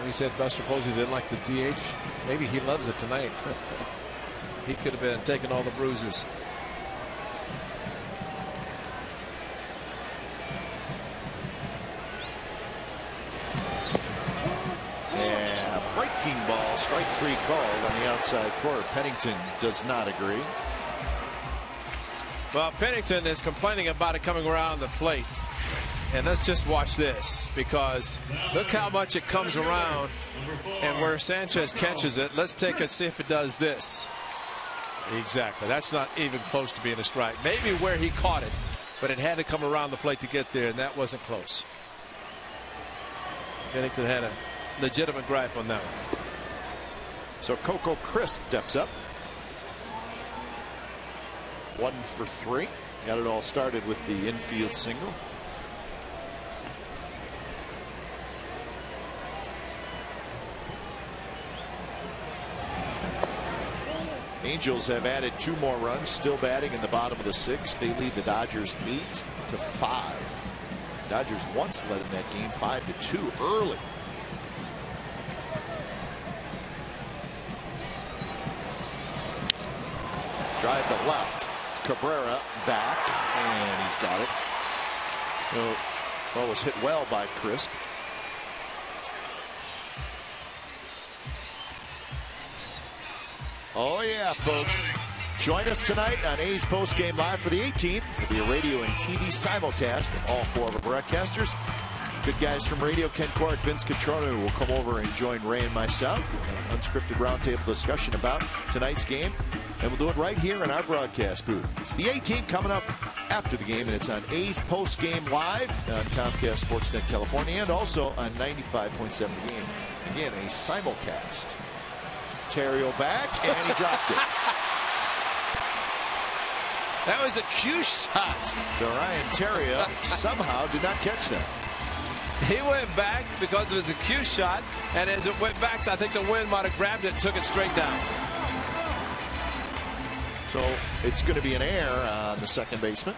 He said Buster Posey didn't like the DH. Maybe he loves it tonight. He could have been taking all the bruises. And a breaking ball, strike 3 called on the outside corner. Pennington does not agree. Well, Pennington is complaining about it coming around the plate. And let's just watch this, because look how much it comes around, and where Sanchez catches it. Let's take it, see if it does this. Exactly. That's not even close to being a strike. Maybe where he caught it, but it had to come around the plate to get there, and that wasn't close. Pennington had a legitimate gripe on that one. So Coco Crisp steps up. 1 for 3. Got it all started with the infield single. Angels have added 2 more runs, still batting in the bottom of the 6th. They lead the Dodgers 8-5. Dodgers once led in that game 5-2 early. Drive to left. Cabrera back, and he's got it. Ball was hit well by Crisp. Oh yeah, folks. Join us tonight on A's Postgame Live for the 18th. It'll be a radio and TV simulcast of all 4 of our broadcasters. Good guys from radio, Ken Corrick, Vince Catrona, will come over and join Ray and myself. We'll have an unscripted roundtable discussion about tonight's game. And we'll do it right here in our broadcast booth. It's the 18th coming up after the game, and it's on A's Postgame Live on Comcast Sportsnet California, and also on 95.7 The Game. Again, a simulcast. Terrio back, and he dropped it. That was a cue shot. So Ryan Terrio somehow did not catch that. He went back because of his cue shot, and as it went back, I think the wind might have grabbed it and took it straight down. So it's going to be an error on the second baseman.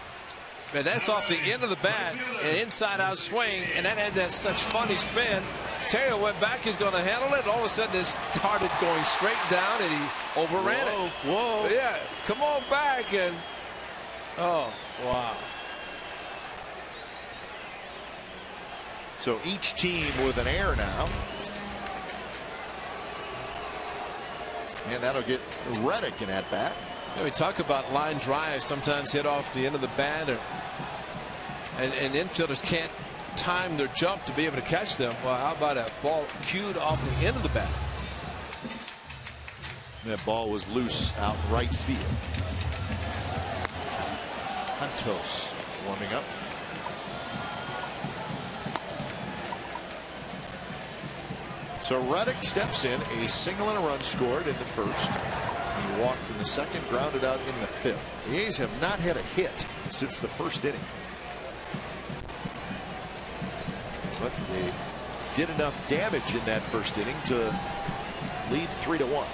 Man, that's off the end of the bat, an inside-out swing, and that had that such funny spin. Terry went back. He's going to handle it. All of a sudden, it started going straight down, and he overran it. Whoa. Yeah, come on back. And, oh, wow. So each team with an error now. And that'll get Reddick in at bat. You know, we talk about line drives sometimes hit off the end of the bat, and infielders can't time their jump to be able to catch them. Well, how about a ball cued off the end of the bat? That ball was loose out right field. Huntos warming up. So Reddick steps in, a single and a run scored in the first. He walked in the second, grounded out in the fifth. The A's have not had a hit since the first inning. But they did enough damage in that first inning to lead 3-1.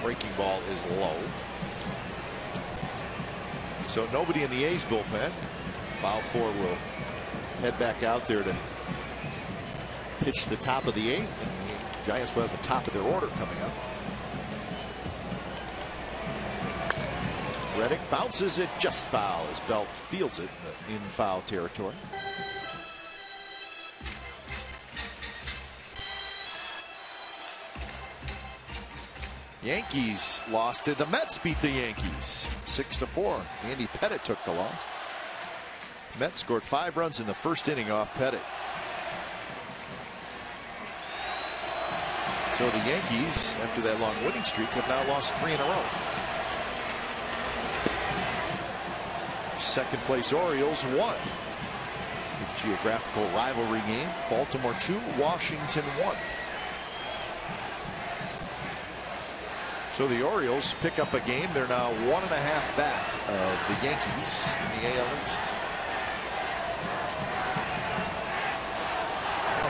Breaking ball is low. So nobody in the A's bullpen. Balfour will head back out there to pitch the top of the eighth, and the Giants will have the top of their order coming up. Reddick bounces it just foul as Belt fields it in foul territory. Yankees lost it. The Mets beat the Yankees 6-4. Andy Pettit took the loss. Mets scored 5 runs in the first inning off Pettit. So the Yankees, after that long winning streak, have now lost 3 in a row. Second place Orioles won. It's a geographical rivalry game. Baltimore 2, Washington 1. So the Orioles pick up a game. They're now 1.5 back of the Yankees in the AL East.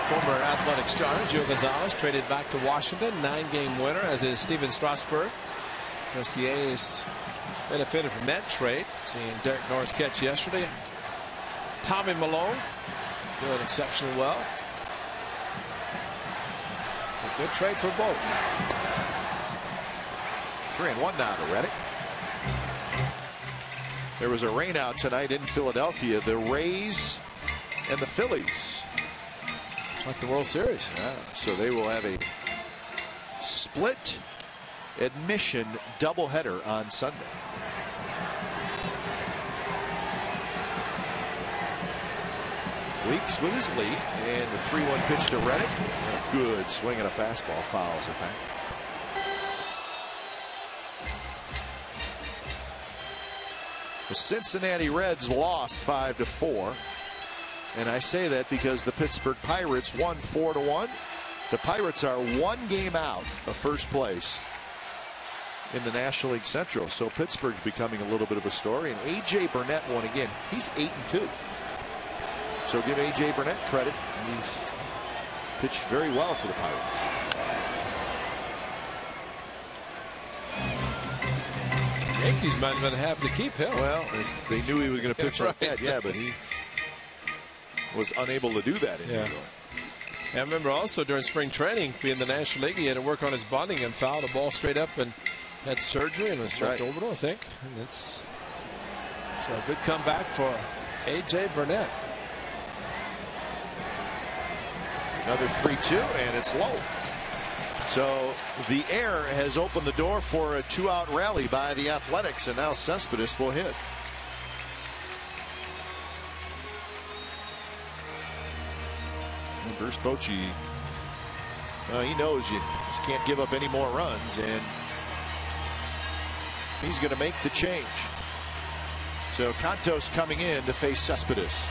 Former Athletic star Joe Gonzalez traded back to Washington. 9-game winner, as is Steven Strasburg. Of course, the A's benefited from that trade. Seeing Derek Norris catch yesterday. Tommy Malone doing exceptionally well. It's a good trade for both. 3-1 now to Reddick. There was a rainout tonight in Philadelphia. The Rays and the Phillies. Like the World Series. Yeah, so they will have a split admission doubleheader on Sunday. Weeks with his lead, and the 3-1 pitch to Reddick. And a good swing and a fastball fouls it back. The Cincinnati Reds lost 5-4. And I say that because the Pittsburgh Pirates won 4-1. The Pirates are 1 game out of first place in the National League Central. So Pittsburgh's becoming a little bit of a story. And A.J. Burnett won again. He's 8-2. So give A.J. Burnett credit. He's pitched very well for the Pirates. Yankees might have been happy to keep him. Well, if they knew he was going to pitch like that, yeah, but he was unable to do that in New York. I remember also during spring training, being in the National League, he had to work on his bunting and fouled a ball straight up and had surgery and was left orbital, I think. And it's so a good comeback for A.J. Burnett. Another 3-2, and it's low. So the error has opened the door for a 2-out rally by the Athletics, and now Cespedes will hit. Bruce Bochy, he knows you can't give up any more runs, and he's going to make the change. So Contos coming in to face Cespedes.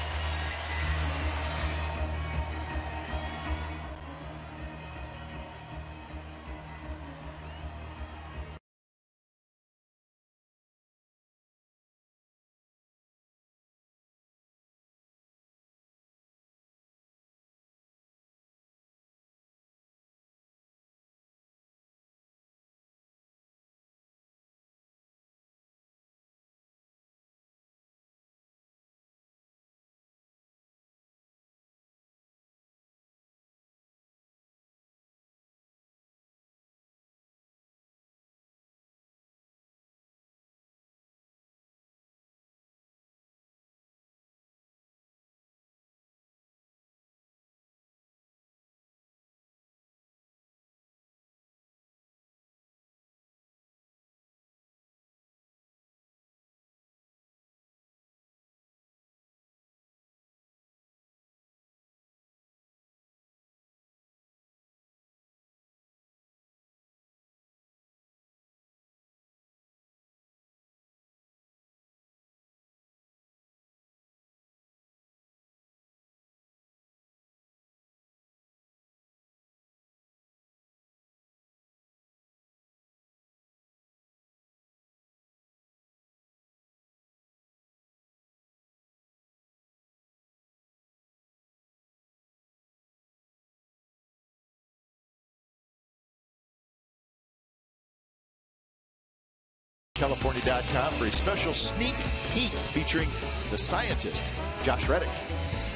California.com for a special sneak peek featuring the scientist, Josh Reddick.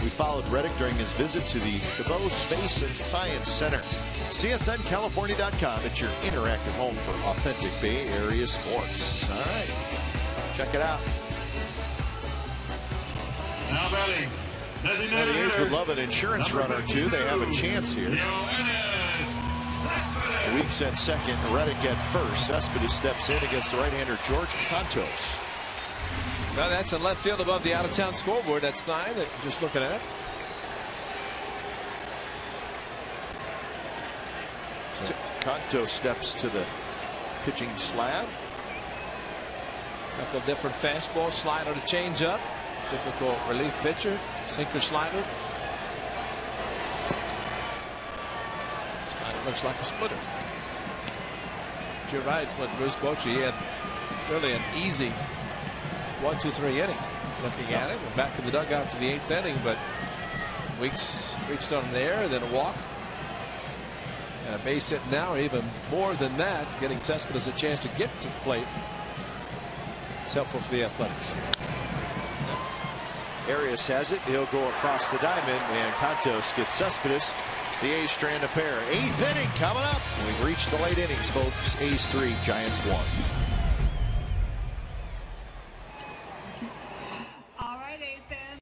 We followed Reddick during his visit to the DeVoe Space and Science Center. CSNCalifornia.com. It's your interactive home for authentic Bay Area sports. All right. Check it out. Now batting. Now the A's would love an insurance run or two. They have a chance here. Weeks at second, Reddick at first. Cespedes steps in against the right-hander George Contos. Well, that's in left field above the out-of-town scoreboard. That sign that you're just looking at. So Contos steps to the pitching slab. A couple of different fastball, slider to change up. Typical relief pitcher, sinker slider. Slider looks like a splitter. But you're right, when Bruce Bochy, he had really an easy 1-2-3 inning. Looking at it, we're back in the dugout to the 8th inning, but Weeks reached on an error, then a walk. And a base hit now, even more than that, getting Cespedes a chance to get to the plate. It's helpful for the Athletics. Arias has it. He'll go across the diamond, and Contos gets Cespedes. The A's strand a pair. 8th inning coming up. We've reached the late innings, folks. A's 3, Giants 1. All right, A's fans.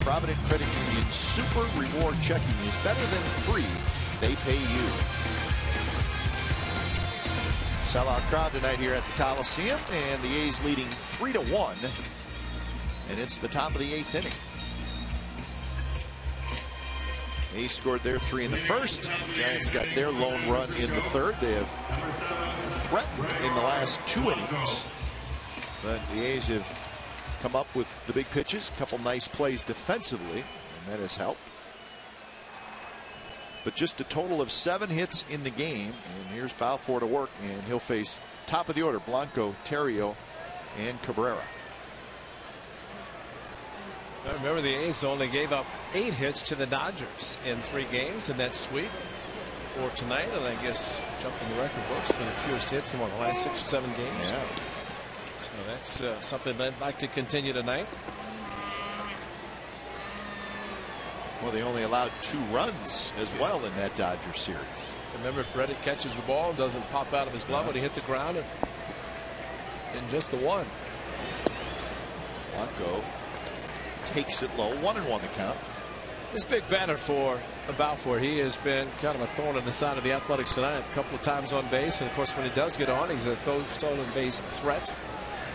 Provident Credit Union Super Reward Checking is better than free. They pay you. Sellout crowd tonight here at the Coliseum, and the A's leading 3-1. And it's the top of the 8th inning. A's scored their 3 in the first. Giants got their lone run in the third. They have threatened in the last 2 innings. But the A's have come up with the big pitches, a couple nice plays defensively, and that has helped. But just a total of 7 hits in the game, and here's Balfour to work, and he'll face top of the order Blanco, Terrio, and Cabrera. Remember, the A's only gave up 8 hits to the Dodgers in 3 games in that sweep for tonight, and I guess jumping the record books for the fewest hits in the last 6 or 7 games. Yeah. So that's something they'd like to continue tonight. Well, they only allowed 2 runs as well in that Dodger series. Remember, if Reddick catches the ball and doesn't pop out of his glove when he hit the ground, and just the one. Blanco takes it low. 1-1 the count. This big batter for Balfour, he has been kind of a thorn in the side of the Athletics tonight. A couple of times on base, and of course when he does get on, he's a stolen base threat.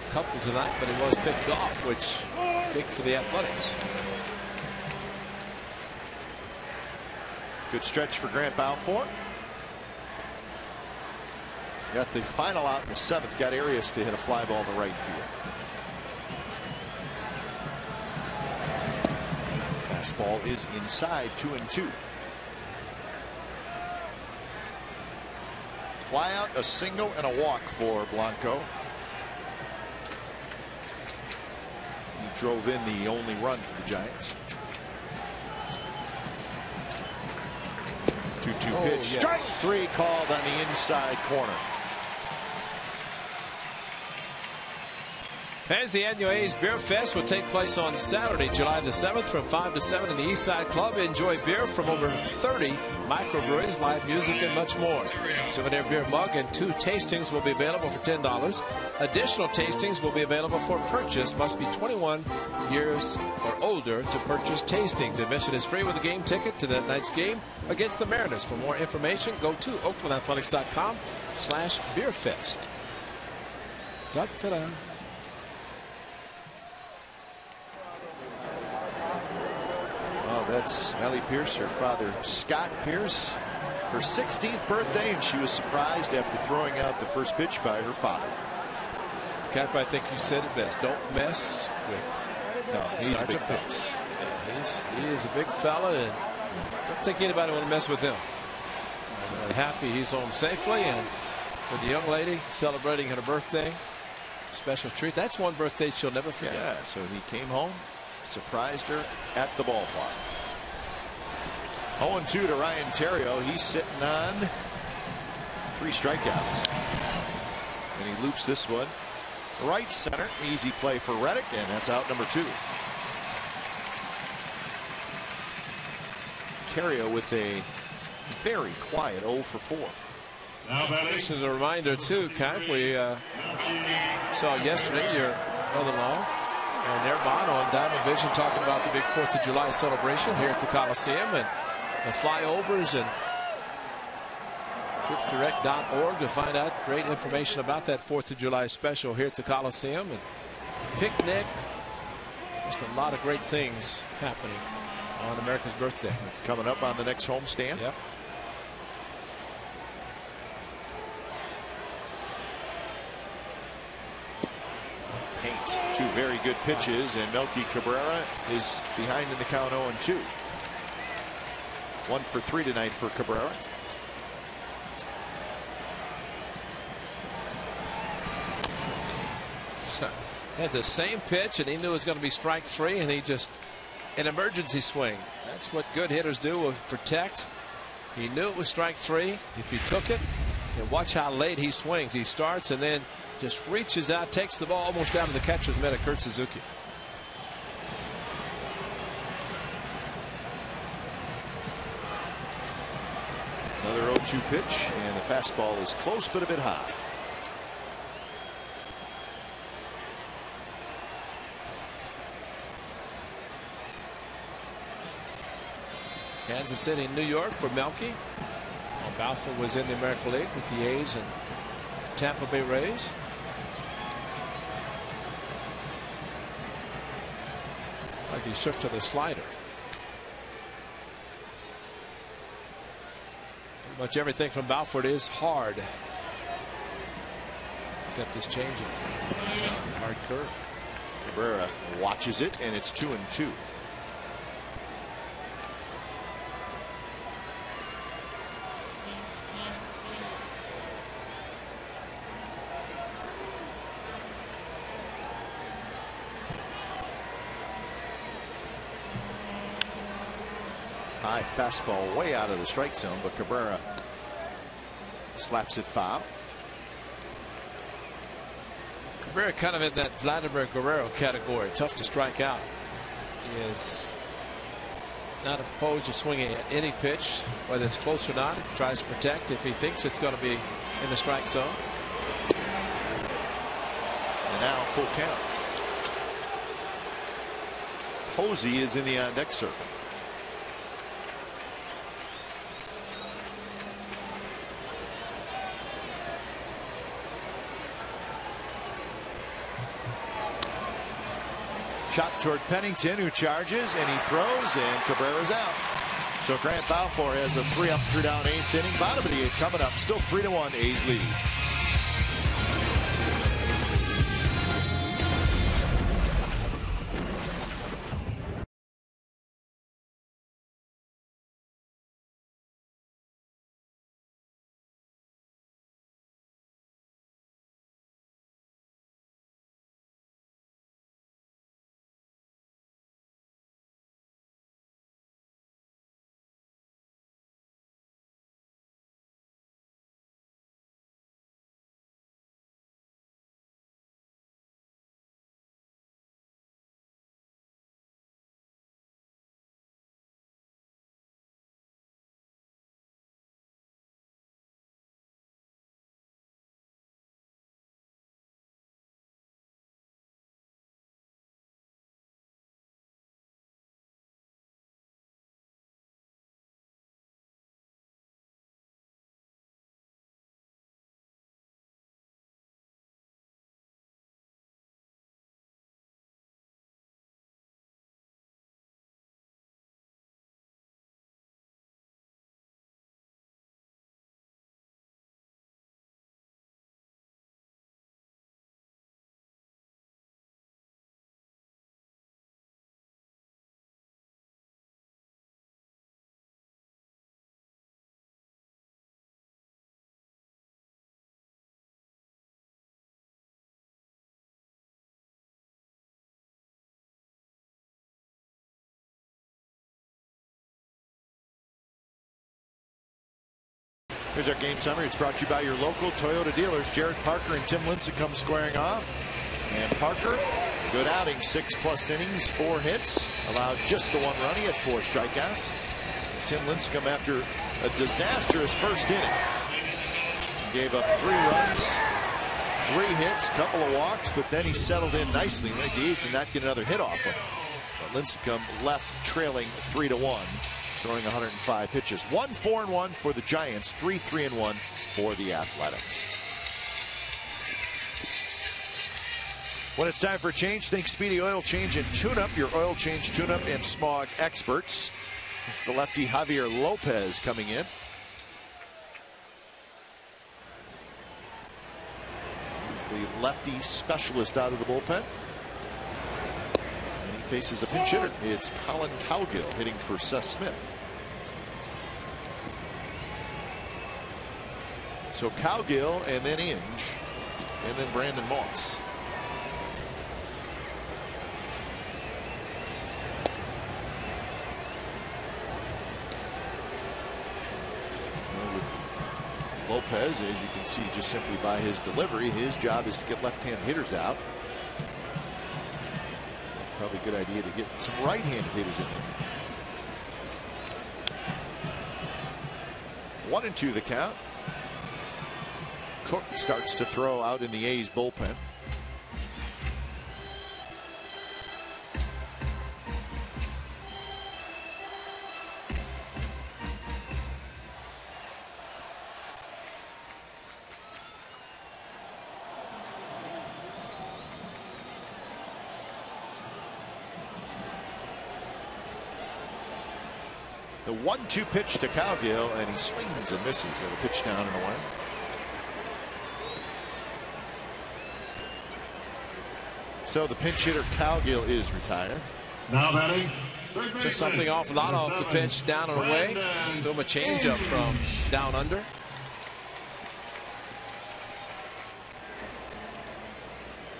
A couple tonight, but he was picked off, which big for the Athletics. Good stretch for Grant Balfour. Got the final out in the 7th. Got Arias to hit a fly ball to right field. Fastball is inside, 2-2. Fly out, a single, and a walk for Blanco. He drove in the only run for the Giants. 2-2 pitch. Yes. Strike 3 called on the inside corner. As the annual A's Beer Fest will take place on Saturday, July the 7th from 5 to 7 in the Eastside Club. Enjoy beer from over 30 microbreweries, live music, and much more. Souvenir beer mug and 2 tastings will be available for $10. Additional tastings will be available for purchase. Must be 21 years or older to purchase tastings. Admission is free with a game ticket to that night's game against the Mariners. For more information, go to oaklandathletics.com/beerfest. Da-da-da. Well, that's Allie Pierce, her father Scott Pierce, her 16th birthday, and she was surprised after throwing out the first pitch by her father. Cap, I think you said it best. Don't mess with He's a big fella. Yeah, he is a big fella, and I don't think anybody want to mess with him. I'm happy he's home safely, and for the young lady celebrating her birthday, special treat. That's one birthday she'll never forget. Yeah, so he came home, surprised her at the ballpark. 0-2 to Ryan Theriot. He's sitting on 3 strikeouts. And he loops this one right center. Easy play for Reddick, and that's out number 2. Theriot with a very quiet 0 for 4. This is a reminder too, Cap. We saw yesterday your brother-in-law and Erbon on Diamond Vision talking about the big 4th of July celebration here at the Coliseum and the flyovers, and tripsdirect.org to find out great information about that 4th of July special here at the Coliseum, and picnic. Just a lot of great things happening on America's birthday. It's coming up on the next homestand. Yep. Paint. 2 very good pitches, and Melky Cabrera is behind in the count 0-2. 1 for 3 tonight for Cabrera. So, had the same pitch, and he knew it was going to be strike 3, and he just an emergency swing. That's what good hitters do, is protect. He knew it was strike 3. If he took it, and watch how late he swings. He starts and then just reaches out, takes the ball almost down to the catcher's mitt of Kurt Suzuki. Another 0-2 pitch, and the fastball is close but a bit high. Kansas City, New York for Melky. Balfour was in the American League with the A's and Tampa Bay Rays. Like he shook to the slider. Pretty much everything from Balfour is hard, except his changing. Hard curve. Cabrera watches it, and it's 2-2. High fastball way out of the strike zone, but Cabrera slaps it foul. Cabrera kind of in that Vladimir Guerrero category, tough to strike out. He is not opposed to swinging at any pitch, whether it's close or not. He tries to protect if he thinks it's going to be in the strike zone. And now full count. Posey is in the on-deck circle. Chop toward Pennington, who charges, and he throws, and Cabrera's out. So Grant Balfour has a 3-up, 3-down 8th inning. Bottom of the 8th coming up. Still 3-1 A's lead. Here's our game summary. It's brought to you by your local Toyota dealers. Jared Parker and Tim Lincecum squaring off. And Parker, good outing, 6+ innings, 4 hits, allowed just the 1 run. He had 4 strikeouts. Tim Lincecum, after a disastrous first inning, gave up 3 runs, 3 hits, couple of walks, but then he settled in nicely. Made the A's did not get another hit off him. But Lincecum left trailing 3-1. Throwing 105 pitches. 1-4-1 for the Giants, 3-3-1 for the Athletics. When it's time for a change, think Speedy Oil Change and Tune-Up, your oil change, tune-up, and smog experts. It's the lefty Javier Lopez coming in. He's the lefty specialist out of the bullpen. Faces a pinch hitter. It's Colin Cowgill hitting for Seth Smith. So Cowgill and then Inge and then Brandon Moss. With Lopez, as you can see just simply by his delivery, his job is to get left-hand hitters out. Probably a good idea to get some right-handed hitters in there. 1-2 the count. Cook starts to throw out in the A's bullpen. The 1-2 pitch to Cowgill, and he swings and misses at a pitch down and away. So the pinch hitter Cowgill is retired. Now batting. Took something off, not off the pitch, down and away. Threw him a changeup from down under.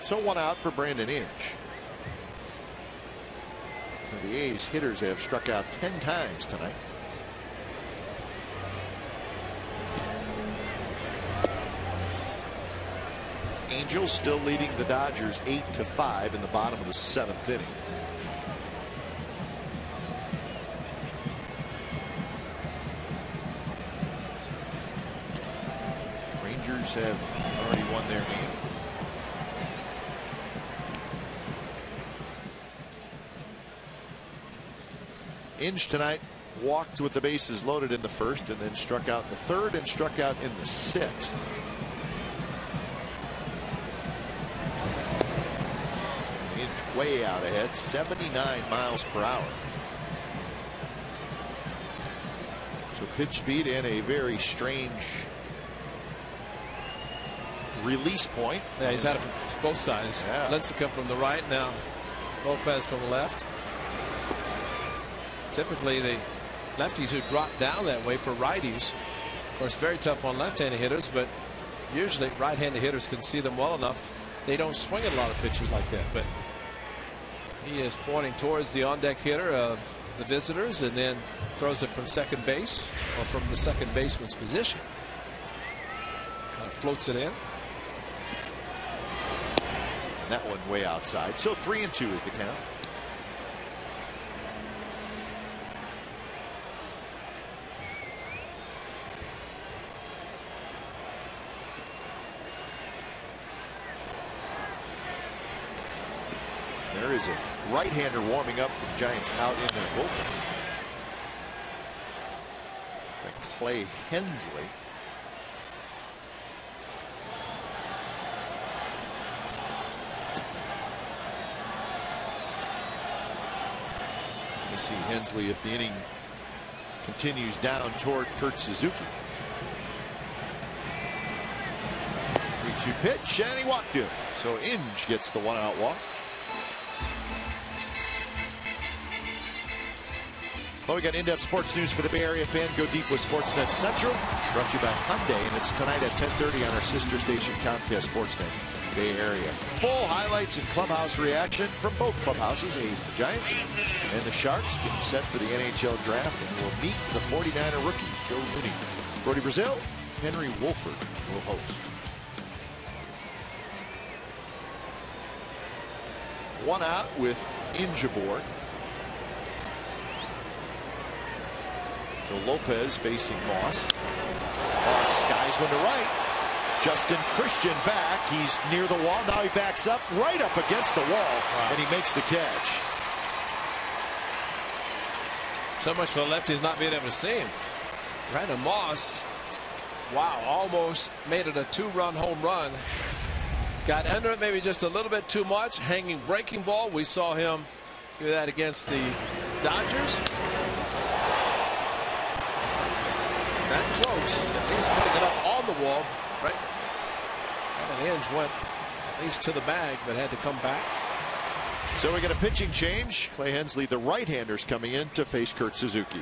So 1 out for Brandon Inge. So the A's hitters have struck out 10 times tonight. Angels still leading the Dodgers 8-5 in the bottom of the 7th inning. Rangers have already won their game. Inge tonight walked with the bases loaded in the 1st and then struck out in the 3rd and struck out in the 6th. Inge way out ahead, 79 miles per hour. So pitch speed and a very strange release point. Yeah, he's had it from both sides. Yeah. Lincecum from the right, now Lopez from the left. Typically the lefties who drop down that way for righties, of course, very tough on left-handed hitters, but usually right-handed hitters can see them well enough. They don't swing at a lot of pitches like that, but he is pointing towards the on-deck hitter of the visitors and then throws it from second base or from the second baseman's position. Kind of floats it in. That one way outside. So 3-2 is the count. There is a right-hander warming up for the Giants out in their bullpen. Like Clay Hensley. Let me see Hensley if the inning continues down toward Kurt Suzuki. 3-2 pitch, and he walked it. So Inge gets the 1-out walk. Well, we got in-depth sports news for the Bay Area fan. Go deep with Sportsnet Central. Brought to you by Hyundai, and it's tonight at 10:30 on our sister station Comcast Sportsnet Bay Area. Full highlights and clubhouse reaction from both clubhouses, A's, the Giants, and the Sharks, getting set for the NHL draft, and we'll meet the 49er rookie, Joe Looney. Brody Brazil, Henry Wolford will host. One out with Ingeborg. So Lopez facing Moss. Moss skies one to right. Justin Christian back. He's near the wall. Now he backs up right up against the wall. And he makes the catch. So much for the lefties not being able to see him. Brandon Moss, wow, almost made it a 2-run home run. Got under it maybe just a little bit too much. Hanging breaking ball. We saw him do that against the Dodgers. That close. At least putting it up on the wall. Right. And the hinge went at least to the bag, but had to come back. So we get a pitching change. Clay Hensley, the right-hander's coming in to face Kurt Suzuki.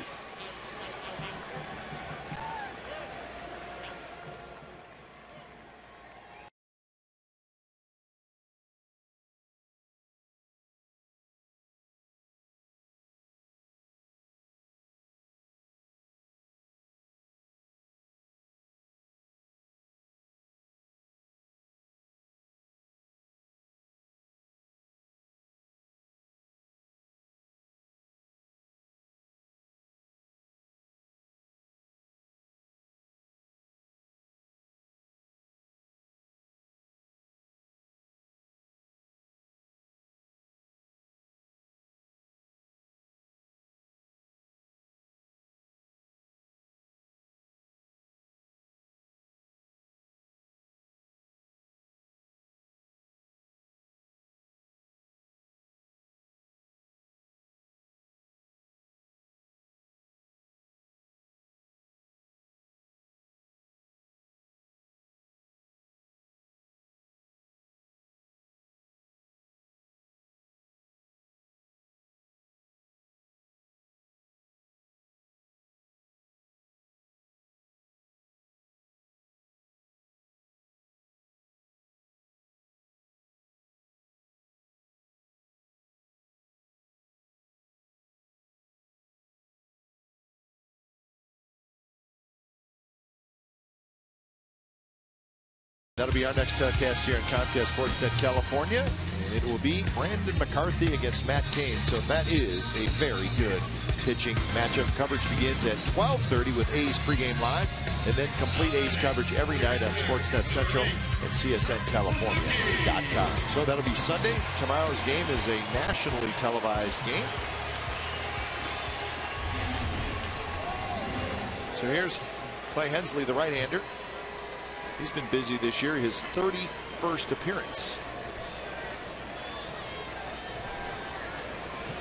That'll be our next telecast here in Comcast Sportsnet California. And it will be Brandon McCarthy against Matt Cain. So that is a very good pitching matchup. Coverage begins at 12:30 with A's pregame live. And then complete A's coverage every night on Sportsnet Central and CSNCalifornia.com. So that'll be Sunday. Tomorrow's game is a nationally televised game. So here's Clay Hensley, the right-hander. He's been busy this year, his 31st appearance.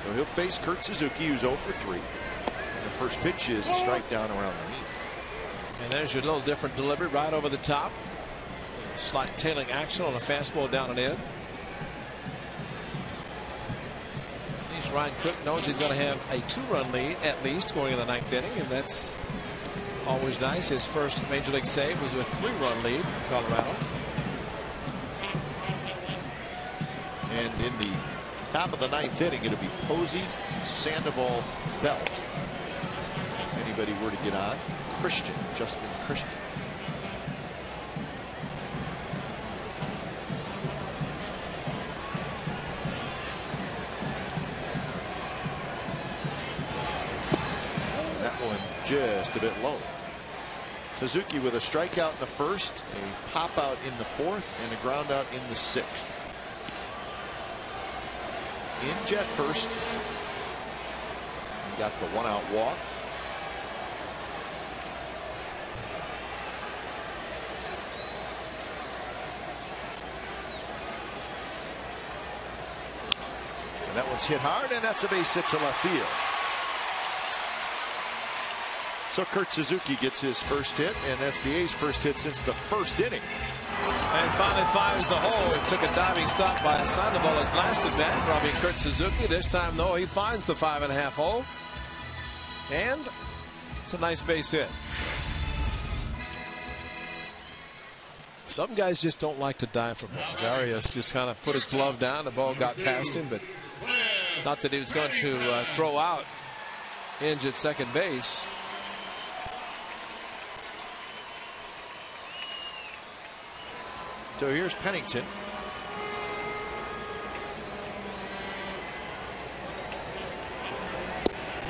So he'll face Kurt Suzuki, who's 0 for 3. And the first pitch is a strike down around the knees. And there's your little different delivery right over the top. Slight tailing action on a fastball down and in. At least Ryan Cook knows he's going to have a 2-run lead at least going in the 9th inning, and that's always nice. His first major league save was with a 3-run lead in Colorado. And in the top of the 9th inning, it'll be Posey, Sandoval, Belt. If anybody were to get on, Christian, Justin Christian. And that one just a bit low. Suzuki with a strikeout in the first, a pop out in the 4th, and a ground out in the 6th. In jet first. He got the 1-out walk. And that one's hit hard, and that's a base hit to left field. So Kurt Suzuki gets his first hit, and that's the A's first hit since the 1st inning. And finally fires the hole. It took a diving stop by Sandoval his last at bat, robbing Kurt Suzuki. This time, though, he finds the 5.5 hole. And it's a nice base hit. Some guys just don't like to dive for balls. Arias just kind of put his glove down. The ball got past him, but not that he was going to throw out Inge at second base. So here's Pennington.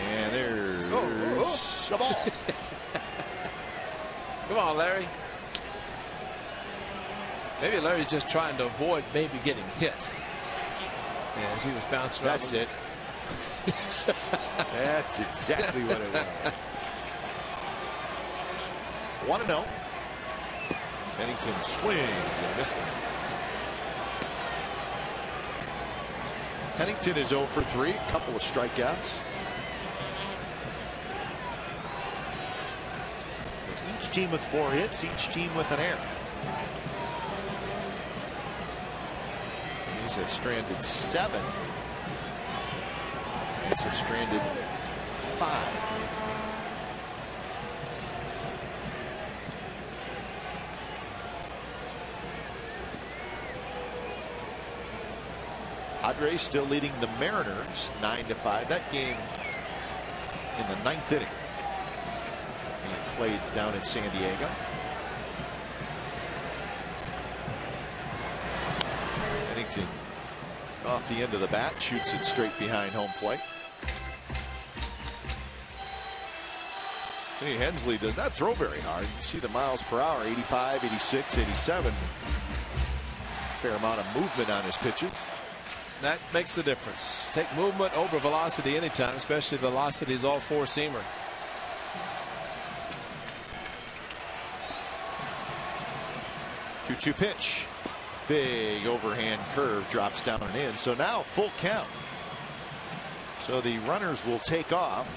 And there's the ball. Come on, Larry. Maybe Larry's just trying to avoid maybe getting hit. As he was bouncing around. That's it. That's exactly what it was. 1-0. Pennington swings and misses. Pennington is 0 for 3, a couple of strikeouts. Each team with 4 hits, each team with an error. These have stranded 7. Reds have stranded 5. Padres still leading the Mariners 9-5. That game in the 9th inning being played down in San Diego. Pennington off the end of the bat, shoots it straight behind home plate. Hensley does not throw very hard. You see the miles per hour, 85, 86, 87. Fair amount of movement on his pitches. That makes the difference. Take movement over velocity anytime, especially velocity is all 4-seamer. Two pitch. Big overhand curve drops down and in. So now full count. So the runners will take off.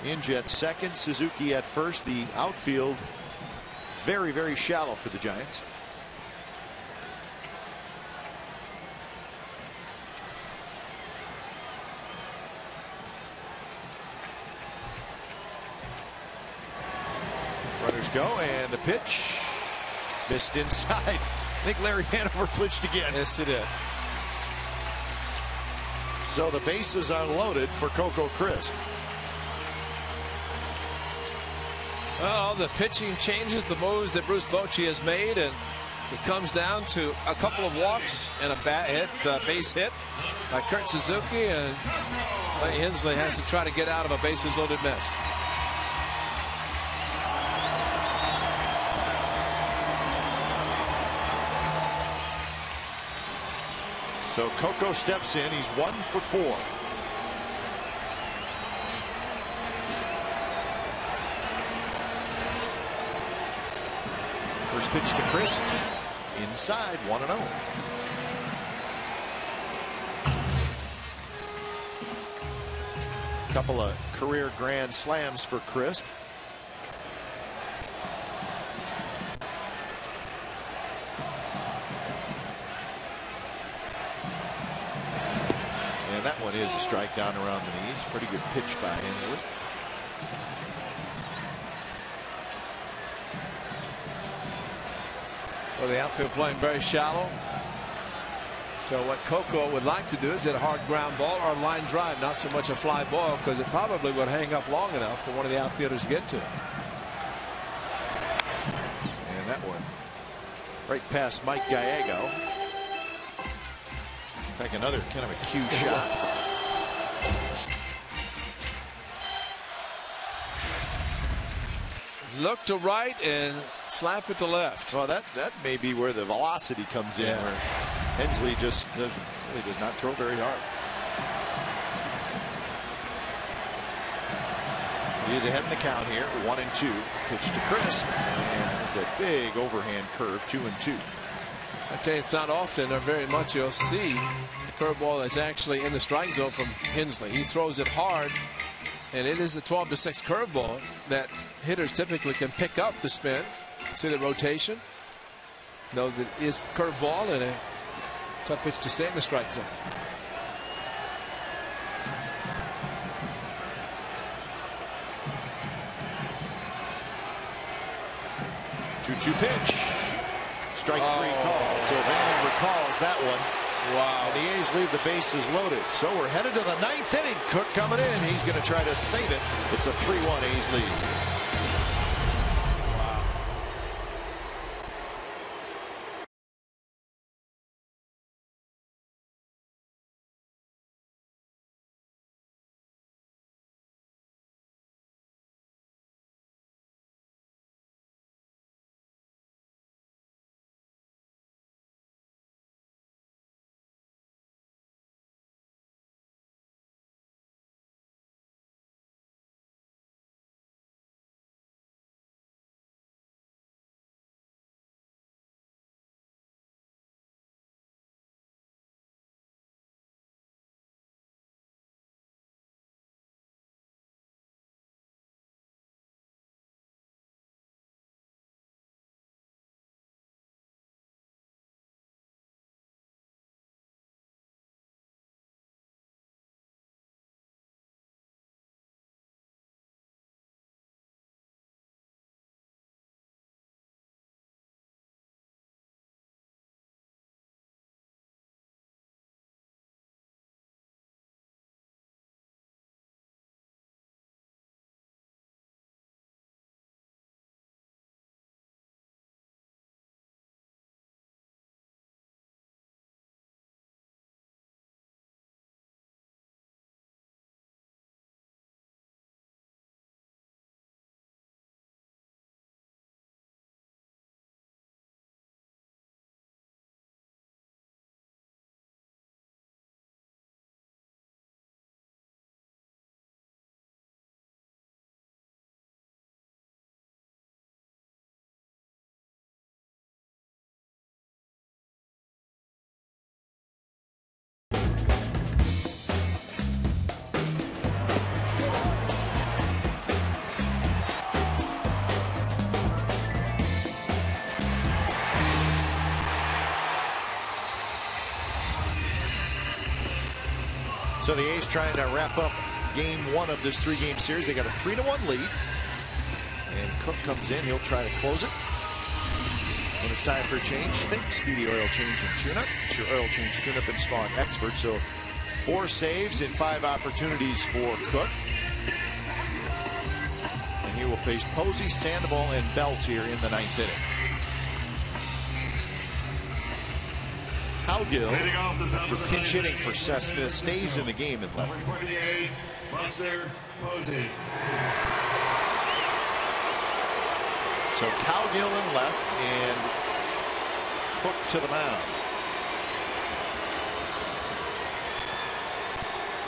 Inge at second, Suzuki at first. The outfield very, very shallow for the Giants. Runners go, and the pitch missed inside. I think Larry Hanover flinched again. Yes, he did. So the bases are loaded for Coco Crisp. Well, the pitching changes, the moves that Bruce Bochy has made, and it comes down to a couple of walks and a base hit by Kurt Suzuki, and Hensley has to try to get out of a bases loaded mess. So Coco steps in. He's 1 for 4. First pitch to Crisp. Inside, 1-0. Couple of career grand slams for Crisp. And that one is a strike down around the knees. Pretty good pitch by Hensley. Well, the outfield playing very shallow. So what Coco would like to do is hit a hard ground ball or a line drive, not so much a fly ball, because it probably would hang up long enough for one of the outfielders to get to it. And that one right past Mike Gallego. Like another kind of a cue shot. Look to right and slap it to left. Well, that may be where the velocity comes in, where Hensley just really does not throw very hard. He is ahead in the count here, 1-2. Pitch to Crisp, and there's that big overhand curve, 2-2. I tell you, it's not often or very much you'll see the curveball that's actually in the strike zone from Hensley. He throws it hard, and it is a 12-6 curveball that hitters typically can pick up the spin. See the rotation. Know that it is curveball and a tough pitch to stay in the strike zone. Two pitch. Strike 3 called. So Vannon recalls that one. Wow. And the A's leave the bases loaded. So we're headed to the 9th inning. Cook coming in. He's going to try to save it. It's a 3-1 A's lead. So the A's trying to wrap up game 1 of this 3-game series. They got a 3-1 lead. And Cook comes in. He'll try to close it. When it's time for a change, think Speedy Oil Change and Tune-Up. It's your oil change tune-up and spawn expert. So 4 saves in 5 opportunities for Cook. And he will face Posey, Sandoval, and Belt here in the 9th inning. Cowgill, after pinch hitting for Seth Smith, stays in the game in left. So Cowgill in left and Cook to the mound.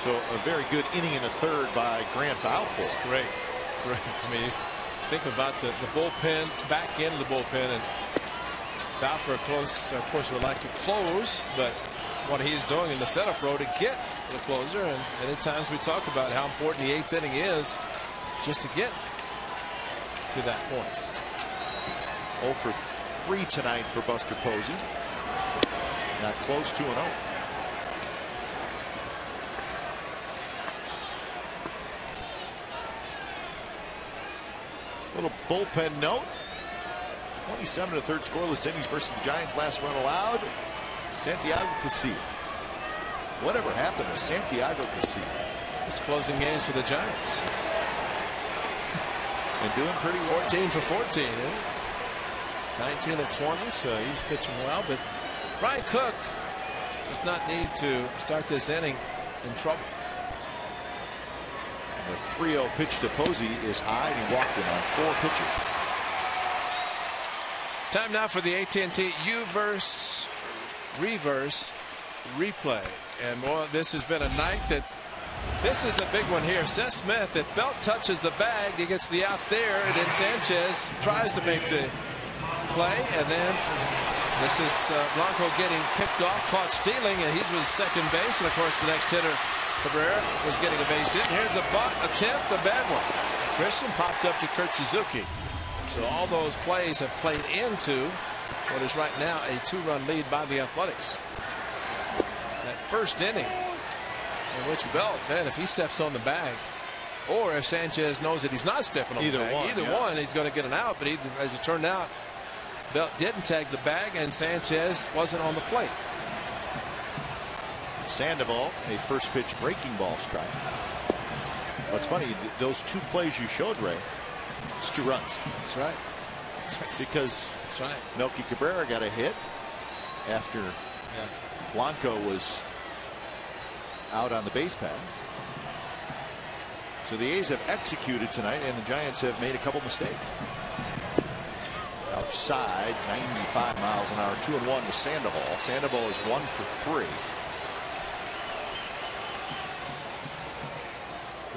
So a very good inning in the 3rd by Grant Balfour. It's great. I mean, think about the bullpen, back into the bullpen, and Balfour, of course, would like to close, but what he's doing in the setup row to get the closer, and many times we talk about how important the 8th inning is just to get to that point. 0 for 3 tonight for Buster Posey. Not close, 2-0. Little bullpen note. 27 to 3rd scoreless innings versus the Giants. Last run allowed. Santiago Casilla. Whatever happened to Santiago Casilla? It's closing games for the Giants. And doing pretty well. 14 for 14. 19 of 20, so he's pitching well. But Brian Cook does not need to start this inning in trouble. The 3-0 pitch to Posey is high, and he walked him on 4 pitches. Time now for the AT&T U-verse reverse replay. And boy, this has been a night that this is a big one here. Seth Smith, if Belt touches the bag, he gets the out there, and then Sanchez tries to make the play, and then this is Blanco getting picked off, caught stealing, and he was second base, and of course the next hitter, Cabrera, was getting a base hit. Here's a bunt attempt, a bad one. Christian popped up to Kurt Suzuki. So all those plays have played into what is right now a 2-run lead by the Athletics. That first inning in which Belt, man, if he steps on the bag, or if Sanchez knows that he's not stepping on the bag, either one, he's going to get an out. But as it turned out, Belt didn't tag the bag, and Sanchez wasn't on the plate. Sandoval, a first pitch breaking ball strike. What's funny, those 2 plays you showed, Ray, it's 2 runs. That's right. Because that's right. Melky Cabrera got a hit after Blanco was out on the base paths. So the A's have executed tonight, and the Giants have made a couple mistakes. Outside, 95 miles an hour, 2-1 to Sandoval. Sandoval is 1 for 3.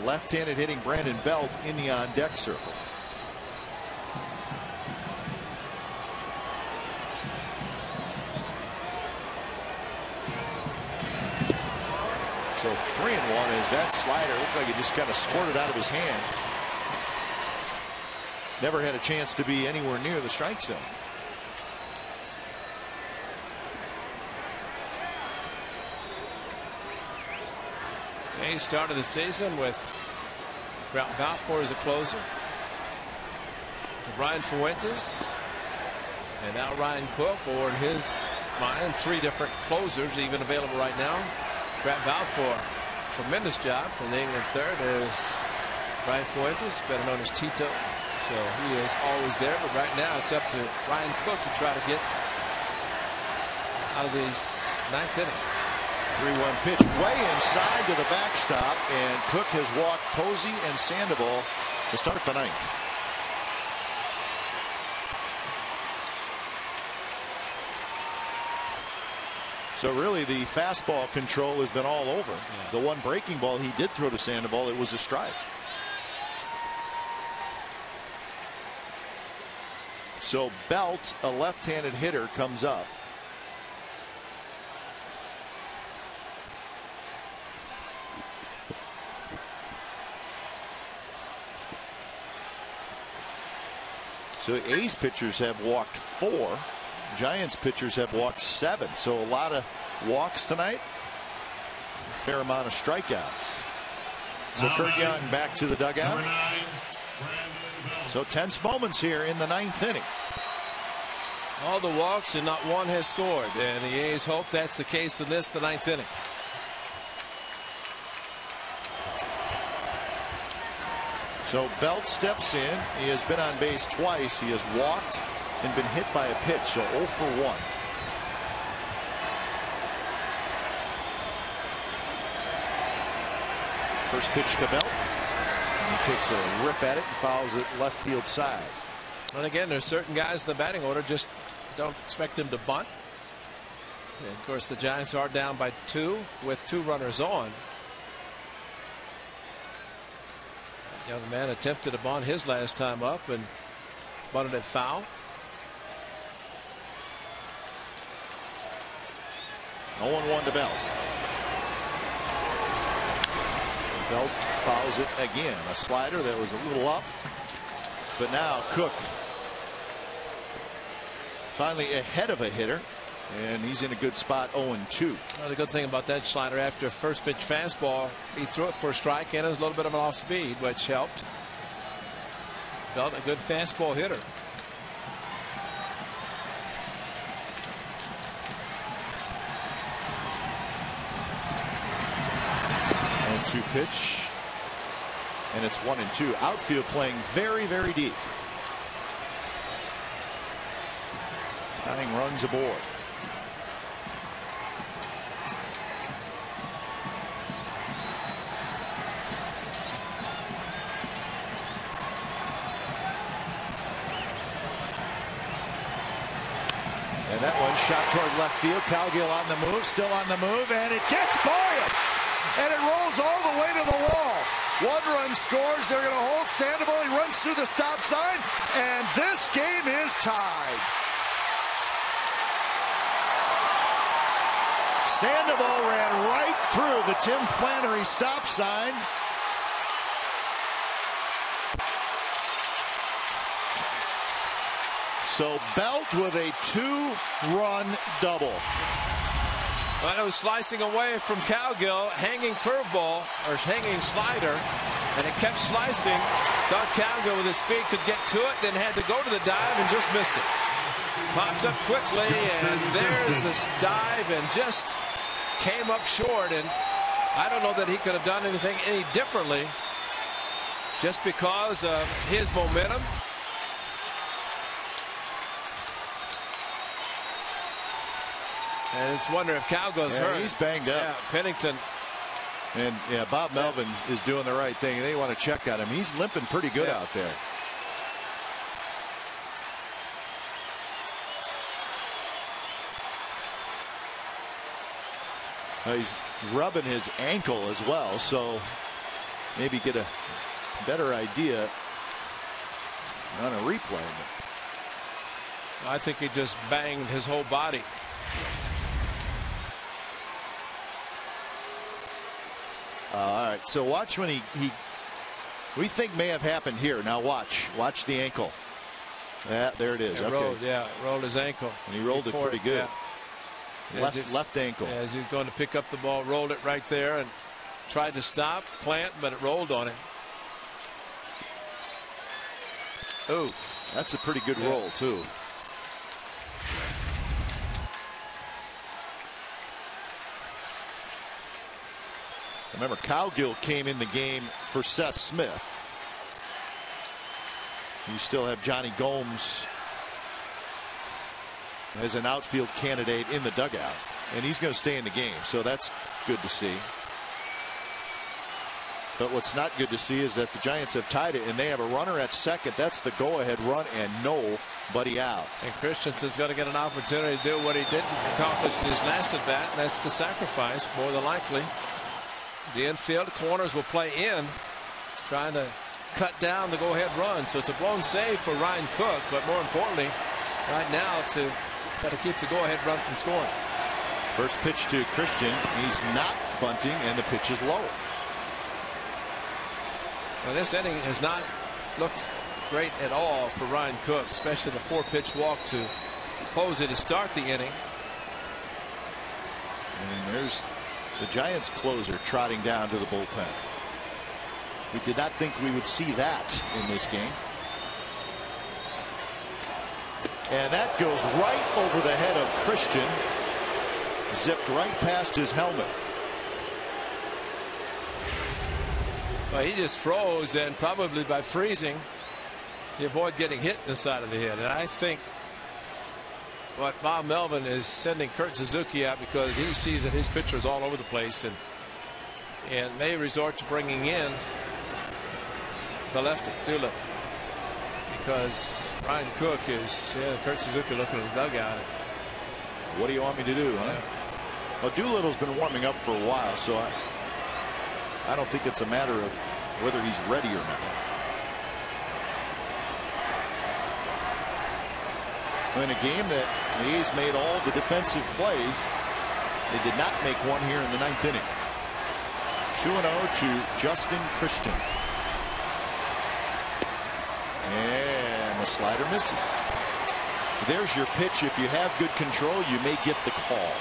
Left-handed hitting Brandon Belt in the on-deck circle. So 3-1 as that slider looked like it just kind of squirted out of his hand. Never had a chance to be anywhere near the strike zone. He started the season with Grant Balfour as a closer, Ryan Fuentes, and now Ryan Cook, or in his mind, 3 different closers even available right now. Grant Balfour, tremendous job from the England third. There's Ryan Fuentes, better known as Tito. So he is always there, but right now it's up to Ryan Cook to try to get out of this 9th inning. 3-1 pitch way inside to the backstop, and Cook has walked Posey and Sandoval to start the 9th. So really the fastball control has been all over. The one breaking ball he did throw to Sandoval, it was a strike. So Belt, a left-handed hitter, comes up. So A's pitchers have walked 4. Giants pitchers have walked 7. So a lot of walks tonight fair amount of strikeouts. So Kurt Young back to the dugout. So tense moments here in the 9th inning. All the walks and not one has scored, and the A's hope that's the case in the 9th inning. So Belt steps in. He has been on base twice. He has walked and been hit by a pitch. So 0 for 1. First pitch to Belt. And he takes a rip at it and fouls it left field side. And again, there's certain guys in the batting order just don't expect them to bunt. And of course, the Giants are down by 2 with 2 runners on. The young man attempted to bunt his last time up and bunted it foul. 0-1 to Belt. Belt fouls it again. A slider that was a little up. But now Cook finally ahead of a hitter. And he's in a good spot, 0-2. Well, the good thing about that slider, after a first pitch fastball, he threw it for a strike and it was a little bit of an off speed, which helped. Belt a good fastball hitter. Two pitch, and it's 1-2. Outfield playing very, very deep. Tying runs aboard. And that one shot toward left field. Cowgill on the move, still on the move, and it gets by him. And it rolls all the way to the wall. 1 run scores. They're going to hold Sandoval. He runs through the stop sign. And this game is tied. Sandoval ran right through the Tim Flannery stop sign. So Belt with a 2-run double. Well, it was slicing away from Cowgill, hanging curveball or hanging slider, and it kept slicing. Thought Cowgill with his speed could get to it, then had to go to the dive and just missed it. Popped up quickly, and there's this dive and just came up short. And I don't know that he could have done anything any differently just because of his momentum. And it's wonder if Cowgill's hurt. He's banged up. Yeah, Pennington. And yeah, Bob Melvin is doing the right thing. They want to check on him. He's limping pretty good out there. He's rubbing his ankle as well, so maybe get a better idea on a replay. I think he just banged his whole body. All right, so watch when we think may have happened here. Now watch the ankle. Yeah, there it is. Okay. Rolled his ankle. And he rolled it pretty good. Yeah. Left ankle. As he's going to pick up the ball, rolled it right there and tried to stop, plant, but it rolled on him. Oh, that's a pretty good roll too. Remember, Cowgill came in the game for Seth Smith. You still have Johnny Gomes as an outfield candidate in the dugout, and he's going to stay in the game, so that's good to see. But what's not good to see is that the Giants have tied it, and they have a runner at second. That's the go-ahead run, and nobody out. And Christensen's going to get an opportunity to do what he didn't accomplish in his last at bat, and that's to sacrifice more than likely. The infield corners will play in, trying to cut down the go-ahead run. So it's a blown save for Ryan Cook, but more importantly, right now to try to keep the go-ahead run from scoring. First pitch to Christian. He's not bunting, and the pitch is low. Well, this inning has not looked great at all for Ryan Cook, especially the 4-pitch walk to Posey to start the inning. And there's The Giants closer trotting down to the bullpen. We did not think we would see that in this game. And that goes right over the head of Christian. Zipped right past his helmet. Well, he just froze, and probably by freezing, he avoided getting hit in the side of the head. And I think what Bob Melvin is sending Kurt Suzuki out because he sees that his pitcher is all over the place, and may resort to bringing in the lefty, Doolittle, because Ryan Cook is Kurt Suzuki looking at the dugout. What do you want me to do, huh? Yeah. Well, Doolittle's been warming up for a while, so I don't think it's a matter of whether he's ready or not. In a game that the A's made all the defensive plays, they did not make one here in the 9th inning. 2-0 to Justin Christian. And the slider misses. There's your pitch. If you have good control, you may get the call.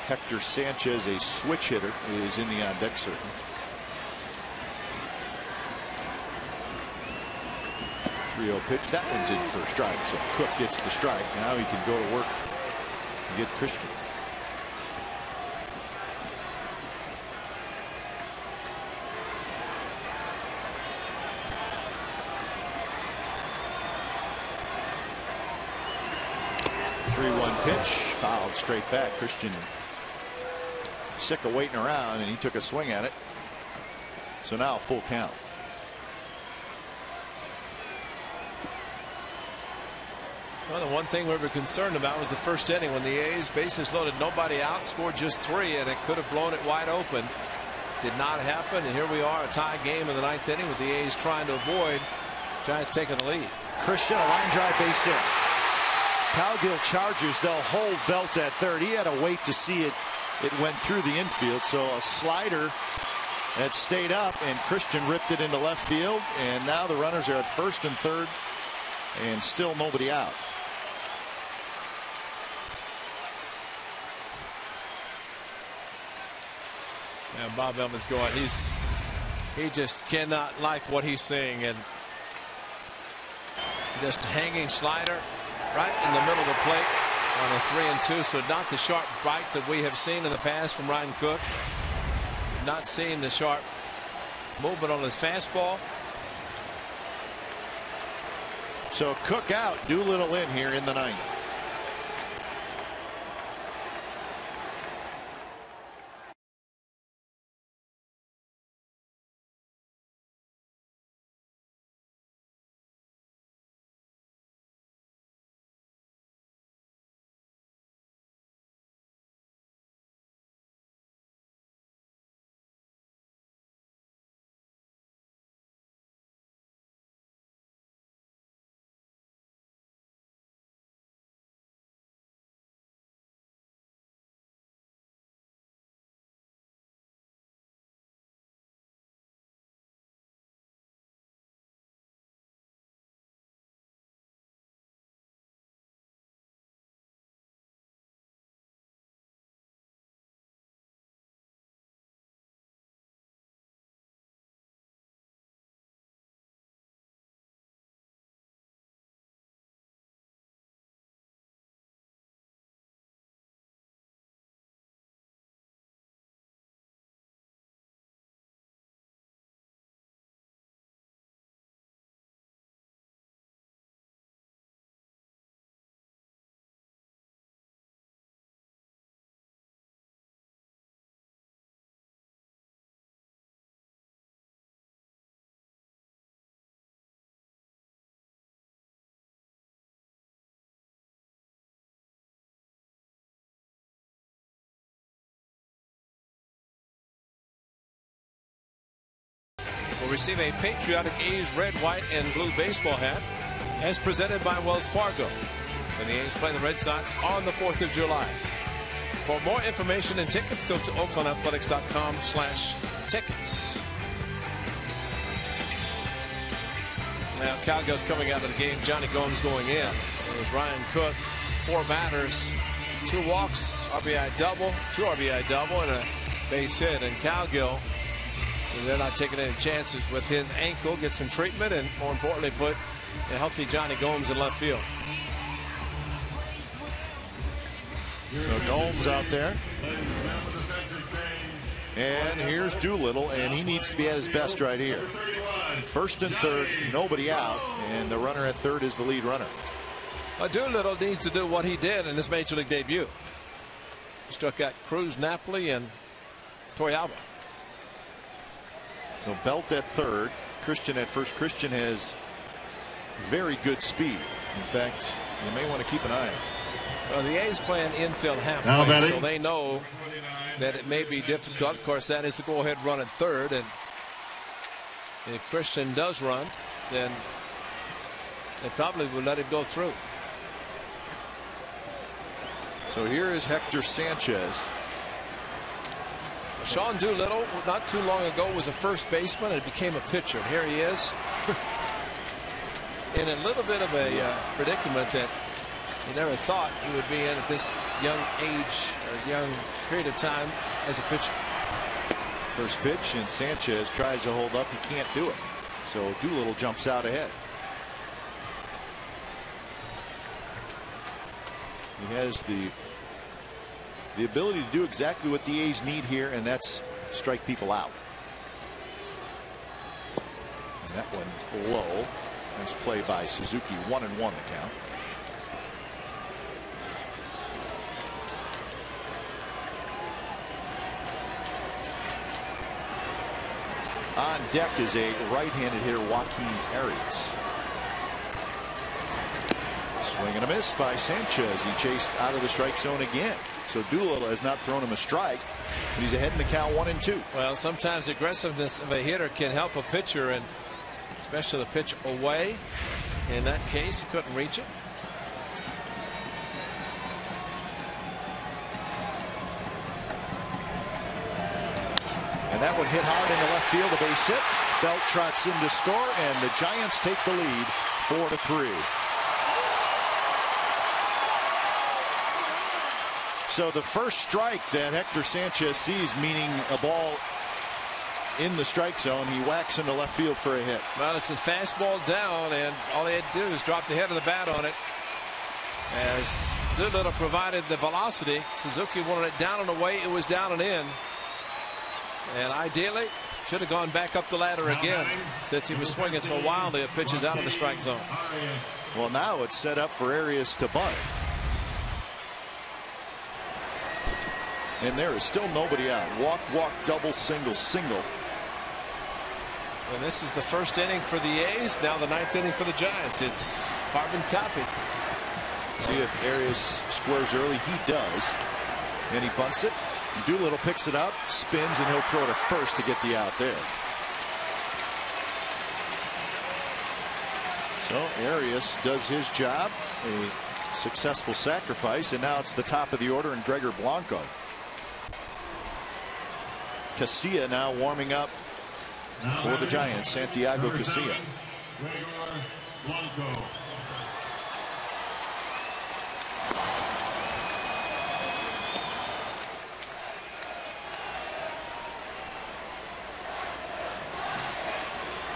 Hector Sanchez, a switch hitter, is in the on-deck circle. 3-0 pitch. That one's in for a strike, so Cook gets the strike. Now he can go to work and get Christian. Pitch fouled straight back. Christian sick of waiting around, and he took a swing at it. So now a full count. Well, the one thing we were concerned about was the first inning when the A's, bases loaded, nobody out, scored just 3, and it could have blown it wide open. Did not happen, and here we are, a tie game in the 9th inning with the A's trying to avoid Giants taking the lead. Christian, a line drive base hit. Cowgill Chargers, they'll hold Belt at third. He had to wait to see it. It went through the infield, so a slider that stayed up, and Christian ripped it into left field, and now the runners are at first and third, and still nobody out. And Bob Melvin's going. He just cannot like what he's seeing, and just hanging slider right in the middle of the plate on a 3-2. So not the sharp bite that we have seen in the past from Ryan Cook. Not seeing the sharp movement on his fastball. So Cook out, Doolittle in here in the 9th. Will receive a patriotic A's red, white, and blue baseball hat as presented by Wells Fargo when the A's play the Red Sox on the 4th of July. For more information and tickets, go to oaklandathletics.com/tickets. Now Cowgill's coming out of the game. Johnny Gomes going in. It was Ryan Cook 4 batters, 2 walks, RBI double, 2 RBI double, and a base hit. And Cowgill, they're not taking any chances with his ankle. Get some treatment, and more importantly, put a healthy Johnny Gomes in left field. So Gomes out there. And here's Doolittle, and he needs to be at his best right here. First and third, nobody out, and the runner at third is the lead runner. Doolittle needs to do what he did in his major league debut. He struck out Cruz, Napoli, and Torrealba. So Belt at third, Christian at first. Christian has very good speed. In fact, you may want to keep an eye on it. Well, the A's playing infield halfway, so they know that it may be difficult. Of course, that is the go-ahead run at third, and if Christian does run, then they probably will let him go through. So here is Hector Sanchez. Sean Doolittle, not too long ago, was a first baseman and became a pitcher. And here he is in a little bit of a predicament that he never thought he would be in at this young age or young period of time as a pitcher. First pitch, and Sanchez tries to hold up. He can't do it. So Doolittle jumps out ahead. He has the ability to do exactly what the A's need here, and that's strike people out. And that one low. Nice play by Suzuki. 1-1 the count. On deck is a right-handed hitter, Joaquin Arias. Swing and a miss by Sanchez. He chased out of the strike zone again. So Doolittle has not thrown him a strike, but he's ahead in the count 1-2. Well, sometimes the aggressiveness of a hitter can help a pitcher, and especially the pitch away. In that case, he couldn't reach it. And that one hit hard into left field, a base hit. Belt trots in to score, and the Giants take the lead 4-3. So the first strike that Hector Sanchez sees, meaning a ball in the strike zone, he whacks into left field for a hit. Well, it's a fastball down, and all he had to do is drop the head of the bat on it. As Doolittle provided the velocity, Suzuki wanted it down and away. It was down and in. And ideally, should have gone back up the ladder again, since he was swinging so wildly at pitches out of the strike zone. Well, now it's set up for Arias to bunt. And there is still nobody out. Walk, walk, double, single, single. And this is the first inning for the A's. Now the 9th inning for the Giants. It's carbon copy. See if Arias squares early. He does. And he bunts it. Doolittle picks it up, spins, and he'll throw to first to get the out there. So Arias does his job. A successful sacrifice. And now it's the top of the order and Gregor Blanco. Casilla now warming up for the Giants. Santiago Casilla. Gregor Blanco.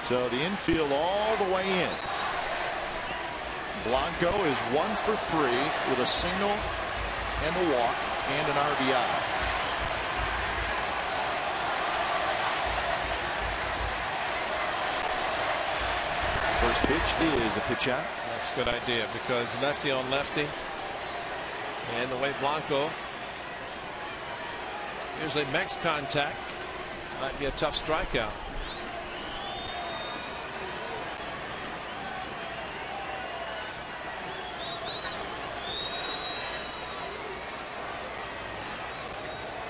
So the infield all the way in. Blanco is 1 for 3 with a single and a walk and an RBI. First pitch is a pitch out. That's a good idea, because lefty on lefty, and the way Blanco usually makes contact, might be a tough strikeout.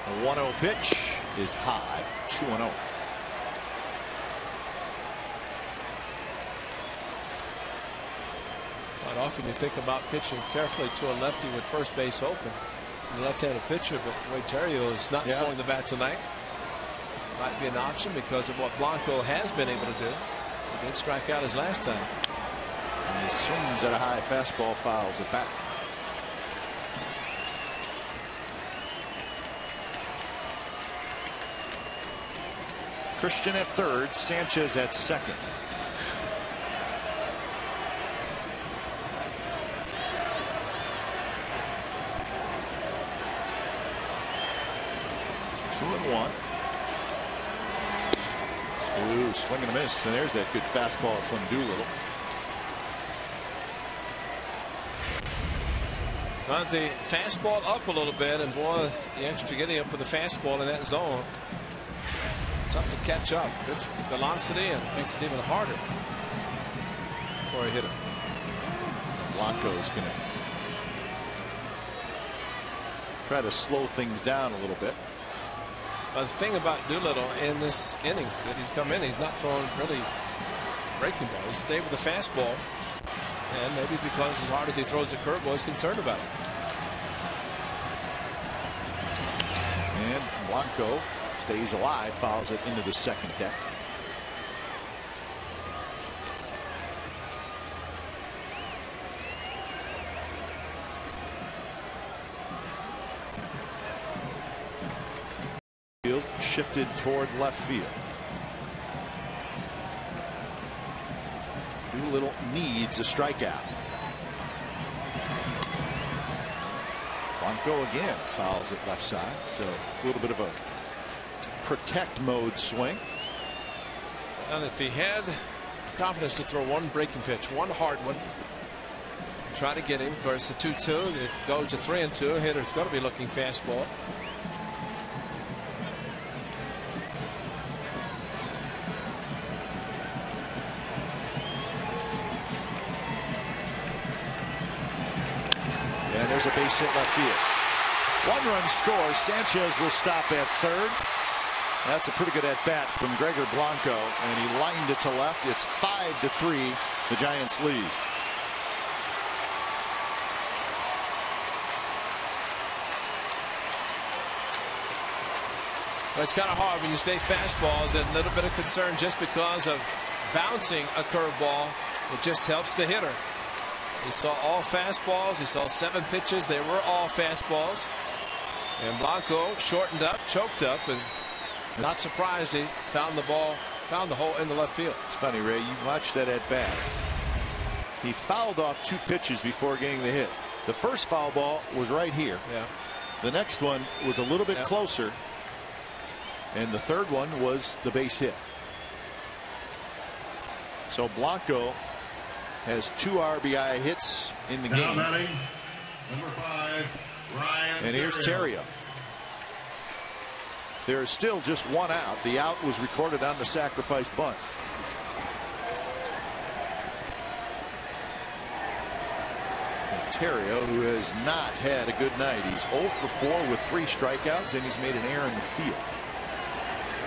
The 1-0 pitch is high. 2-0. Quite often you think about pitching carefully to a lefty with first base open. The left-handed pitcher, but the way Terrio is not swinging the bat tonight, might be an option because of what Blanco has been able to do. He did strike out his last time. And he swings at a high fastball, fouls it back. Christian at third, Sanchez at second. Two and one. Ooh, swing and a miss, and there's that good fastball from Doolittle. Got the fastball up a little bit, and boy, the extra getting up with the fastball in that zone. Tough to catch up. Good velocity, and makes it even harder for a hitter. Blanco's going to try to slow things down a little bit. The thing about Doolittle in this innings that he's come in, he's not throwing really breaking ball. He stayed with the fastball, and maybe because as hard as he throws the curveball, he's concerned about it. And Blanco stays alive, fouls it into the second deck. Field shifted toward left field. Doolittle needs a strikeout. Blanco again fouls it left side, so a little bit of a protect mode swing. And if he had confidence to throw one breaking pitch, one hard one, try to get him. Of course, the 2-2. If it goes to 3-2, hitter's got to be looking fastball. And there's a base hit left field. One-run score. Sanchez will stop at third. That's a pretty good at-bat from Gregor Blanco, and he lined it to left. It's 5-3. The Giants lead. But it's kind of hard when you stay fastballs, and a little bit of concern just because of bouncing a curveball. It just helps the hitter. He saw all fastballs. He saw 7 pitches. They were all fastballs. And Blanco shortened up, choked up, and not surprised he found the ball, found the hole in the left field. It's funny, Ray, you watched that at bat. He fouled off 2 pitches before getting the hit. The first foul ball was right here. Yeah. The next one was a little bit closer. And the third one was the base hit. So Blanco has 2 RBI hits in the game. Batting, number 5, Ryan. And here's Terrio. There is still just 1 out. The out was recorded on the sacrifice bunt. And Terrio, who has not had a good night. He's 0 for 4 with 3 strikeouts, and he's made an error in the field.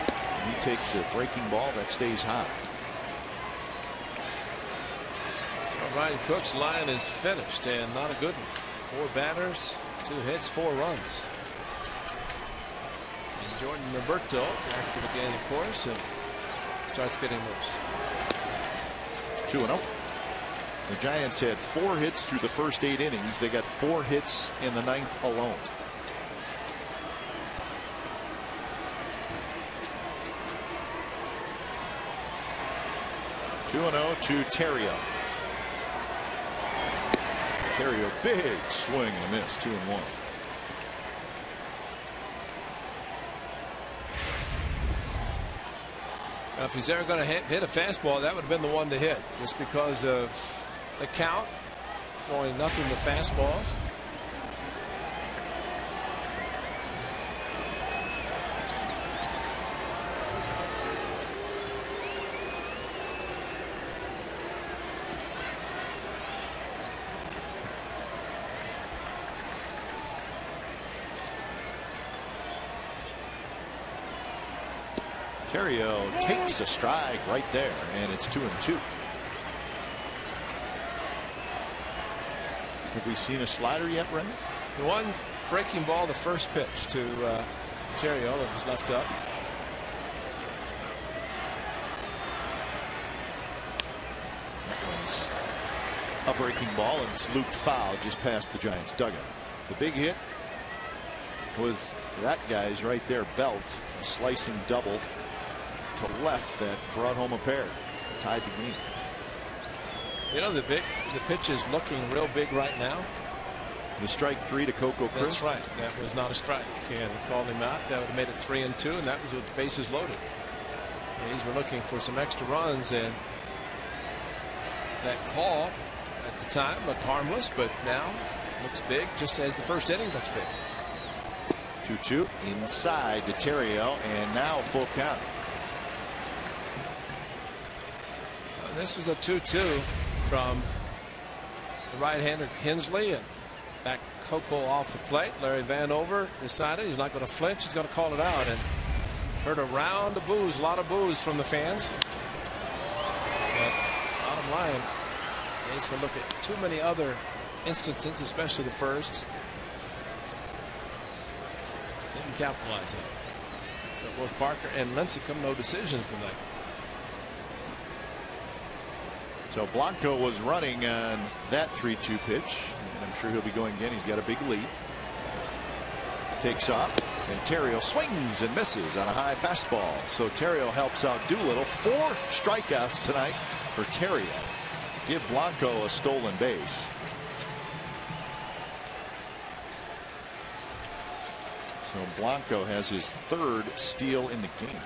And he takes a breaking ball that stays high. So Ryan Cook's line is finished, and not a good one. 4 batters, 2 hits, 4 runs. Jordan Roberto active again, of course, and starts getting loose. 2-0. The Giants had 4 hits through the first 8 innings. They got 4 hits in the 9th alone. To Terrio. Terrio, big swing and a miss. 2-1. Now, if he's ever going to hit a fastball, that would have been the one to hit, just because of the count, throwing nothing but fastballs. Terrio takes a strike right there, and it's 2-2. Have we seen a slider yet, Ray? The one breaking ball, the first pitch to Terrio, that was left up. That one's a breaking ball, and it's looped foul just past the Giants dugout. The big hit was that guy's right there, Belt, a slicing double to left that brought home a pair, tied the game. You know, the pitch is looking real big right now. The strike 3 to Coco Chris. That's right. That was not a strike, and called him out. That would have made it 3-2, and that was with the bases loaded. The A's were looking for some extra runs, and that call at the time looked harmless, but now looks big, just as the first inning looks big. 2-2 inside to Terriel, and now full count. This was a 2-2 from the right-hander Hensley, and back Coco off the plate. Larry Vanover decided he's not going to flinch. He's going to call it out, and heard a round of boos, a lot of boos from the fans. But bottom line, A's going to look at too many other instances, especially the first. Didn't capitalize on it. So both Parker and Lincecum, no decisions tonight. So Blanco was running on that 3-2 pitch, and I'm sure he'll be going again. He's got a big lead. Takes off, and Terriel swings and misses on a high fastball. So Terriel helps out Doolittle. 4 strikeouts tonight for Terriel. Give Blanco a stolen base. So Blanco has his 3rd steal in the game.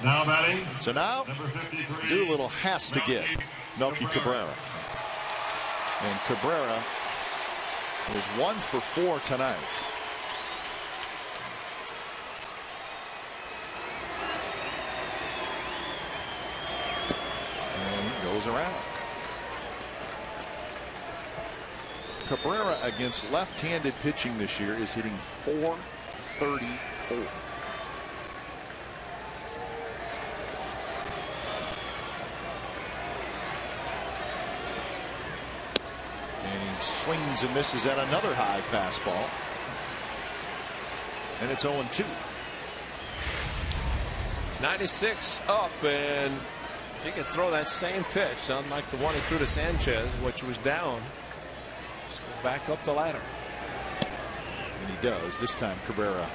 Now batting. So now Doolittle has to get Melky Cabrera. And Cabrera is 1 for 4 tonight. And he goes around. Cabrera against left-handed pitching this year is hitting .434. Swings and misses at another high fastball. And it's 0-2. 96 up, and if he could throw that same pitch, unlike the one he threw to Sanchez, which was down, just go back up the ladder. And he does. This time Cabrera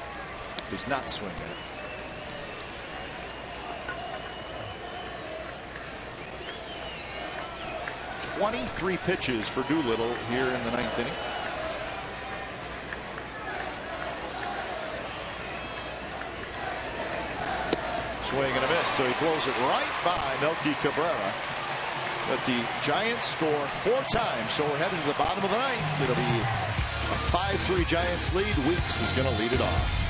does not swing at it. 23 pitches for Doolittle here in the 9th inning. Swing and a miss, so he blows it right by Melky Cabrera. But the Giants score 4 times, so we're headed to the bottom of the 9th. It'll be a 5-3 Giants lead. Weeks is going to lead it off.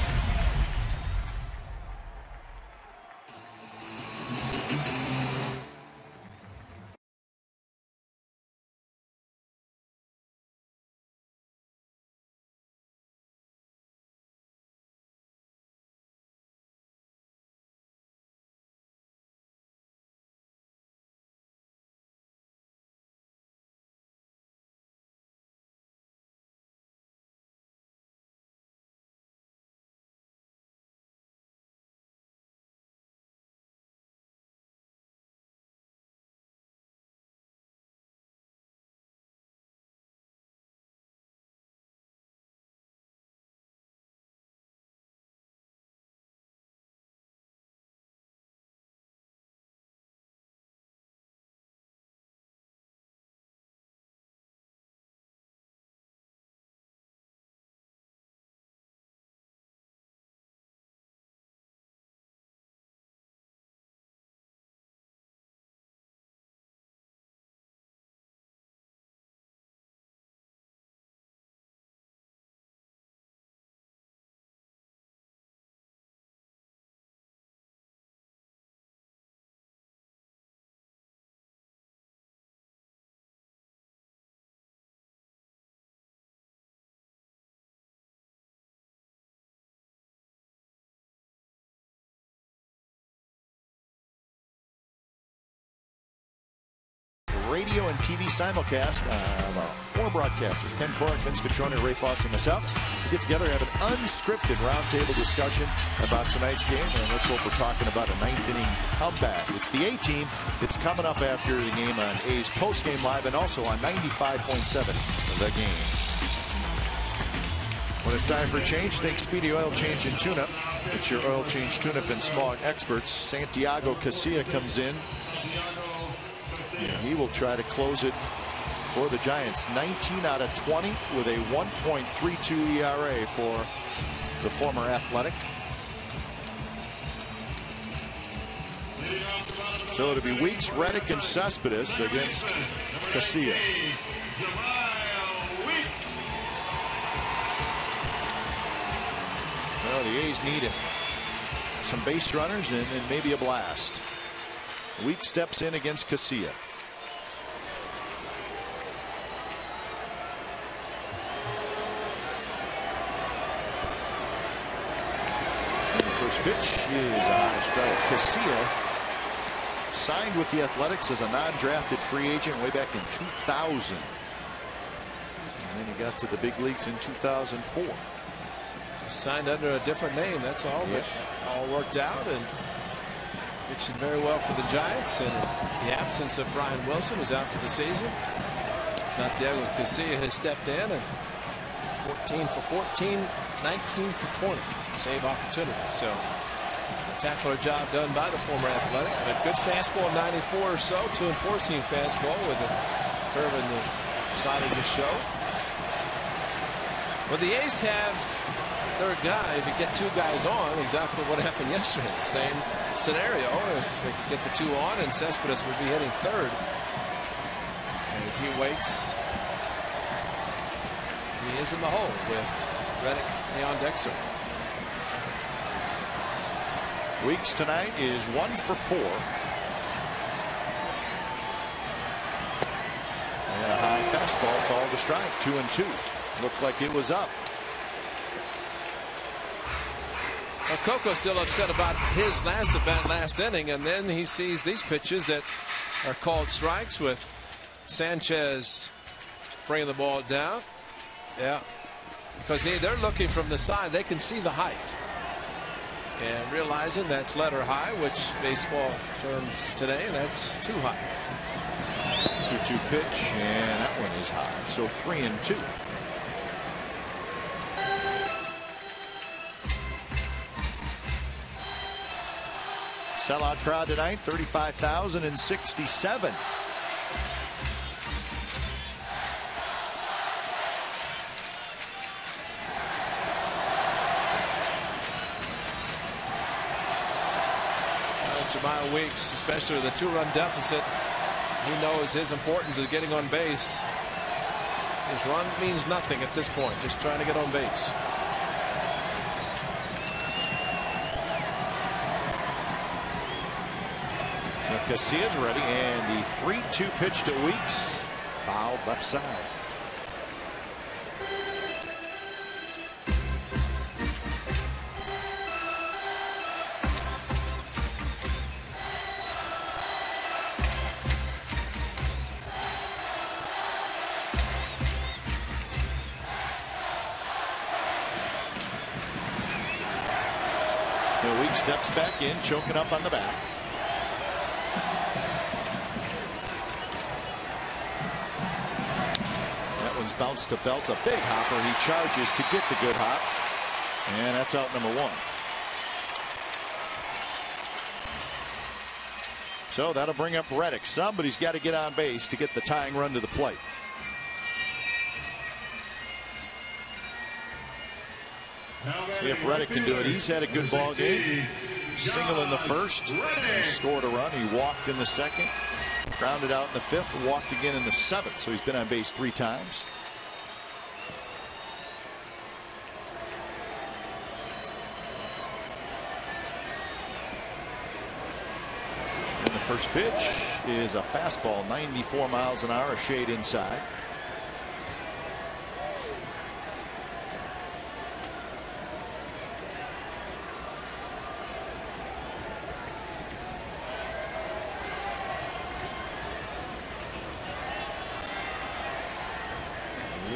Radio and TV simulcast of our 4 broadcasters, Ken Corrick, Vince Catrone, Ray Foss, and myself. We get together and have an unscripted roundtable discussion about tonight's game, and that's what we're talking about, a 9th inning comeback. It's the A-team. It's coming up after the game on A's Postgame Live and also on 95.7 The Game. When it's time for change, think Speedy Oil Change and Tune-Up. It's your oil change, tune-up, and smog experts. Santiago Casilla comes in. And he will try to close it for the Giants. 19 out of 20 with a 1.32 ERA for the former Athletic. So it'll be Weeks, Reddick, and Cespedes against Casilla. Well, the A's need some base runners and maybe a blast. Weeks steps in against Casilla. And the first pitch is a high strike. Casilla signed with the Athletics as a non-drafted free agent way back in 2000. And then he got to the big leagues in 2004. Signed under a different name, that's all. But all worked out and pitching very well for the Giants. And in the absence of Brian Wilson, who's out for the season, Santiago Casilla has stepped in and 14 for 14, 19 for 20 save opportunity. So spectacular job done by the former Athletic. But good fastball, 94 or so, 2 and 4 seam fastball with a curve in the side of the show. Well, the A's have third guy. If you get 2 guys on, exactly what happened yesterday. Same scenario. If they could get the 2 on, and Cespedes would be hitting third. As he waits, he is in the hole with Reddick on deck, sir. Weeks tonight is 1 for 4. And a high fastball called a strike. 2-2. Looked like it was up. Well, Coco's still upset about his last at bat, last inning, and then he sees these pitches that are called strikes with Sanchez bringing the ball down. Yeah, because they're looking from the side. They can see the height. And realizing that's letter high, which baseball terms today, and that's too high. 2-2 pitch, and that one is high. So 3-2. Sellout crowd tonight, 35,067. Jemiah Weeks, especially with a 2-run deficit, he knows his importance of getting on base. His run means nothing at this point, just trying to get on base. Casilla's ready, and the 3-2 pitch to Weeks, fouled left side. The Weeks steps back in, choking up on the back. Bounced to Belt, a big hopper. He charges to get the good hop, and that's out number 1. So that'll bring up Reddick. Somebody's got to get on base to get the tying run to the plate. See if Reddick can do it. He's had a good ball game. Single in the first, he scored a run. He walked in the second, grounded out in the 5th, walked again in the 7th. So he's been on base 3 times. First pitch is a fastball, 94 miles an hour, a shade inside.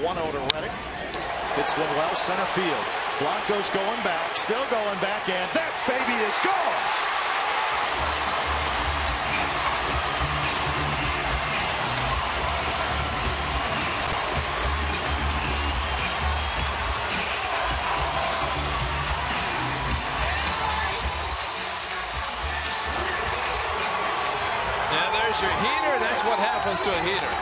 One out to Reddick. Hits one well, center field. Blanco's going back, still going back, and that baby is gone. That's what happens to a hitter.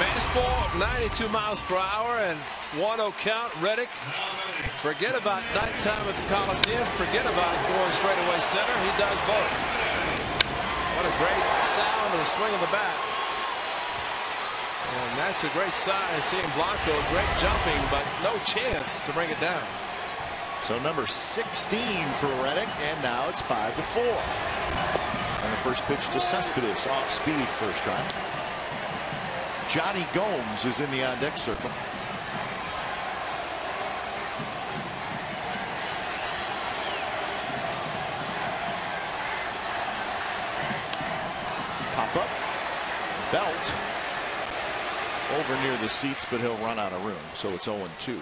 Fastball, 92 miles per hour, and 1-0 count. Reddick, forget about nighttime at the Coliseum. Forget about going straight away center. He does both. What a great sound and swing of the bat. And that's a great sign. Seeing Blanco, great jumping, but no chance to bring it down. So number 16 for Reddick, and now it's 5-4. And the first pitch to Cespedes, off speed, first strike. Johnny Gomes is in the on-deck circle. Pop up. Belt. Over near the seats, but he'll run out of room, so it's 0-2.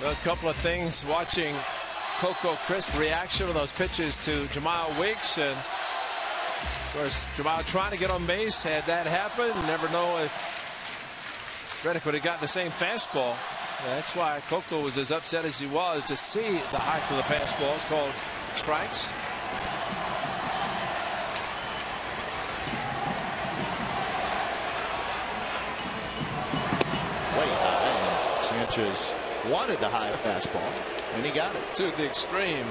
A couple of things watching Coco Crisp reaction of those pitches to Jamal Weeks, and of course Jamal trying to get on base. Had that happen, you never know if Reddick would have gotten the same fastball. That's why Coco was as upset as he was to see the height of the fastball. It's called strikes. Way high. Sanchez wanted the high fastball, and he got it. To the extreme.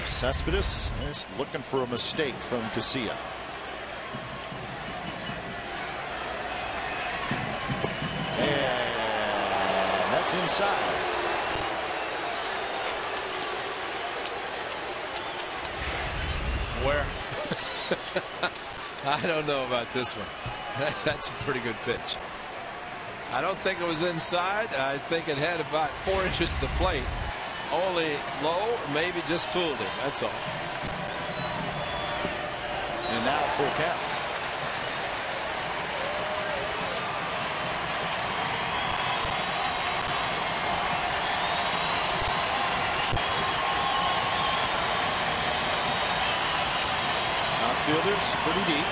Cespedes is looking for a mistake from Casilla. And that's inside. Where? I don't know about this one. That's a pretty good pitch. I don't think it was inside. I think it had about 4 inches to the plate. Only low, maybe just fooled him. That's all. And now full count. Outfielders pretty deep.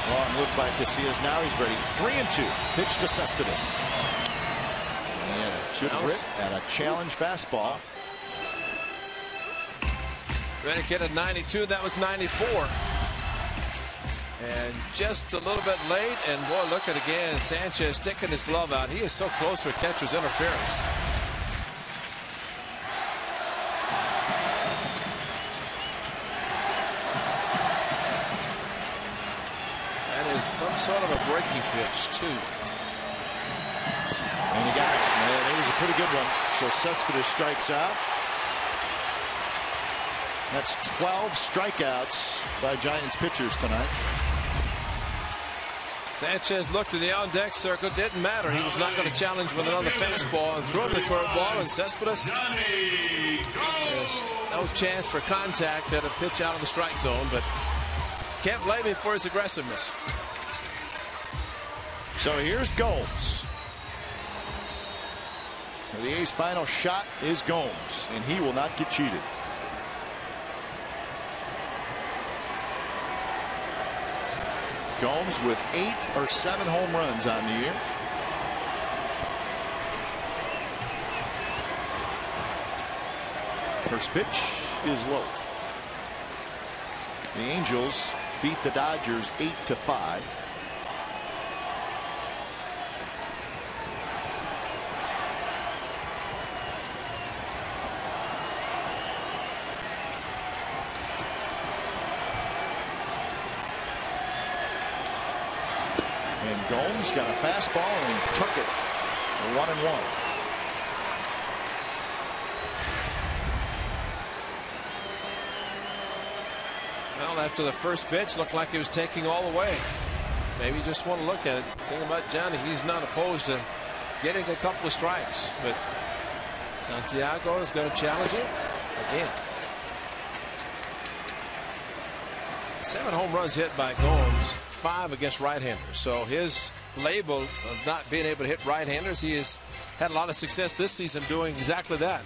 Long look by Casillas. Now he's ready. 3-2. Pitch to Cespedes. And a good grit and a challenge fastball. Reddick hit at 92. That was 94. And just a little bit late. And boy, look at again. Sanchez sticking his glove out. He is so close for catcher's interference. Some sort of a breaking pitch too. And he got it. And it was a pretty good one. So Cespedes strikes out. That's 12 strikeouts by Giants pitchers tonight. Sanchez looked in the on-deck circle. Didn't matter. He was not going to challenge with another fastball and throw him the curveball. And Cespedes, there's no chance for contact at a pitch out of the strike zone, but can't blame him for his aggressiveness. So here's Gomes. The A's final shot is Gomes, and he will not get cheated. Gomes with 8 or 7 home runs on the year. First pitch is low. The Angels beat the Dodgers 8-5. And Gomes got a fastball and he took it. 1-1. Well, after the first pitch, looked like he was taking all the way. Maybe you just want to look at it. The thing about Johnny, he's not opposed to getting a couple of strikes, but Santiago is going to challenge him again. 7 home runs hit by Gomes, 5 against right-handers. So his label of not being able to hit right-handers. He has had a lot of success this season doing exactly that.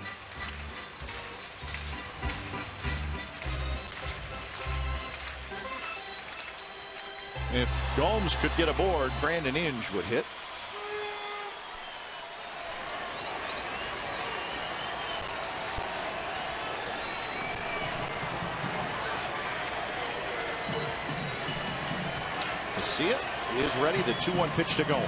If Gomes could get aboard, Brandon Inge would hit. Casilla is ready. The 2-1 pitch to Gomes.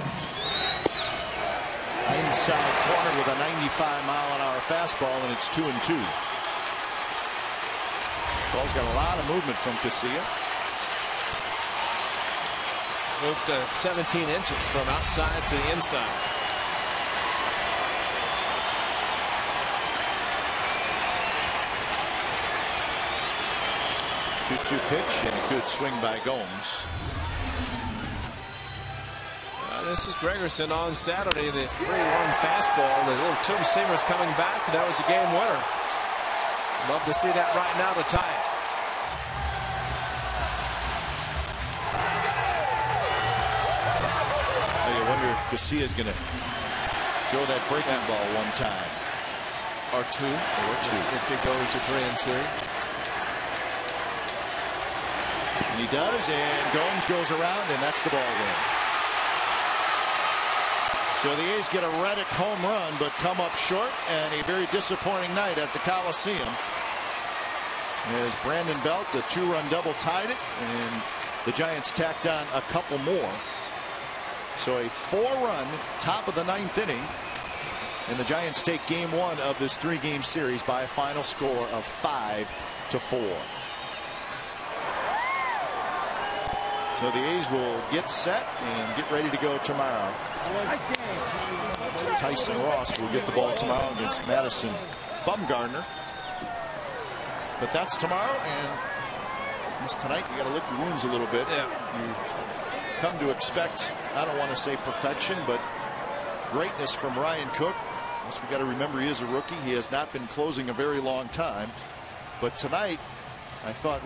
Inside corner with a 95-mile-an-hour fastball, and it's 2-2. Ball's got a lot of movement from Casilla. Moved to 17 inches from outside to the inside. Two pitch and a good swing by Gomes. This is Gregerson on Saturday. The 3-1 fastball. The little two-seamer's coming back. That was a game winner. Love to see that right now to tie it. I wonder if Casilla's going to throw that breaking ball one time. Or two. If it goes to 3-2. And he does, and Gomes goes around, and that's the ball game. So the A's get a Reddick home run, but come up short, and a very disappointing night at the Coliseum. As Brandon Belt, the 2-run double, tied it, and the Giants tacked on a couple more. So a 4-run top of the 9th inning, and the Giants take game 1 of this 3-game series by a final score of 5-4. So the A's will get set and get ready to go tomorrow. Tyson Ross will get the ball tomorrow against Madison Bumgarner. But that's tomorrow, and tonight you got to lick your wounds a little bit. Yeah. You come to expect, I don't want to say perfection, but greatness from Ryan Cook. We got to remember he is a rookie. He has not been closing a very long time. But tonight, I thought